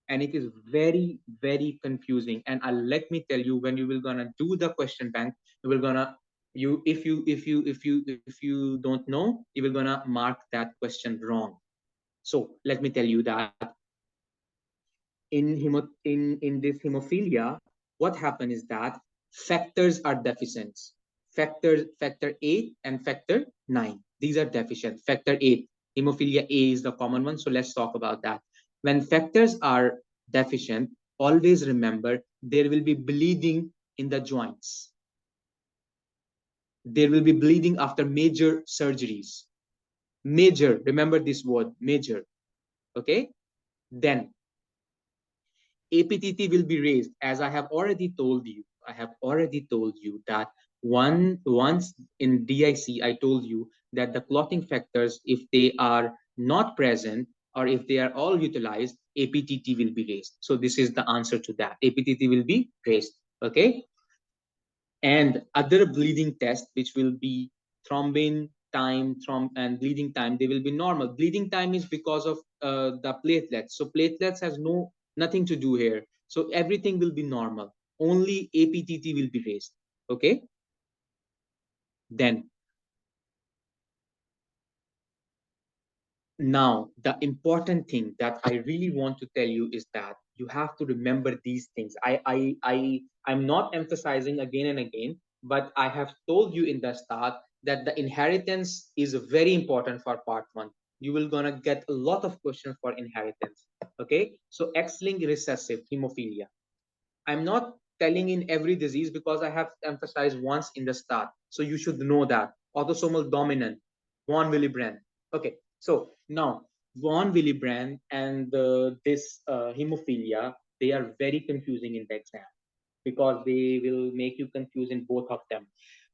and it is very, very confusing, and let me tell you, when you will gonna do the question bank, you will gonna if you don't know, you will gonna mark that question wrong. So let me tell you that in this hemophilia, what happened is that factors are deficient. Factor 8 and factor 9. These are deficient. Factor 8, hemophilia A is the common one. So let's talk about that. When factors are deficient, always remember there will be bleeding in the joints. There will be bleeding after major surgeries. Major, remember this word, major. Okay? Then APTT will be raised, as I have already told you. I have already told you that once in DIC, I told you that the clotting factors, if they are not present or if they are all utilized, APTT will be raised. So this is the answer to that. APTT will be raised. Okay. And other bleeding tests, which will be thrombin time, and bleeding time, they will be normal. Bleeding time is because of the platelets. So platelets has nothing to do here. So everything will be normal. Only APTT will be raised. Okay. Then now the important thing that I really want to tell you is that you have to remember these things. I'm not emphasizing again and again, but I have told you in the start that the inheritance is very important for part 1. You will gonna get a lot of questions for inheritance. Okay, so X-linked recessive hemophilia. I'm not telling in every disease because I have emphasized once in the start. So you should know that. Autosomal dominant, von Willebrand. Okay, so now von Willebrand and this hemophilia, they are very confusing in the exam because they will make you confuse in both of them.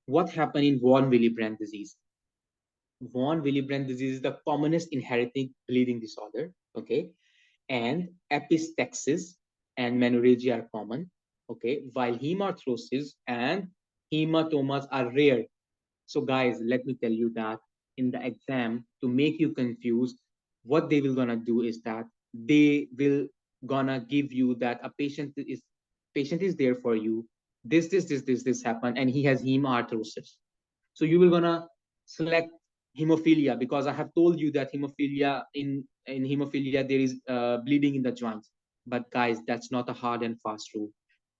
What happened in von Willebrand disease? Von Willebrand disease is the commonest inherited bleeding disorder. Okay, and epistaxis and menorrhagia are common. Okay, while hemarthrosis and hematomas are rare. So guys, let me tell you that in the exam, to make you confused, what they will gonna do is that they will gonna give you that a patient is there for you. This happened, and he has hemarthrosis. So you will gonna select hemophilia because I have told you that hemophilia in hemophilia there is bleeding in the joints. But guys, that's not a hard and fast rule.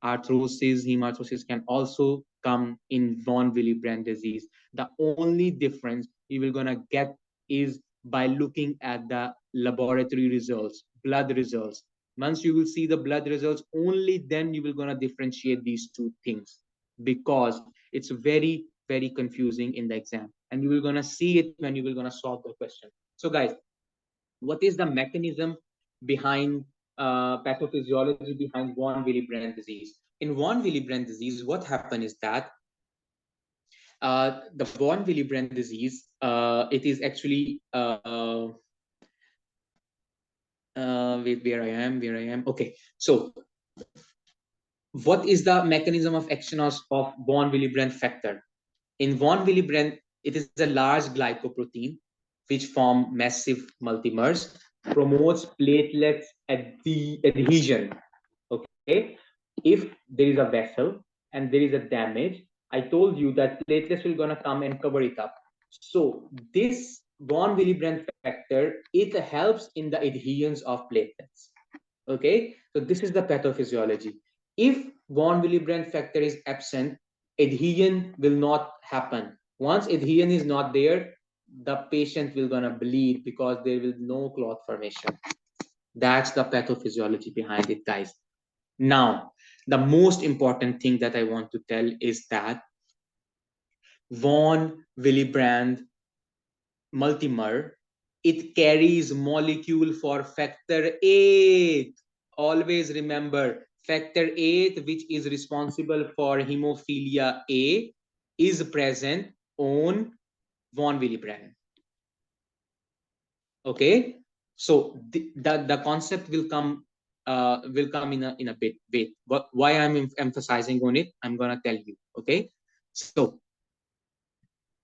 Arthrosis, hemarthrosis can also come in von Willebrand disease. The only difference you will gonna get is by looking at the laboratory results, blood results. Once you will see the blood results, only then you will gonna differentiate these two things, because it's very confusing in the exam, and you will gonna see it when you will gonna solve the question. So guys, what is the mechanism behind pathophysiology behind von Willebrand disease? In von Willebrand disease, what happened is that the von Willebrand disease, it is actually wait, where I am. Okay, so what is the mechanism of action of von Willebrand factor? In von Willebrand, it is a large glycoprotein which form massive multimers, promotes platelets adhesion. Okay, if there is a vessel and there is a damage, I told you that platelets will gonna come and cover it up. So this von Willebrand factor, it helps in the adherence of platelets. Okay, so this is the pathophysiology. If von Willebrand factor is absent, adhesion will not happen. Once adhesion is not there, the patient will gonna bleed because there will no clot formation. That's the pathophysiology behind it, guys. Now, the most important thing that I want to tell is that von Willebrand multimer, it carries molecule for factor 8. Always remember, factor 8, which is responsible for hemophilia A, is present on von Willebrand. Okay, so the concept will come in a bit. Wait, why I'm emphasizing on it, I'm gonna tell you. Okay, so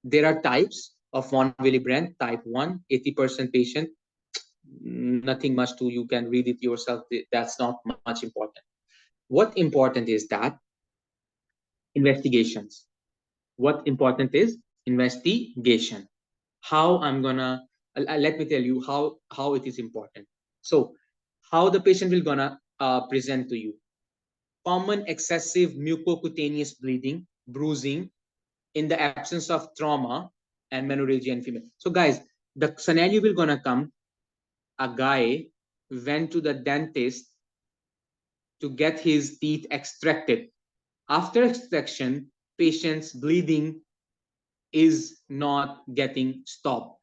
there are types of von Willebrand. Type 1, 80% patient, nothing much to, you can read it yourself, that's not much important. What important is that investigations. What important is investigation. How I'm gonna let me tell you how it is important. So how the patient will gonna present to you. common excessive mucocutaneous bleeding, bruising, in the absence of trauma and menorrhagia in female. So guys, the scenario will gonna come, a guy went to the dentist to get his teeth extracted. After extraction, patient's bleeding is not getting stopped.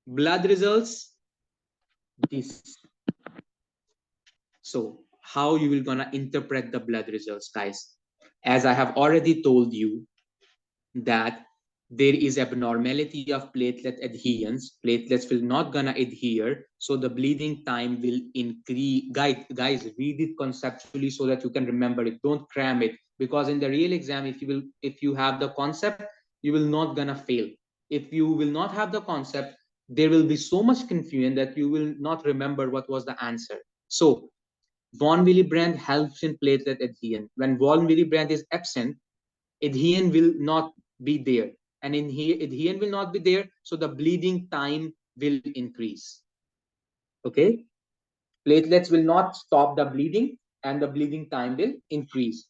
Blood results, this. So how you will gonna interpret the blood results, guys? As I have already told you, that there is abnormality of platelet adherence. Platelets will not gonna adhere, so the bleeding time will increase. Guys, read it conceptually so that you can remember it. Don't cram it, because in the real exam, if you have the concept, you will not gonna fail. If you will not have the concept, there will be so much confusion that you will not remember what was the answer. So von Willebrand helps in platelet adherence. When von Willebrand is absent, adhesion will not be there, and in here adhesion will not be there, so the bleeding time will increase. Okay, platelets will not stop the bleeding and the bleeding time will increase.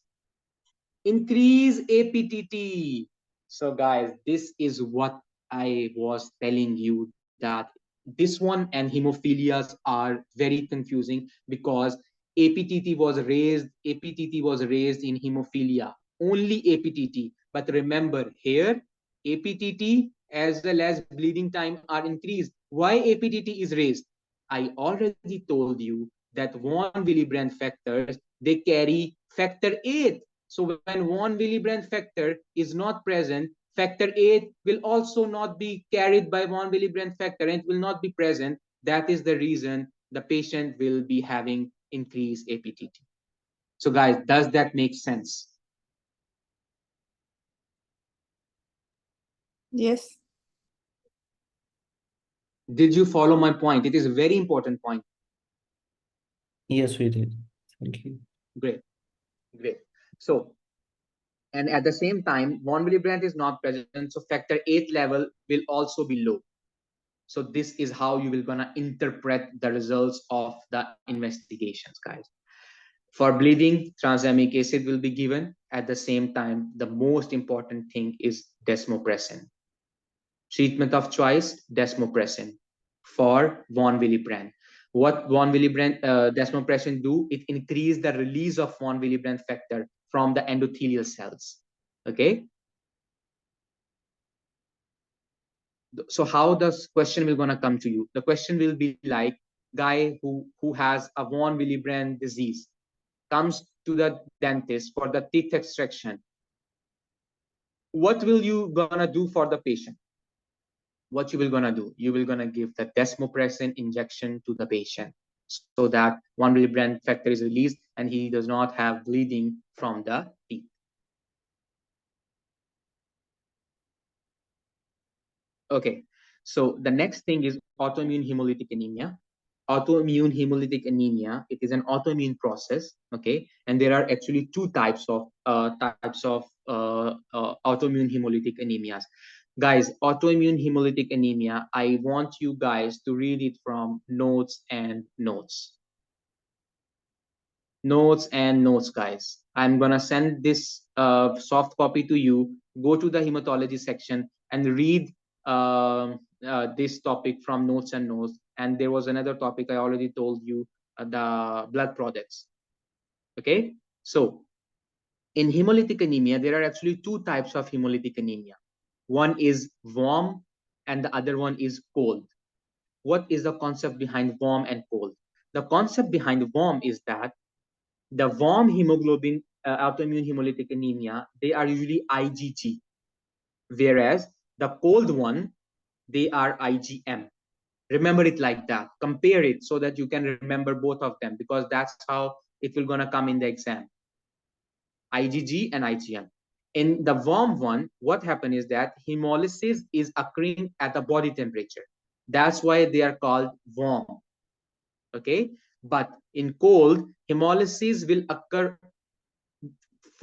Increase APTT. So guys, this is what I was telling you, that this one and hemophilias are very confusing, because APTT was raised in hemophilia, only APTT. But remember here, APTT as well as bleeding time are increased. Why APTT is raised? I already told you that von Willebrand factors, they carry factor 8. So when von Willebrand factor is not present, factor 8 will also not be carried by von Willebrand factor, and it will not be present. That is the reason the patient will be having increased APTT. So guys, does that make sense? Yes. Did you follow my point? It is a very important point. Yes, we did. Thank you. Great, great. So, and at the same time, von Willebrand is not present, so factor 8 level will also be low. So this is how you will gonna interpret the results of the investigations, guys. For bleeding, tranexamic acid will be given. At the same time, the most important thing is desmopressin. Treatment of choice, desmopressin for von Willebrand. What von Willebrand desmopressin do? It increase the release of von Willebrand factor from the endothelial cells. Okay. So how this question will gonna come to you? The question will be like, guy who has a von Willebrand disease comes to the dentist for the teeth extraction. What will you gonna do for the patient? What you will gonna do? You will gonna give the desmopressin injection to the patient, so that von Willebrand factor is released and he does not have bleeding from the teeth. Okay, so the next thing is autoimmune hemolytic anemia. Autoimmune hemolytic anemia, it is an autoimmune process. Okay, and there are actually two types of autoimmune hemolytic anemias. Guys, autoimmune hemolytic anemia, I want you guys to read it from notes and notes. Notes and notes, guys. I'm gonna send this soft copy to you. Go to the hematology section and read this topic from notes and notes. And there was another topic I already told you, the blood products. Okay, so in hemolytic anemia, there are actually two types of hemolytic anemia. One is warm and the other one is cold. What is the concept behind warm and cold? The concept behind warm is that the warm hemoglobin autoimmune hemolytic anemia, they are usually IgG, whereas the cold one, they are IgM. Remember it like that. Compare it so that you can remember both of them, because that's how it will gonna come in the exam. IgG and IgM. In the warm one, what happened is that hemolysis is occurring at the body temperature. That's why they are called warm. Okay, but in cold, hemolysis will occur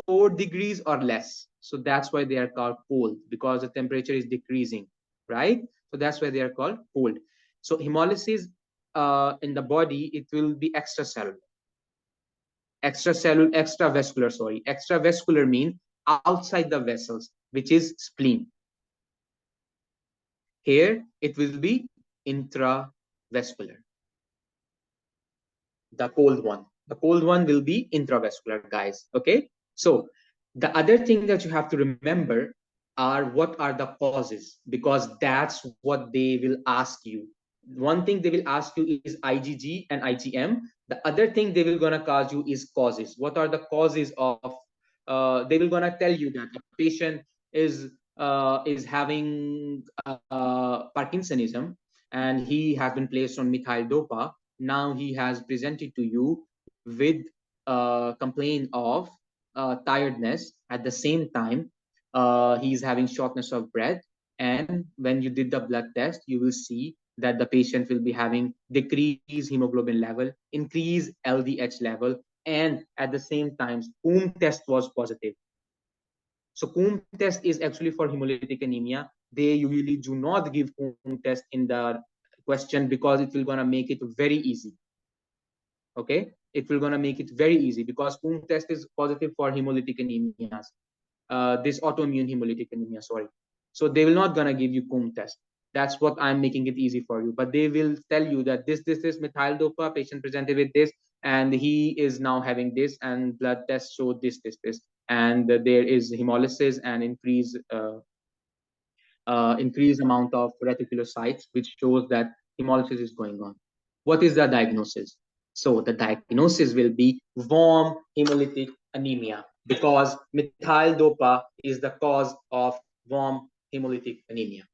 4 degrees or less. So that's why they are called cold, because the temperature is decreasing, right? So that's why they are called cold. So hemolysis in the body, it will be extracellular. Extravascular means outside the vessels, which is spleen. Here it will be intravascular. The cold one will be intravascular, guys. Okay, so the other thing that you have to remember are what are the causes, because that's what they will ask you. One thing they will ask you is IgG and IgM. The other thing they will gonna ask you is causes. What are the causes of? They will gonna tell you that a patient is having Parkinsonism, and he has been placed on methyl dopa. Now he has presented to you with a complaint of tiredness. At the same time, he's having shortness of breath. And when you did the blood test, you will see that the patient will be having decreased hemoglobin level, increased LDH level, and at the same time, Coombs test was positive. So Coombs test is actually for hemolytic anemia. They usually do not give Coombs test in the question because it will gonna make it very easy. Okay, it will gonna make it very easy because Coombs test is positive for hemolytic anemias. This autoimmune hemolytic anemia, sorry. So they will not gonna give you Coombs test. That's what I'm making it easy for you. But they will tell you that this methyl dopa patient presented with this, and he is now having this, and blood test showed this, and there is hemolysis and increased amount of reticulocytes, which shows that hemolysis is going on. What is the diagnosis? So the diagnosis will be warm hemolytic anemia, because methyl dopa is the cause of warm hemolytic anemia.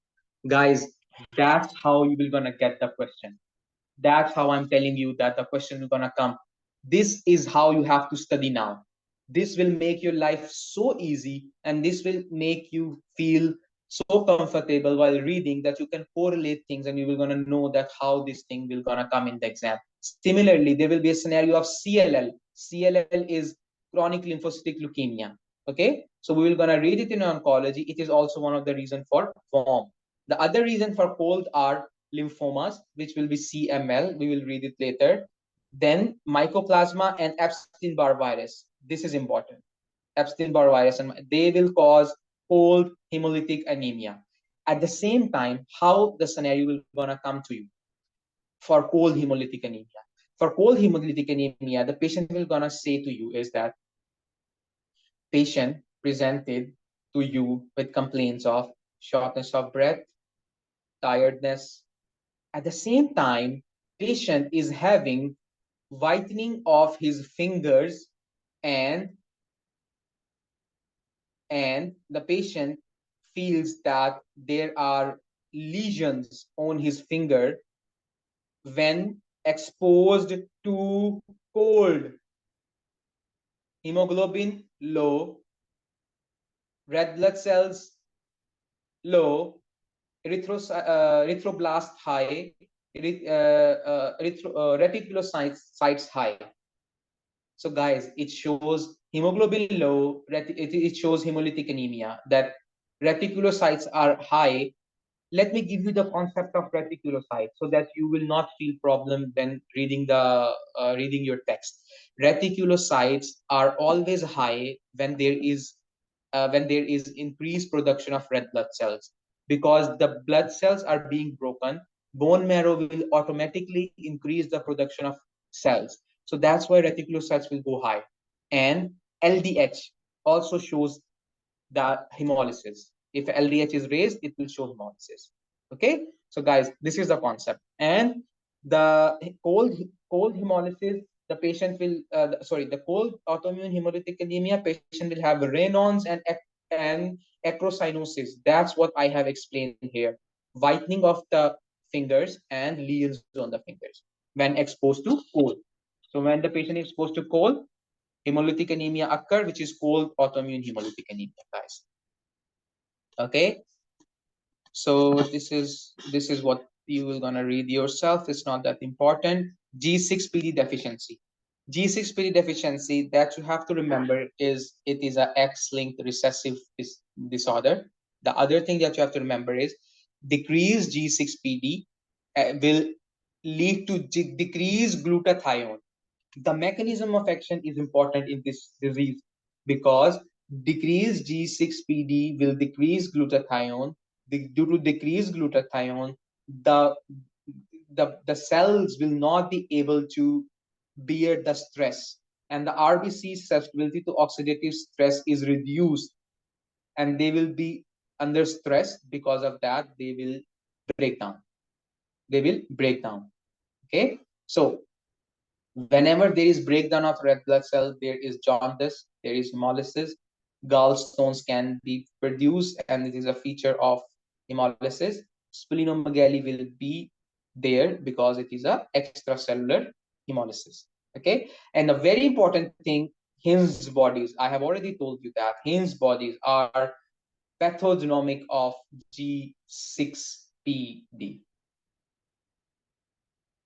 Guys, that's how you will gonna get the question. That's how I'm telling you that the question is gonna come. This is how you have to study now. This will make your life so easy, and this will make you feel so comfortable while reading that you can correlate things, and you will gonna know that how this thing will gonna come in the exam. Similarly, there will be a scenario of CLL. CLL is chronic lymphocytic leukemia. Okay, so we will gonna read it in oncology. It is also one of the reason for form. The other reason for cold are lymphomas, which will be CML. We will read it later. Then mycoplasma and Epstein-Barr virus. This is important. Epstein-Barr virus, and they will cause cold hemolytic anemia. At the same time, how the scenario will gonna come to you for cold hemolytic anemia. For cold hemolytic anemia, the patient will gonna say to you is that patient presented to you with complaints of shortness of breath, tiredness. At the same time, patient is having whitening of his fingers, and the patient feels that there are lesions on his finger when exposed to cold. Hemoglobin low, red blood cells low, erythroblast high, reticulocytes high. So guys, it shows hemoglobin low, it shows hemolytic anemia, that reticulocytes are high. Let me give you the concept of reticulocytes so that you will not feel problem when reading your text. Reticulocytes are always high when there is increased production of red blood cells, because the blood cells are being broken. Bone marrow will automatically increase the production of cells, so that's why reticulocytes will go high. And LDH also shows the hemolysis. If LDH is raised, it will show hemolysis. Okay, so guys, this is the concept. And the cold hemolysis, the patient will the cold autoimmune hemolytic anemia patient will have Raynaud's and acrocyanosis. That's what I have explained here. Whitening of the fingers and lesions on the fingers when exposed to cold. So when the patient is exposed to cold, hemolytic anemia occur, which is cold autoimmune hemolytic anemia, guys. Okay, so this is what you will gonna read yourself. It's not that important. G6PD deficiency. G6PD deficiency, that you have to remember is it is a X-linked recessive disorder. The other thing that you have to remember is decreased G6PD will lead to decreased glutathione. The mechanism of action is important in this disease because decreased G6PD will decrease glutathione. Due to decreased glutathione, the cells will not be able to bear the stress, and the RBC susceptibility to oxidative stress is reduced, and they will be under stress. Because of that, they will break down. They will break down. Okay, so whenever there is breakdown of red blood cell, there is jaundice, there is hemolysis, gallstones can be produced, and it is a feature of hemolysis. Splenomegaly will be there because it is a extracellular hemolysis. Okay, and a very important thing, Hinge bodies. I have already told you that Hinge bodies are pathogenomic of G6PD.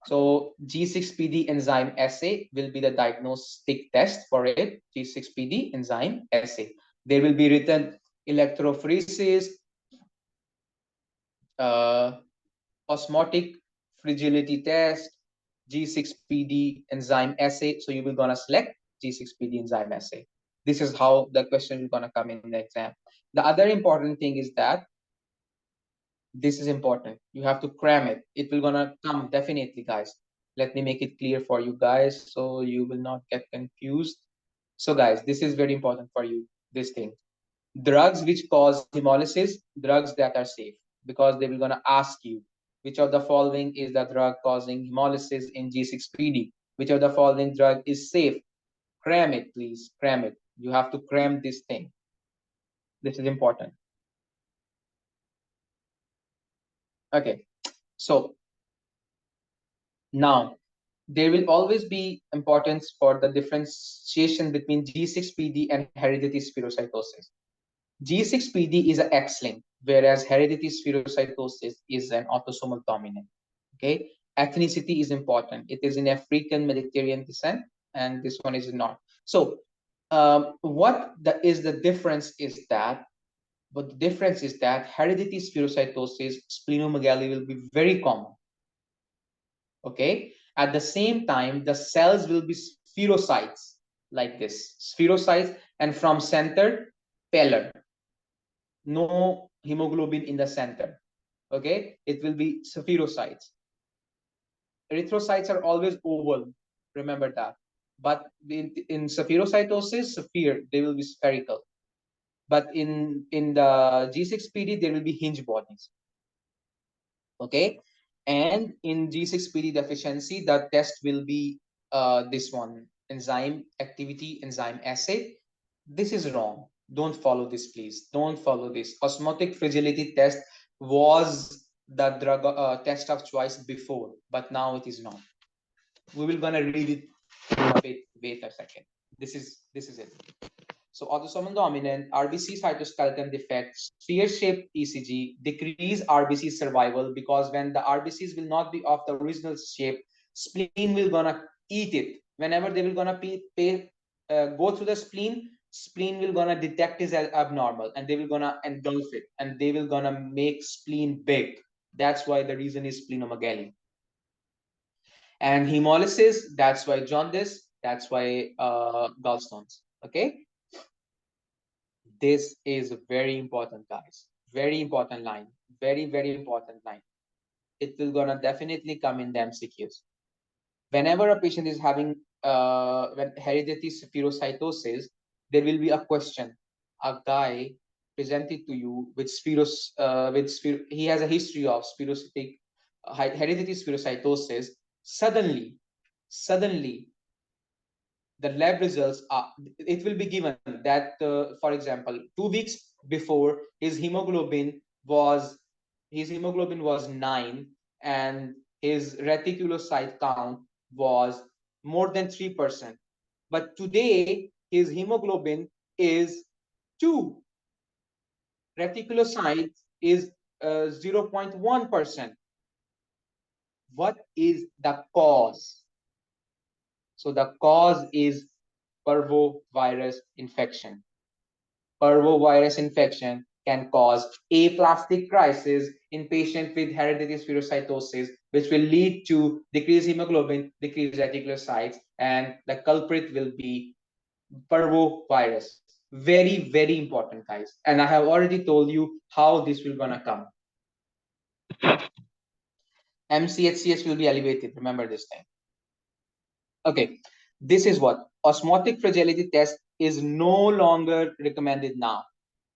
So G6PD enzyme assay will be the diagnostic test for it. G6PD enzyme assay. There will be written electrophoresis, osmotic fragility test, G6PD enzyme assay. So you will gonna select G6PD enzyme assay. This is how the question is gonna come in the exam. The other important thing is that this is important. You have to cram it. It will gonna come definitely, guys. Let me make it clear for you guys so you will not get confused. So guys, this is very important for you, this thing. Drugs which cause hemolysis, drugs that are safe, because they will gonna ask you which of the following is the drug causing hemolysis in G6PD, which of the following drug is safe. Cram it, please, cram it. You have to cram this thing. This is important. Okay, so now there will always be importance for the differentiation between G6PD and hereditary spherocytosis. G6PD is an X-linked, whereas hereditary spherocytosis is an autosomal dominant. Okay, ethnicity is important. It is in African Mediterranean descent, and this one is not. So, what is the difference is that? But the difference is that hereditary spherocytosis, splenomegaly will be very common. Okay, at the same time, the cells will be spherocytes like this, spherocytes, and from center, pallor. No hemoglobin in the center. Okay, it will be spherocytes. Erythrocytes are always oval, remember that. But in spherocytosis, sphere, they will be spherical. But in the G6PD, there will be hinge bodies. Okay, and in G6PD deficiency, the test will be this one, enzyme activity, enzyme assay. This is wrong. Don't follow this, please. Don't follow this. Osmotic fragility test was the drug test of choice before, but now it is not. We will gonna read it. Wait a second. This is it. So autosomal dominant, RBC cytoskeleton defect, sphere-shaped ECG, decrease RBC survival, because when the RBCs will not be of the original shape, spleen will gonna eat it. Whenever they will gonna go through the spleen will gonna detect it as abnormal, and they will gonna engulf it, and they will gonna make spleen big. That's why the reason is splenomegaly. And hemolysis, that's why jaundice, that's why gallstones. Okay, this is very important, guys. Very important line. Very, very important line. It will gonna definitely come in the MCQs. Whenever a patient is having when hereditary spherocytosis, there will be a question. A guy presented to you with he has a history of hereditary spherocytosis. Suddenly, the lab results are, it will be given that for example 2 weeks before his hemoglobin was 9, and his reticulocyte count was more than 3%, but today his hemoglobin is 2, reticulocyte is 0.1%. What is the cause? So the cause is parvovirus infection. Parvovirus infection can cause aplastic crisis in patient with hereditary spherocytosis, which will lead to decreased hemoglobin, decreased reticulocytes, and the culprit will be parvovirus. Very, very important, guys. And I have already told you how this will gonna come. MCHCS will be elevated. Remember this thing. Okay, this is what osmotic fragility test is no longer recommended now.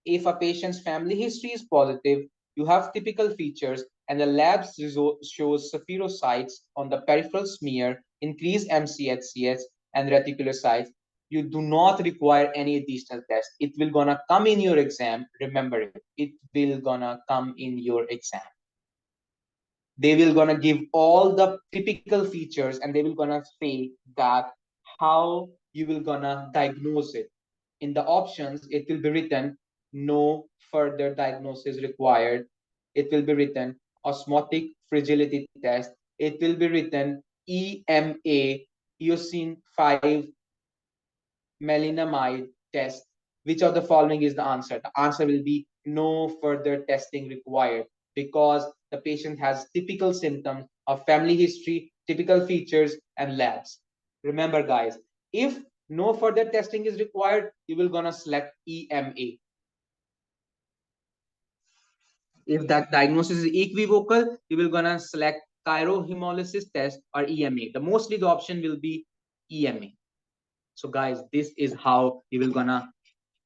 If a patient's family history is positive, you have typical features, and the labs shows spherocytes on the peripheral smear, increased MCHCS and reticulocytes, you do not require any additional test. It will gonna come in your exam. Remember it. It will gonna come in your exam. They will gonna give all the typical features, and they will gonna say that how you will gonna diagnose it. In the options, it will be written no further diagnosis required. It will be written osmotic fragility test. It will be written EMA, eosine 5 melinamide test. Which of the following is the answer? The answer will be no further testing required, because the patient has typical symptoms of family history, typical features, and labs. Remember, guys, if no further testing is required, you will gonna select EMA. If that diagnosis is equivocal, you will gonna select chirohemolysis test or EMA. The mostly the option will be EMA. So guys, this is how you will gonna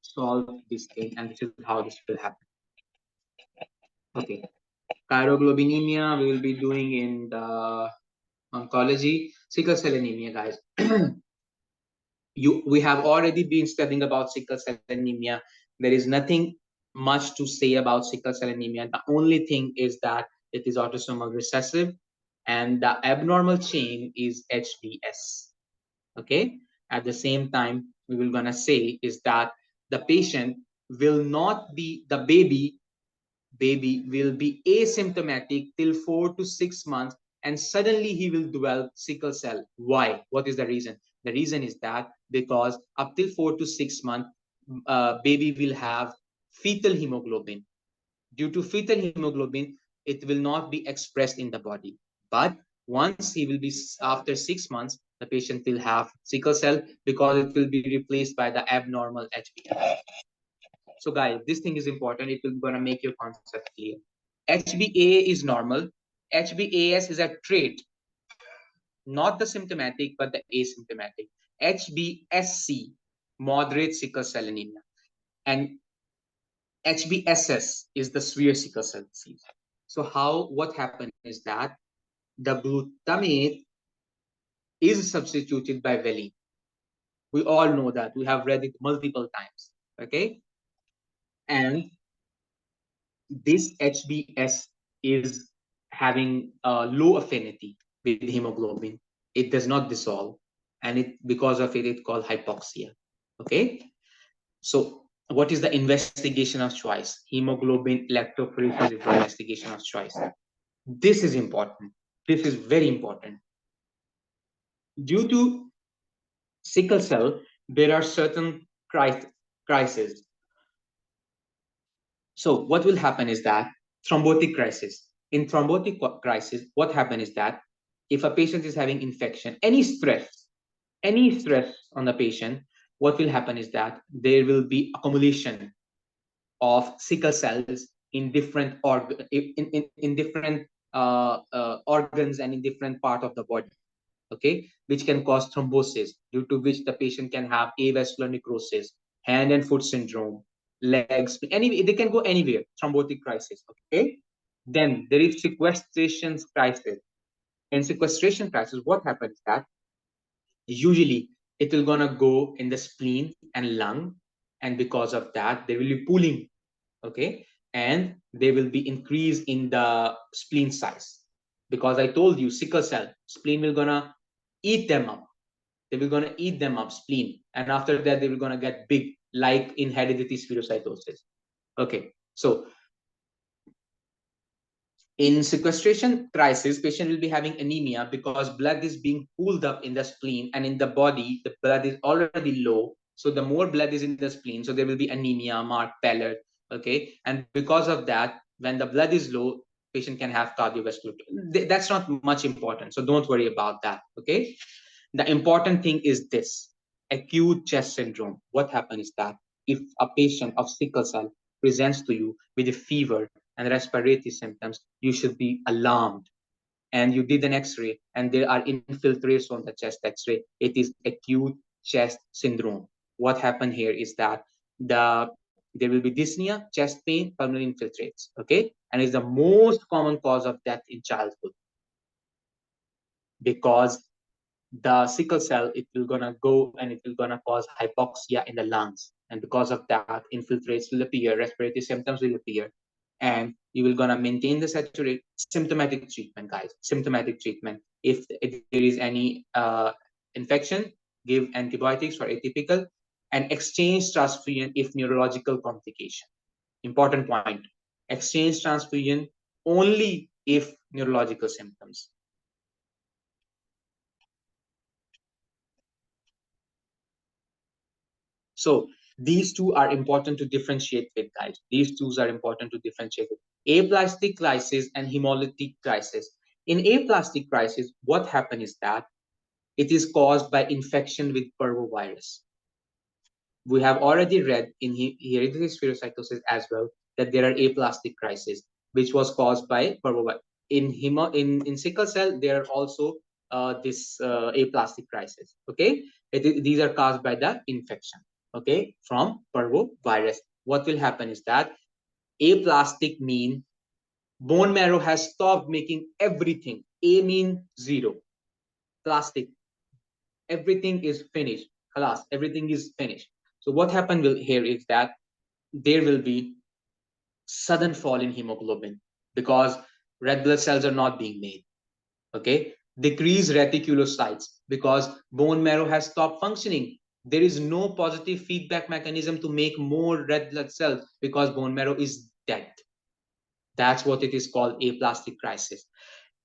solve this thing, and this is how this will happen. Okay, chiroglobinemia we will be doing in the oncology. Sickle cell anemia, guys. We have already been studying about sickle cell anemia. There is nothing much to say about sickle cell anemia. The only thing is that it is autosomal recessive, and the abnormal chain is HBS. Okay, at the same time, we will gonna say is that the patient will not be, the baby will be asymptomatic till 4 to 6 months, and suddenly he will develop sickle cell. Why? What is the reason? The reason is that because up till 4 to 6 months, baby will have fetal hemoglobin. Due to fetal hemoglobin, it will not be expressed in the body. But once he will be, after 6 months, the patient will have sickle cell, because it will be replaced by the abnormal HbA. So guys, this thing is important. It will gonna make your concept clear. HbA is normal. HbAs is a trait, not the symptomatic, but the asymptomatic. HbSC, moderate sickle cell anemia. And HbSS is the severe sickle cell disease. So what happened is that the glutamate is substituted by valine. We all know that. We have read it multiple times. Okay? And this HbS is having a low affinity with hemoglobin. It does not dissolve, and because of it, it's called hypoxia. Okay? So what is the investigation of choice? Hemoglobin electrophoresis is the investigation of choice. This is important. This is very important. Due to sickle cell, there are certain crises. So what will happen is that thrombotic crisis. In thrombotic crisis, what happens is that if a patient is having infection, any stress on the patient, what will happen is that there will be accumulation of sickle cells in different in different organs and in different part of the body. Okay, which can cause thrombosis, due to which the patient can have avascular necrosis, hand and foot syndrome, legs, they can go anywhere, thrombotic crisis. Okay, then there is sequestration crisis. In sequestration crisis, what happens is that usually it will gonna go in the spleen and lung, and because of that there will be pooling. Okay, and there will be increase in the spleen size, because I told you sickle cell spleen will gonna eat them up. They will gonna eat them up, spleen, and after that they will gonna get big, like in hereditary spherocytosis. Okay, so in sequestration crisis, patient will be having anemia because blood is being pooled up in the spleen, and in the body the blood is already low. So the more blood is in the spleen, so there will be anemia, marked pallor. Okay, and because of that, when the blood is low, patient can have cardiovascular. That's not much important, so don't worry about that. Okay, the important thing is this: acute chest syndrome. What happens is that if a patient of sickle cell presents to you with a fever and respiratory symptoms, you should be alarmed. And you did an X-ray, and there are infiltrates on the chest X-ray. It is acute chest syndrome. What happened here is that there will be dyspnea, chest pain, pulmonary infiltrates. Okay, and it's the most common cause of death in childhood, because the sickle cell, it will gonna go and it will gonna cause hypoxia in the lungs, and because of that, infiltrates will appear, respiratory symptoms will appear, and you will gonna maintain the saturate. Symptomatic treatment, guys. Symptomatic treatment. If there is any infection, give antibiotics for atypical, and exchange transfusion if neurological complication. Important point: exchange transfusion only if neurological symptoms. So these two are important to differentiate with, guys. These two are important to differentiate with. Aplastic crisis and hemolytic crisis. In aplastic crisis, what happens is that it is caused by infection with parvovirus. We have already read in hereditary spherocytosis as well that there are aplastic crises, which was caused by parvovirus. In sickle cell, there are also this aplastic crisis. Okay, these are caused by the infection. Okay, from parvovirus. What will happen is that aplastic mean bone marrow has stopped making everything. A mean zero. Plastic, everything is finished. Halas, everything is finished. So what happened here is that there will be sudden fall in hemoglobin because red blood cells are not being made. Okay, decrease reticulocytes because bone marrow has stopped functioning. There is no positive feedback mechanism to make more red blood cells because bone marrow is dead. That's what it is called, aplastic crisis.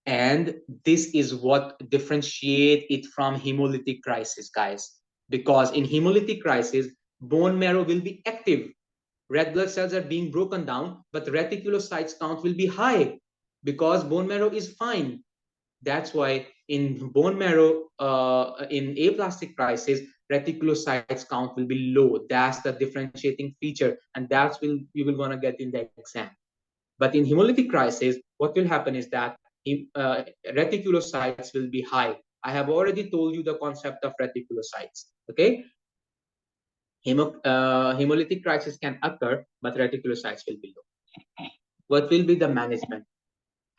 And this is what differentiate it from hemolytic crisis, guys. Because in hemolytic crisis, bone marrow will be active. Red blood cells are being broken down, but reticulocytes count will be high because bone marrow is fine. That's why in bone marrow, in aplastic crisis, reticulocytes count will be low. That's the differentiating feature, and that's you will gonna get in the exam. But in hemolytic crisis, what will happen is that reticulocytes will be high. I have already told you the concept of reticulocytes. Okay, hemolytic crisis can occur, but reticulocytes will be low. What will be the management?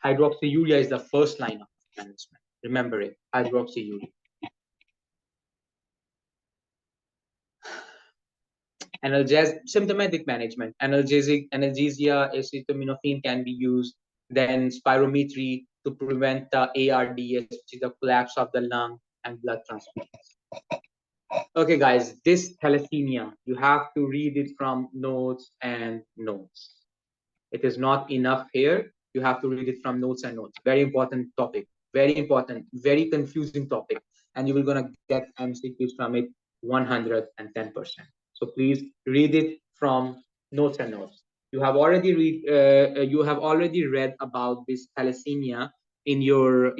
Hydroxyurea is the first line of management. Remember it, hydroxyurea. Symptomatic management. Analgesia, acetaminophen can be used. Then spirometry to prevent the ARDS, which is the collapse of the lung, and blood transfusions. Okay, guys, this thalassemia, you have to read it from notes and notes. It is not enough here. You have to read it from notes and notes. Very important topic. Very important, very confusing topic. And you will gonna get MCQs from it 110%. So please read it from notes and notes. You have already read about this thalassemia in your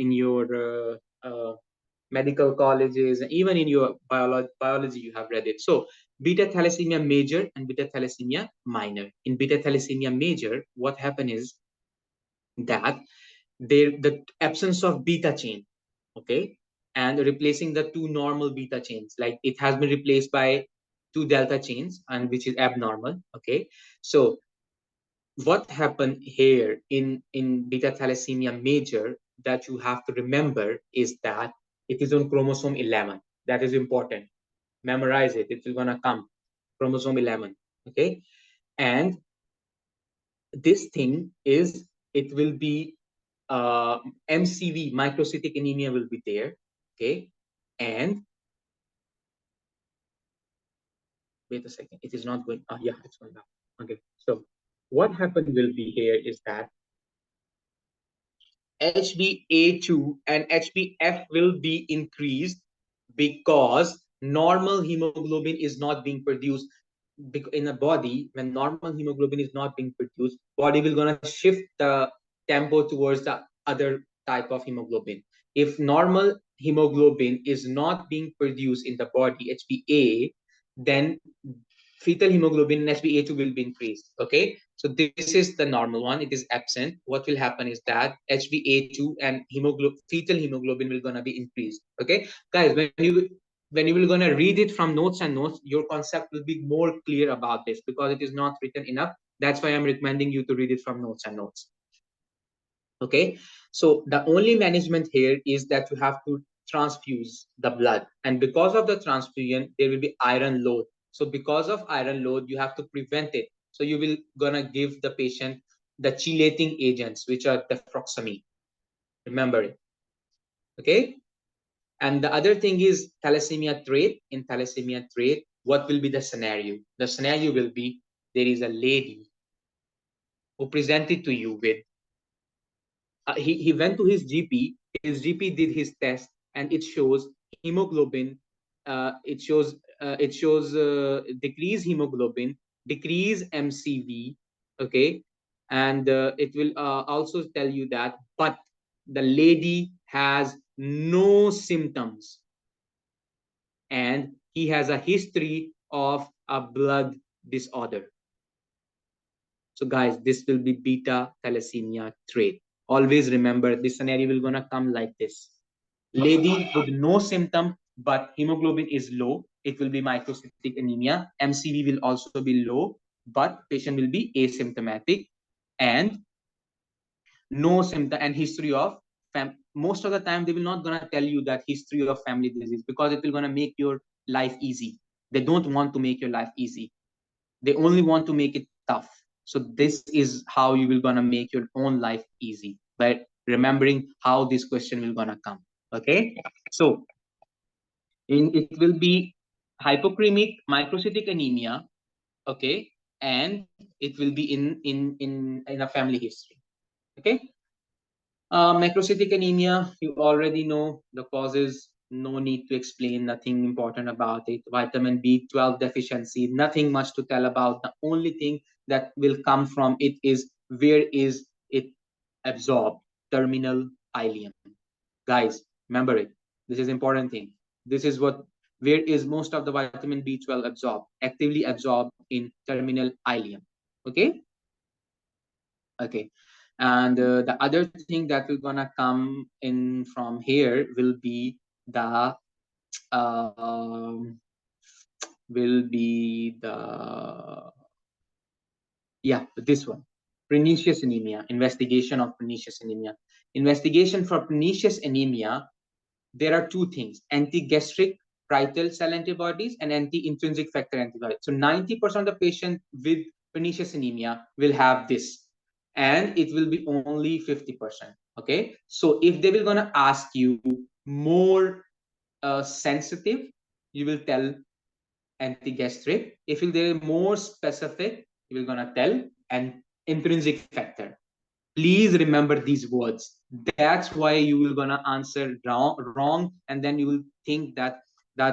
medical colleges, and even in your biology you have read it. So beta thalassemia major and beta thalassemia minor. In beta thalassemia major, what happened is that the absence of beta chain, okay, and replacing the two normal beta chains, like it has been replaced by two delta chains, and which is abnormal. Okay, so what happened here in beta thalassemia major that you have to remember is that it is on chromosome 11. That is important. Memorize it. It's gonna come. Chromosome 11. Okay, and this thing is, it will be MCV, microcytic anemia will be there. Okay, and wait a second, it is not going. Yeah, it's going down. Okay, so what happened will be here is that HbA2 and HbF will be increased because normal hemoglobin is not being produced in a body. When normal hemoglobin is not being produced, body will gonna shift the tempo towards the other type of hemoglobin. If normal hemoglobin is not being produced in the body, HbA, then fetal hemoglobin and HbA2 will be increased. Okay, so this is the normal one. It is absent. What will happen is that HbA2 and fetal hemoglobin will gonna be increased. Okay, guys, when you will gonna read it from notes and notes, your concept will be more clear about this because it is not written enough. That's why I'm recommending you to read it from notes and notes. Okay, so the only management here is that you have to transfuse the blood, and because of the transfusion there will be iron load. So because of iron load you have to prevent it, so you will gonna give the patient the chelating agents, which are the deproxamine. Remember it. Okay, and the other thing is thalassemia trait. In thalassemia trait, what will be the scenario? The scenario will be there is a lady who presented to you with he went to his GP. His GP did his test, and it shows hemoglobin. It shows decrease hemoglobin, decrease MCV. Okay, and it will also tell you that, but the lady has no symptoms, and he has a history of a blood disorder. So guys, this will be beta thalassemia trait. Always remember this scenario will gonna come like this. Lady with no symptom, but hemoglobin is low. It will be microcytic anemia. MCV will also be low, but patient will be asymptomatic and no symptom and history of most of the time they will not gonna tell you that history of family disease because it will gonna make your life easy. They don't want to make your life easy. They only want to make it tough. So this is how you will gonna make your own life easy by remembering how this question will gonna come. Okay, so it will be hypokremic microcytic anemia. Okay, and it will be in a family history. Okay, macrocytic anemia, you already know the causes. No need to explain, nothing important about it. Vitamin B12 deficiency, nothing much to tell about. The only thing that will come from it is where is it absorbed? Terminal ileum. Guys, remember it. This is important thing. This is what, where is most of the vitamin B12 absorbed? Actively absorbed in terminal ileum. Okay? Okay, and the other thing that will gonna come in from here will be the um, will be the yeah, this one, pernicious anemia. Investigation of pernicious anemia. Investigation for pernicious anemia, there are two things: anti-gastric parietal cell antibodies and anti-intrinsic factor antibodies. So 90% of the patient with pernicious anemia will have this, and it will be only 50%. Okay, so if they will gonna ask you more sensitive, you will tell anti-gastric. If they're more specific, you will gonna tell an intrinsic factor. Please remember these words. That's why you will gonna answer wrong, and then you will think that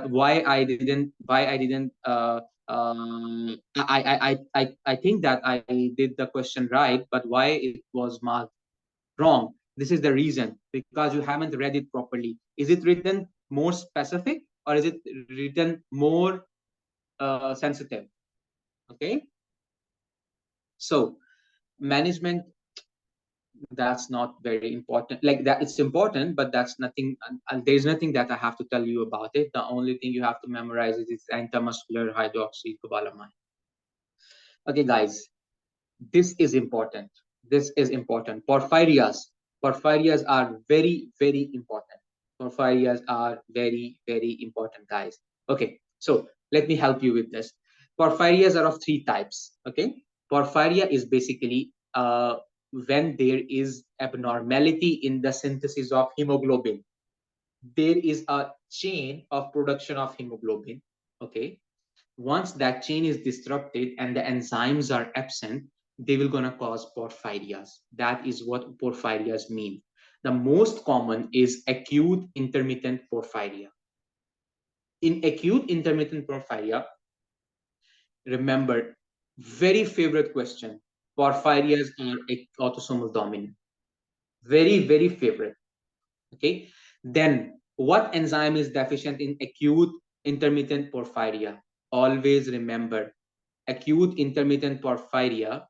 why I didn't I think that I did the question right, but why it was marked wrong? This is the reason, because you haven't read it properly. Is it written more specific or is it written more sensitive? Okay, so management, that's not very important. Like that, it's important, but that's nothing. There's nothing that I have to tell you about it. The only thing you have to memorize is intramuscular hydroxycobalamin. Okay, guys, this is important. This is important. Porphyrias. Porphyrias are very, very important. Porphyrias are very, very important, guys. Okay, so let me help you with this. Porphyrias are of three types. Okay, porphyria is basically when there is abnormality in the synthesis of hemoglobin. There is a chain of production of hemoglobin. Okay, once that chain is disrupted and the enzymes are absent, they will gonna cause porphyrias. That is what porphyrias mean. The most common is acute intermittent porphyria. In acute intermittent porphyria, remember, very favorite question, porphyrias are autosomal dominant. Very, very favorite. Okay. Then what enzyme is deficient in acute intermittent porphyria? Always remember, acute intermittent porphyria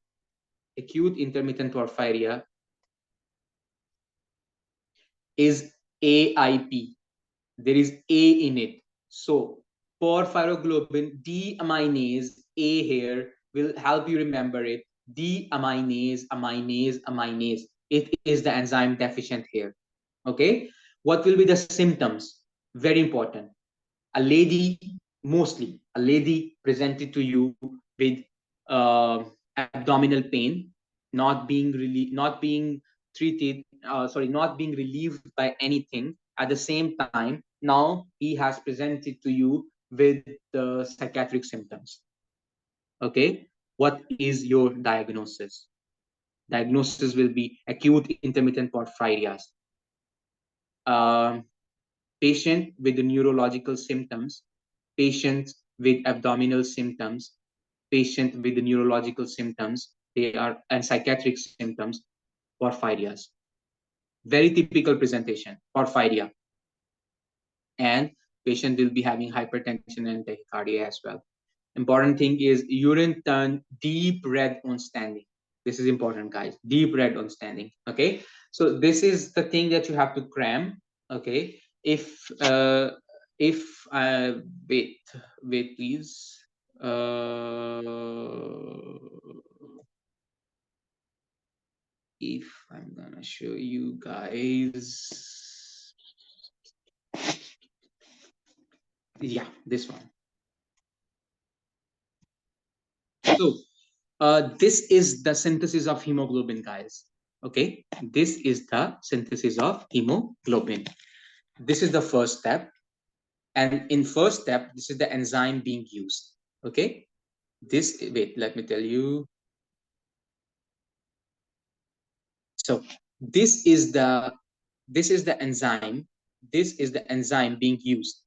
is AIP. There is A in it. So porphyroglobin deaminase A here will help you remember it. Deaminase. It is the enzyme deficient here. Okay. What will be the symptoms? Very important. Mostly a lady presented to you with abdominal pain, not being treated, not being relieved by anything. At the same time, now he has presented to you with the psychiatric symptoms. Okay, what is your diagnosis? Diagnosis will be acute intermittent porphyrias. Patient with the neurological symptoms, patients with abdominal symptoms, patient with the neurological symptoms, they are and psychiatric symptoms, porphyrias. Very typical presentation, porphyria. And patient will be having hypertension and tachycardia as well. Important thing is urine turn deep red on standing. This is important, guys. Deep red on standing. Okay. So this is the thing that you have to cram. Okay. If wait, please. If I'm gonna show you guys, yeah, this one. So this is the synthesis of hemoglobin, guys. Okay, this is the synthesis of hemoglobin. This is the first step, and in first step, this is the enzyme being used. Okay, this, wait, let me tell you. So this is the enzyme. This is the enzyme being used.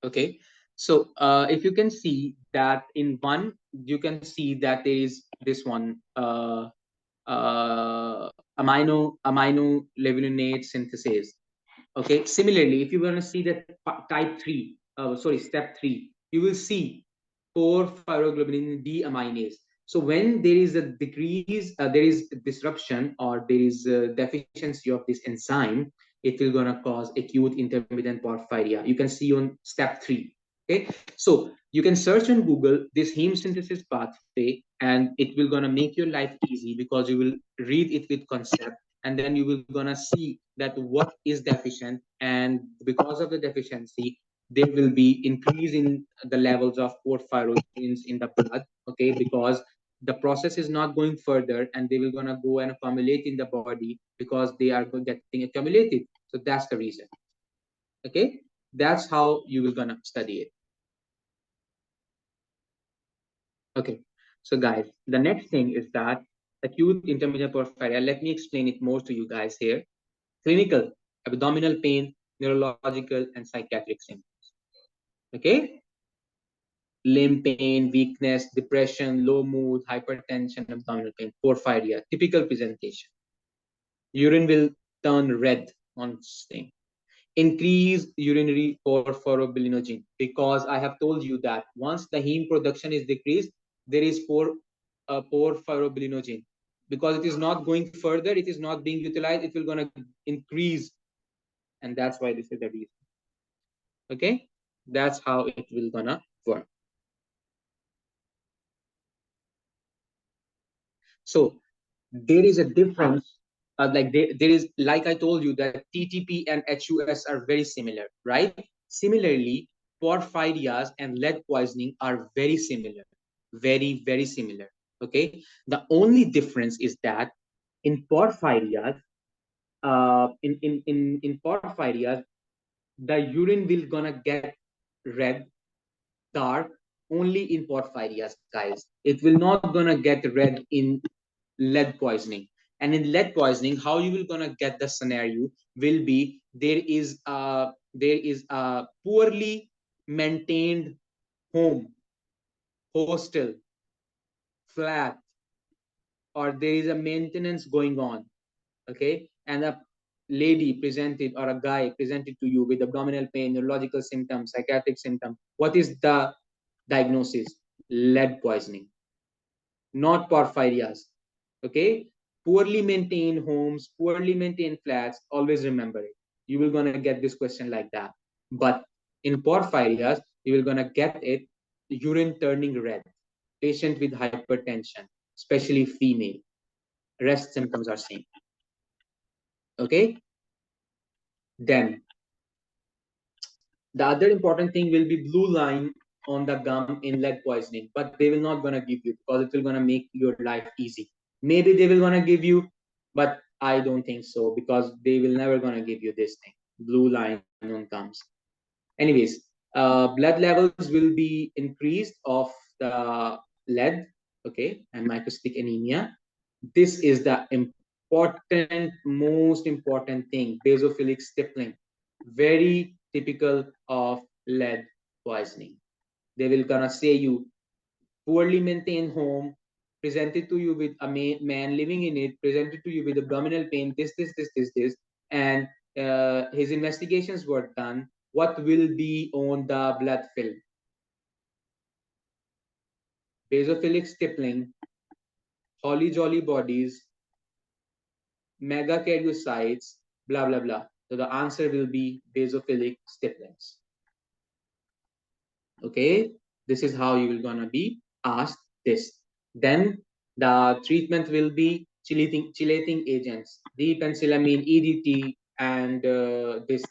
Okay, so if you can see that in one, you can see that there is this one amino levulinate synthesis. Okay, similarly, if you want to see that type 3, step 3, you will see 4-phyroglobulin deaminase. So when there is a decrease, there is disruption or there is a deficiency of this enzyme, it will gonna cause acute intermittent porphyria. You can see on step 3. Okay, so you can search on Google this heme synthesis pathway, and it will gonna make your life easy because you will read it with concept, and then you will gonna see that what is deficient, and because of the deficiency, there will be increase in the levels of porphyrogenians in the blood. Okay, because the process is not going further, and they will gonna go and accumulate in the body because they are getting accumulated. So that's the reason. Okay, that's how you will gonna study it. Okay, so guys, the next thing is that acute intermittent porphyria. Let me explain it more to you guys here. Clinical, abdominal pain, neurological, and psychiatric symptoms. Okay, limb pain, weakness, depression, low mood, hypertension, abdominal pain, porphyria, typical presentation. Urine will turn red on stain. Increase urinary porphyrobilinogen, because I have told you that once the heme production is decreased, there is porphyrobilinogen. Because it is not going further, it is not being utilized, it will gonna increase, and that's why this is the reason. Okay, that's how it will gonna work. So there is a difference, there is, like I told you, that TTP and HUS are very similar, right? Similarly, porphyrias and lead poisoning are very similar, very, very similar. Okay, the only difference is that in porphyrias, in porphyrias, the urine will gonna get red, dark, only in porphyrias, guys. It will not gonna get red in lead poisoning. And in lead poisoning, how you will gonna get the scenario will be there is a poorly maintained home, hostel, flat, or there is a maintenance going on, okay, and a lady presented or a guy presented to you with abdominal pain, neurological symptoms, psychiatric symptom, what is the diagnosis? Lead poisoning, not porphyrias. Okay, poorly maintained homes, poorly maintained flats, always remember it. You will gonna get this question like that. But in porphyrias, you will gonna get it, urine turning red, patient with hypertension, especially female. Rest symptoms are same. Okay, then the other important thing will be blue line on the gum in lead poisoning, but they will not gonna give you because it will gonna make your life easy. Maybe they will gonna give you, but I don't think so because they will never gonna give you this thing, blue line on gums. Anyways, blood levels will be increased of the lead, okay, and microcytic anemia. This is the important, most important thing, basophilic stippling, very typical of lead poisoning. They will gonna say you poorly maintained home, presented to you with a man living in it, presented to you with abdominal pain, this, and his investigations were done. What will be on the blood film? Basophilic stippling, holly jolly bodies, megakaryocytes, blah blah blah. So the answer will be basophilic stipplings. Okay, this is how you will gonna be asked this. Then the treatment will be chelating agents, D-penicillamine, EDT, and this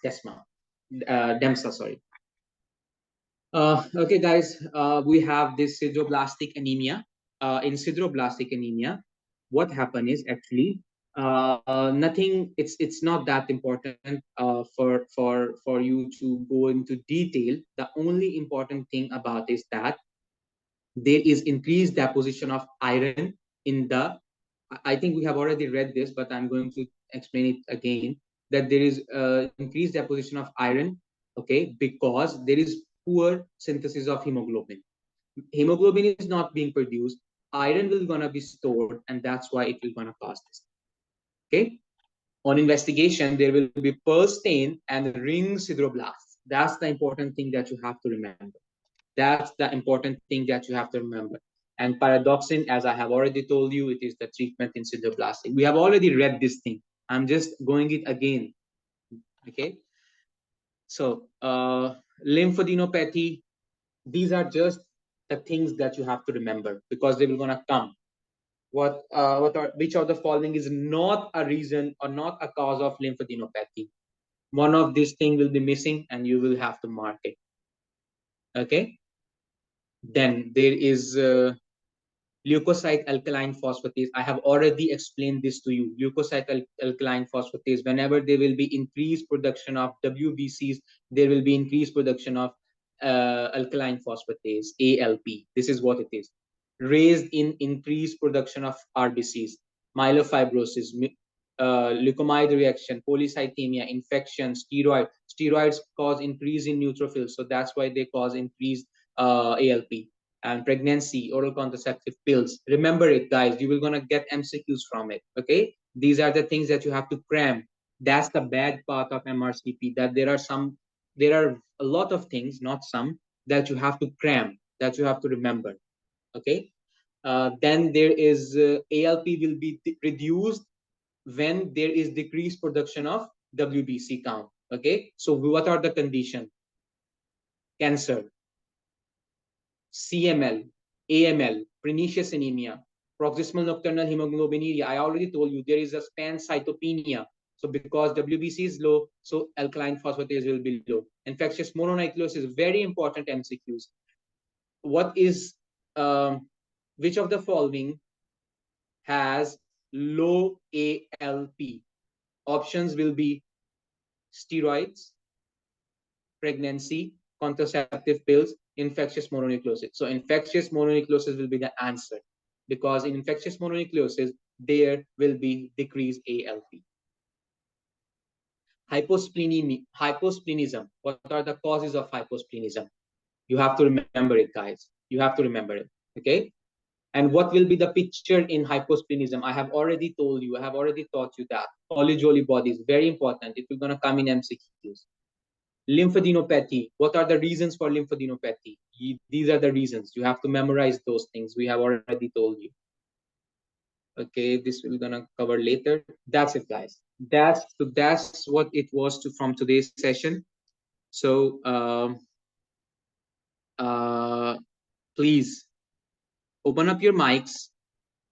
DEMSA, sorry. Okay, guys, we have this sideroblastic anemia. In sideroblastic anemia, what happened is actually nothing. It's not that important for you to go into detail. The only important thing about is that there is increased deposition of iron in the. I think we have already read this, but I'm going to explain it again. That there is increased deposition of iron, okay, because there is poor synthesis of hemoglobin. Hemoglobin is not being produced. Iron will gonna be stored, and that's why it will gonna cause this. Okay. On investigation, there will be pearl stain and ring sideroblasts. That's the important thing that you have to remember. That's the important thing that you have to remember. And pyridoxine, as I have already told you, it is the treatment in sideroblastic. We have already read this thing. I'm just going it again. Okay. So lymphadenopathy, these are just the things that you have to remember because they will gonna come. Which of the following is not a reason or not a cause of lymphadenopathy? One of these things will be missing, and you will have to mark it. Okay. Then there is leukocyte alkaline phosphatase. I have already explained this to you. Leukocyte alkaline phosphatase, whenever there will be increased production of WBCs, there will be increased production of alkaline phosphatase, ALP. This is what it is. Raised in increased production of RBCs, myelofibrosis, leukomide reaction, polycythemia, infection, steroid. Steroids cause increase in neutrophils, so that's why they cause increased ALP. And pregnancy, oral contraceptive pills. Remember it, guys. You will gonna get MCQs from it. Okay, these are the things that you have to cram. That's the bad part of MRCP. That there are a lot of things, not some, that you have to cram, that you have to remember. Okay. Then there is ALP will be reduced when there is decreased production of WBC count. Okay. So what are the conditions? Cancer, CML, AML, pernicious anemia, paroxysmal nocturnal hemoglobinuria. I already told you there is a pancytopenia. So because WBC is low, so alkaline phosphatase will be low. Infectious mononucleosis, very important MCQs. What is, which of the following has low ALP? Options will be steroids, pregnancy, contraceptive pills, infectious mononucleosis. So infectious mononucleosis will be the answer because in infectious mononucleosis, there will be decreased ALP. Hyposplenism. What are the causes of hyposplenism? You have to remember it, guys. You have to remember it. Okay. And what will be the picture in hyposplenism? I have already told you, I have already taught you that. Polyjolly bodies, very important. It will going to come in MCQs. Lymphadenopathy. What are the reasons for lymphadenopathy? These are the reasons. You have to memorize those things. We have already told you. Okay, this we're gonna cover later. That's it, guys. That's what it was from today's session. So please open up your mics,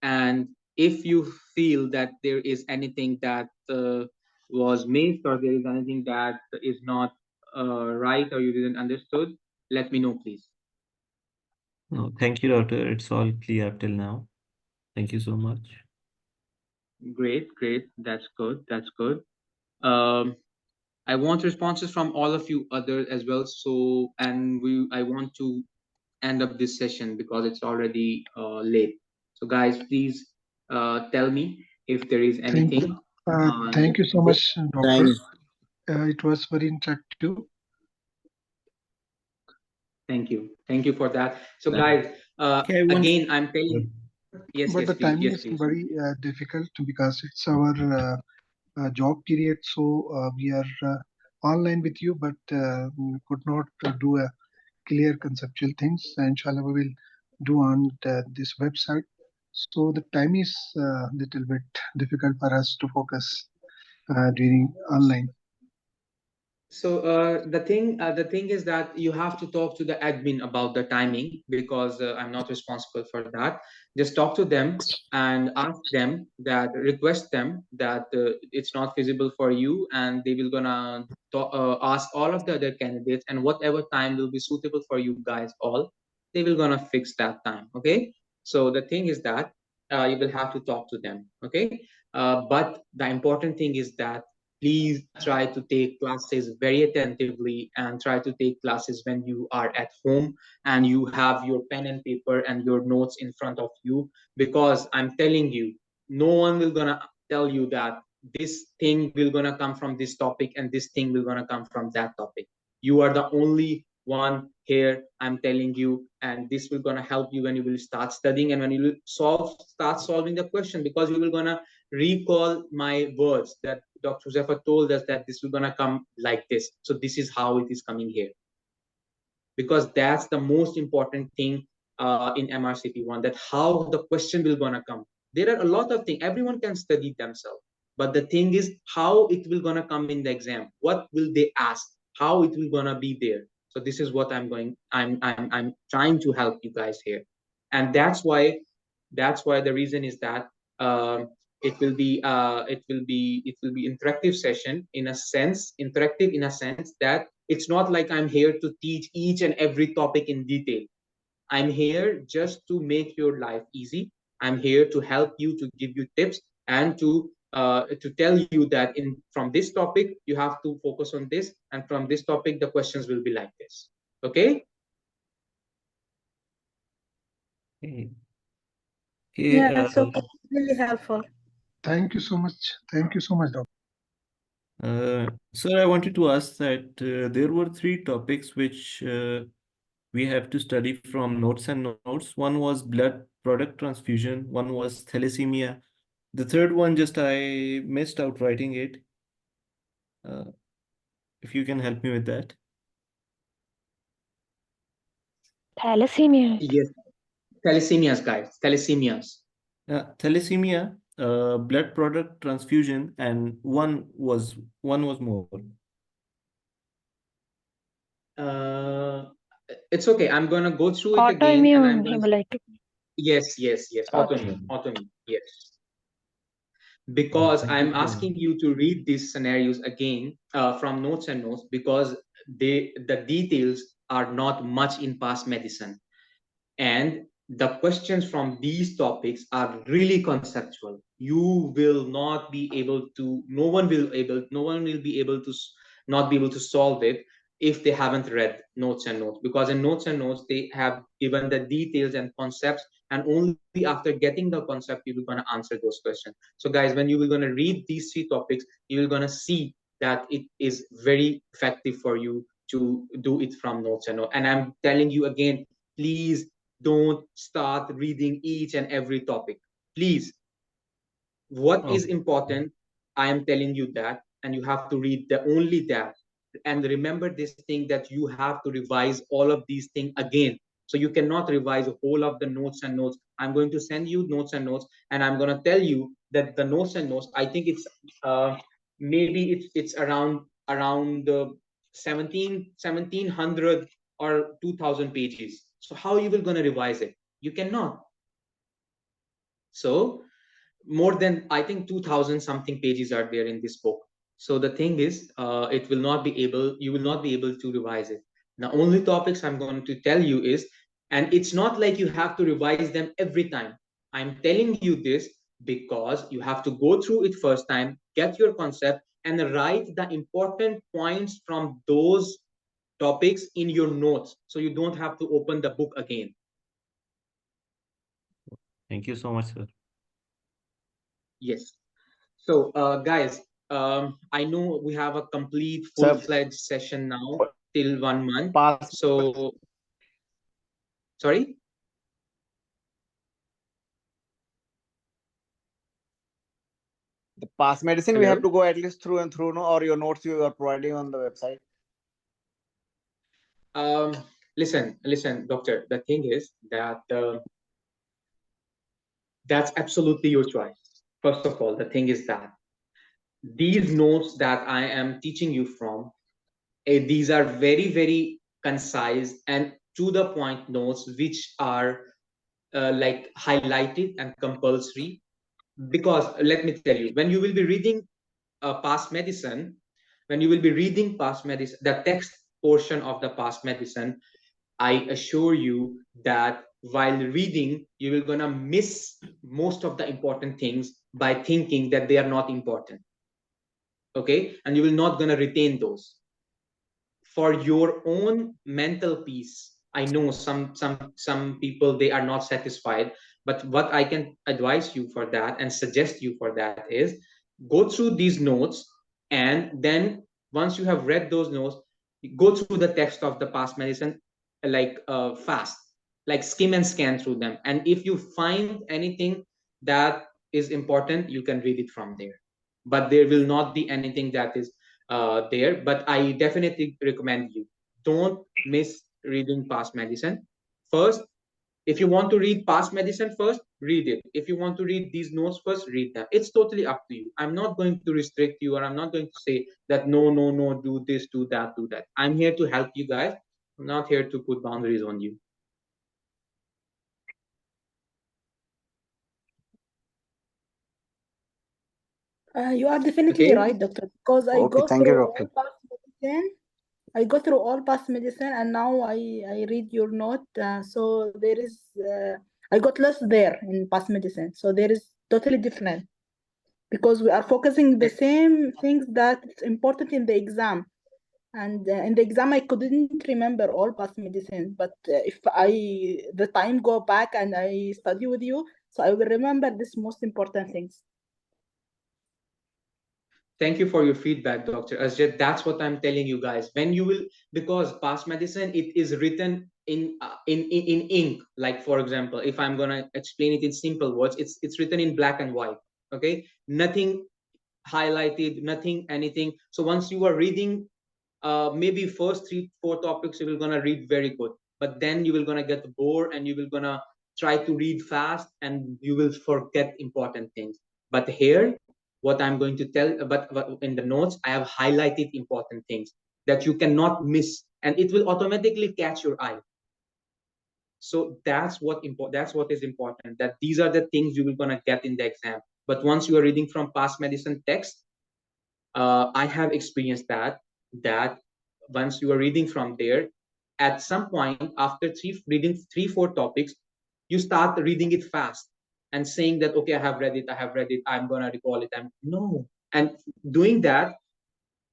and if you feel that there is anything that was missed, or there is anything that is not right, or you didn't understood, let me know, please. No, thank you, doctor. It's all clear till now. Thank you so much. Great, great. That's good. That's good. I want responses from all of you others as well. So, and I want to end up this session because it's already late. So, guys, please tell me if there is anything. Thank you so much, doctor. Thanks. It was very interactive. Thank you. Thank you for that. So, guys, Okay, I want again, I'm telling. Yes, But yes, the please. timing Yes, is please. very difficult because it's our job period. So we are online with you, but we could not do a clear conceptual things. Inshallah, we will do on this website. So the time is a little bit difficult for us to focus during online. So the thing is that you have to talk to the admin about the timing, because I'm not responsible for that. Just talk to them and ask them that, request them that it's not feasible for you, and they will gonna ask all of the other candidates, and whatever time will be suitable for you guys all, they will gonna fix that time. Okay. So the thing is that you will have to talk to them. Okay. But the important thing is that please try to take classes very attentively, and try to take classes when you are at home and you have your pen and paper and your notes in front of you, because I'm telling you, no one will gonna tell you that this thing will gonna come from this topic and this thing will gonna come from that topic. You are the only one here, I'm telling you, and this will gonna help you when you will start studying, and when you will start solving the question, because you will gonna recall my words that Dr. Zephyr told us that this is going to come like this. So this is how it is coming here. Because that's the most important thing in MRCP1, that how the question will going to come. There are a lot of things. Everyone can study themselves. But the thing is how it will going to come in the exam. What will they ask? How it will going to be there. So this is what I'm trying to help you guys here. And that's why the reason is that it will be interactive session, in a sense, interactive in a sense that it's not like I'm here to teach each and every topic in detail. I'm here just to make your life easy. I'm here to help you, to give you tips, and to tell you that from this topic you have to focus on this, and from this topic the questions will be like this. Okay. Okay. Yeah, so really helpful. Thank you so much. Thank you so much, doctor. Sir, I wanted to ask that there were three topics which we have to study from notes and notes. One was blood product transfusion, one was thalassemia. The third one, just I missed out writing it. If you can help me with that. Thalassemia. Yes. Thalassemias, guys. Thalassemias. Thalassemia, blood product transfusion, and one was more. Uh, it's okay. I'm gonna go through it again, and I'm Autoimmune gonna. hemolytic. Yes, yes, yes. Autoimmune, autoimmune. Yes. Because Thank you I'm so much. asking you to read these scenarios again from notes and notes, because the details are not much in past medicine. And the questions from these topics are really conceptual. You will not be able to, no one will be able to not be able to solve it if they haven't read notes and notes, because in notes and notes they have given the details and concepts, and only after getting the concept you will going to answer those questions. So guys, when you will going to read these three topics, you will going to see that it is very effective for you to do it from notes and notes. And I'm telling you again, please don't start reading each and every topic. Please, what is Okay. important, I am telling you that, and you have to read the only that. And remember this thing that you have to revise all of these things again. So you cannot revise a whole of the notes and notes. I'm going to send you notes and notes, and I'm going to tell you that the notes and notes, I think it's maybe it's around 1700 or 2000 pages. So how you will going to revise it? You cannot. So more than, I think, 2000 something pages are there in this book. So the thing is, it will not be able, you will not be able to revise it. The only topics I'm going to tell you is, and it's not like you have to revise them every time. I'm telling you this because you have to go through it first time, get your concept, and write the important points from those topics in your notes, so you don't have to open the book again. Thank you so much, sir. Yes. So, guys, I know we have a complete Sir, full-fledged session now till 1 month. pass So, sorry? the past medicine we Hello? have to go at least through and through, no? Or your notes you are providing on the website. Listen, doctor. The thing is that that's absolutely your choice. First of all, the thing is that these notes that I am teaching you from, these are very, very concise and to the point notes, which are like highlighted and compulsory. Because let me tell you, when you will be reading past medicine, when you will be reading past medicine, the text portion of the past medicine, I assure you that while reading, you will gonna miss most of the important things by thinking that they are not important. Okay, and you will not gonna retain those. For your own mental peace, I know some people, they are not satisfied, but what I can advise you for that and suggest you for that is, go through these notes, and then once you have read those notes, go through the text of the past medicine, like fast, like skim and scan through them, and if you find anything that is important, you can read it from there. But there will not be anything that is there. But I definitely recommend you, don't miss reading past medicine first. If you want to read past medicine first, read it. If you want to read these notes first, read them. It's totally up to you. I'm not going to restrict you, or I'm not going to say that no, no, no, do this, do that, do that. I'm here to help you guys. I'm not here to put boundaries on you. You are definitely Okay. right, doctor, because I Okay, go thank you, through doctor. all past medicine. I go through all past medicine, and now I read your note. So there is I got lost there in past medicine. So there is totally different, because we are focusing the same things that's important in the exam. And in the exam, I couldn't remember all past medicine. But if the time go back and I study with you, so I will remember this most important things. Thank you for your feedback, Dr. Asjad. That's what I'm telling you guys. When you will, because past medicine, it is written in ink. Like, for example, if I'm gonna explain it in simple words, it's written in black and white. Okay, nothing highlighted, nothing, anything. So once you are reading, maybe first 3-4 topics you will gonna read very good, but then you will gonna get bored, and you will gonna try to read fast, and you will forget important things. But here, what I'm going to tell, but in the notes, I have highlighted important things that you cannot miss, and it will automatically catch your eye. So that's what is important, that these are the things you will gonna get in the exam. But once you are reading from past medicine text, I have experienced that once you are reading from there, at some point after reading 3-4 topics, you start reading it fast and saying that, okay, I have read it, I'm gonna recall it. No, and doing that,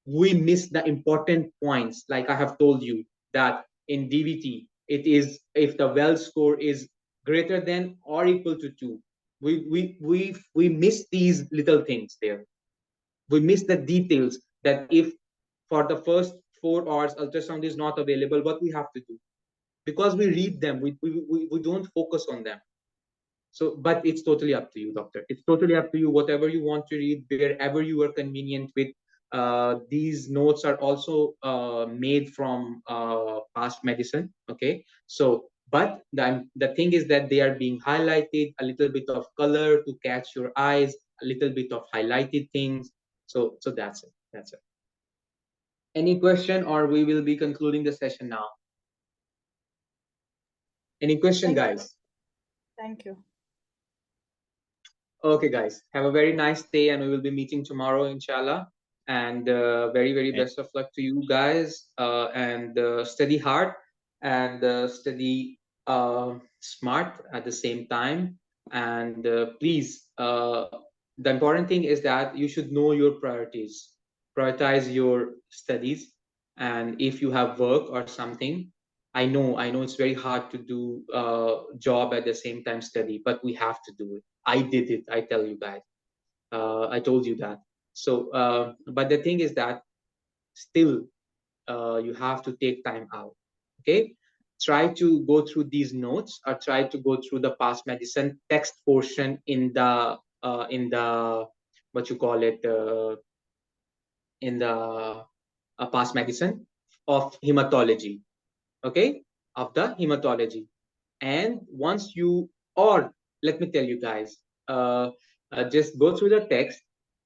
we miss the important points. Like I have told you that in DVT, it is if the well score is greater than or equal to 2. We miss these little things there. We miss the details, that if for the first 4 hours ultrasound is not available, what we have to do. because we read them, we don't focus on them. So, but it's totally up to you, doctor. It's totally up to you, whatever you want to read, wherever you are convenient with. These notes are also made from past medicine. Okay. So, but the thing is that they are being highlighted, a little bit of color to catch your eyes, a little bit of highlighted things. So that's it. That's it. Any question, or we will be concluding the session now? Any question, Thank you. guys? Thank you. Okay, guys, have a very nice day, and we will be meeting tomorrow, inshallah. And very, very best of luck to you guys. And study hard and study smart at the same time. And please, the important thing is that you should know your priorities. Prioritize your studies, and if you have work or something, I know it's very hard to do job at the same time study, but we have to do it. I did it. I tell you guys. I told you that. So, but the thing is that still, you have to take time out. Okay, try to go through these notes, or try to go through the past medicine text portion in the what you call it in the past medicine of hematology. Okay, of the hematology. And once you, or let me tell you guys, just go through the text,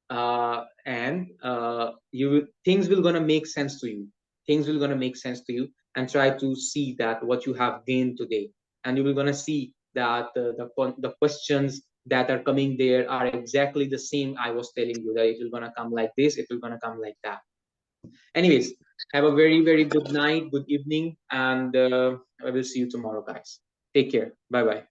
and things will gonna make sense to you. Things will gonna make sense to you, and try to see that what you have gained today, and you will gonna see that the questions that are coming there are exactly the same. I was telling you that it will gonna come like this, it will gonna come like that. Anyways, have a very, very good night, good evening, and I will see you tomorrow, guys. Take care. Bye bye.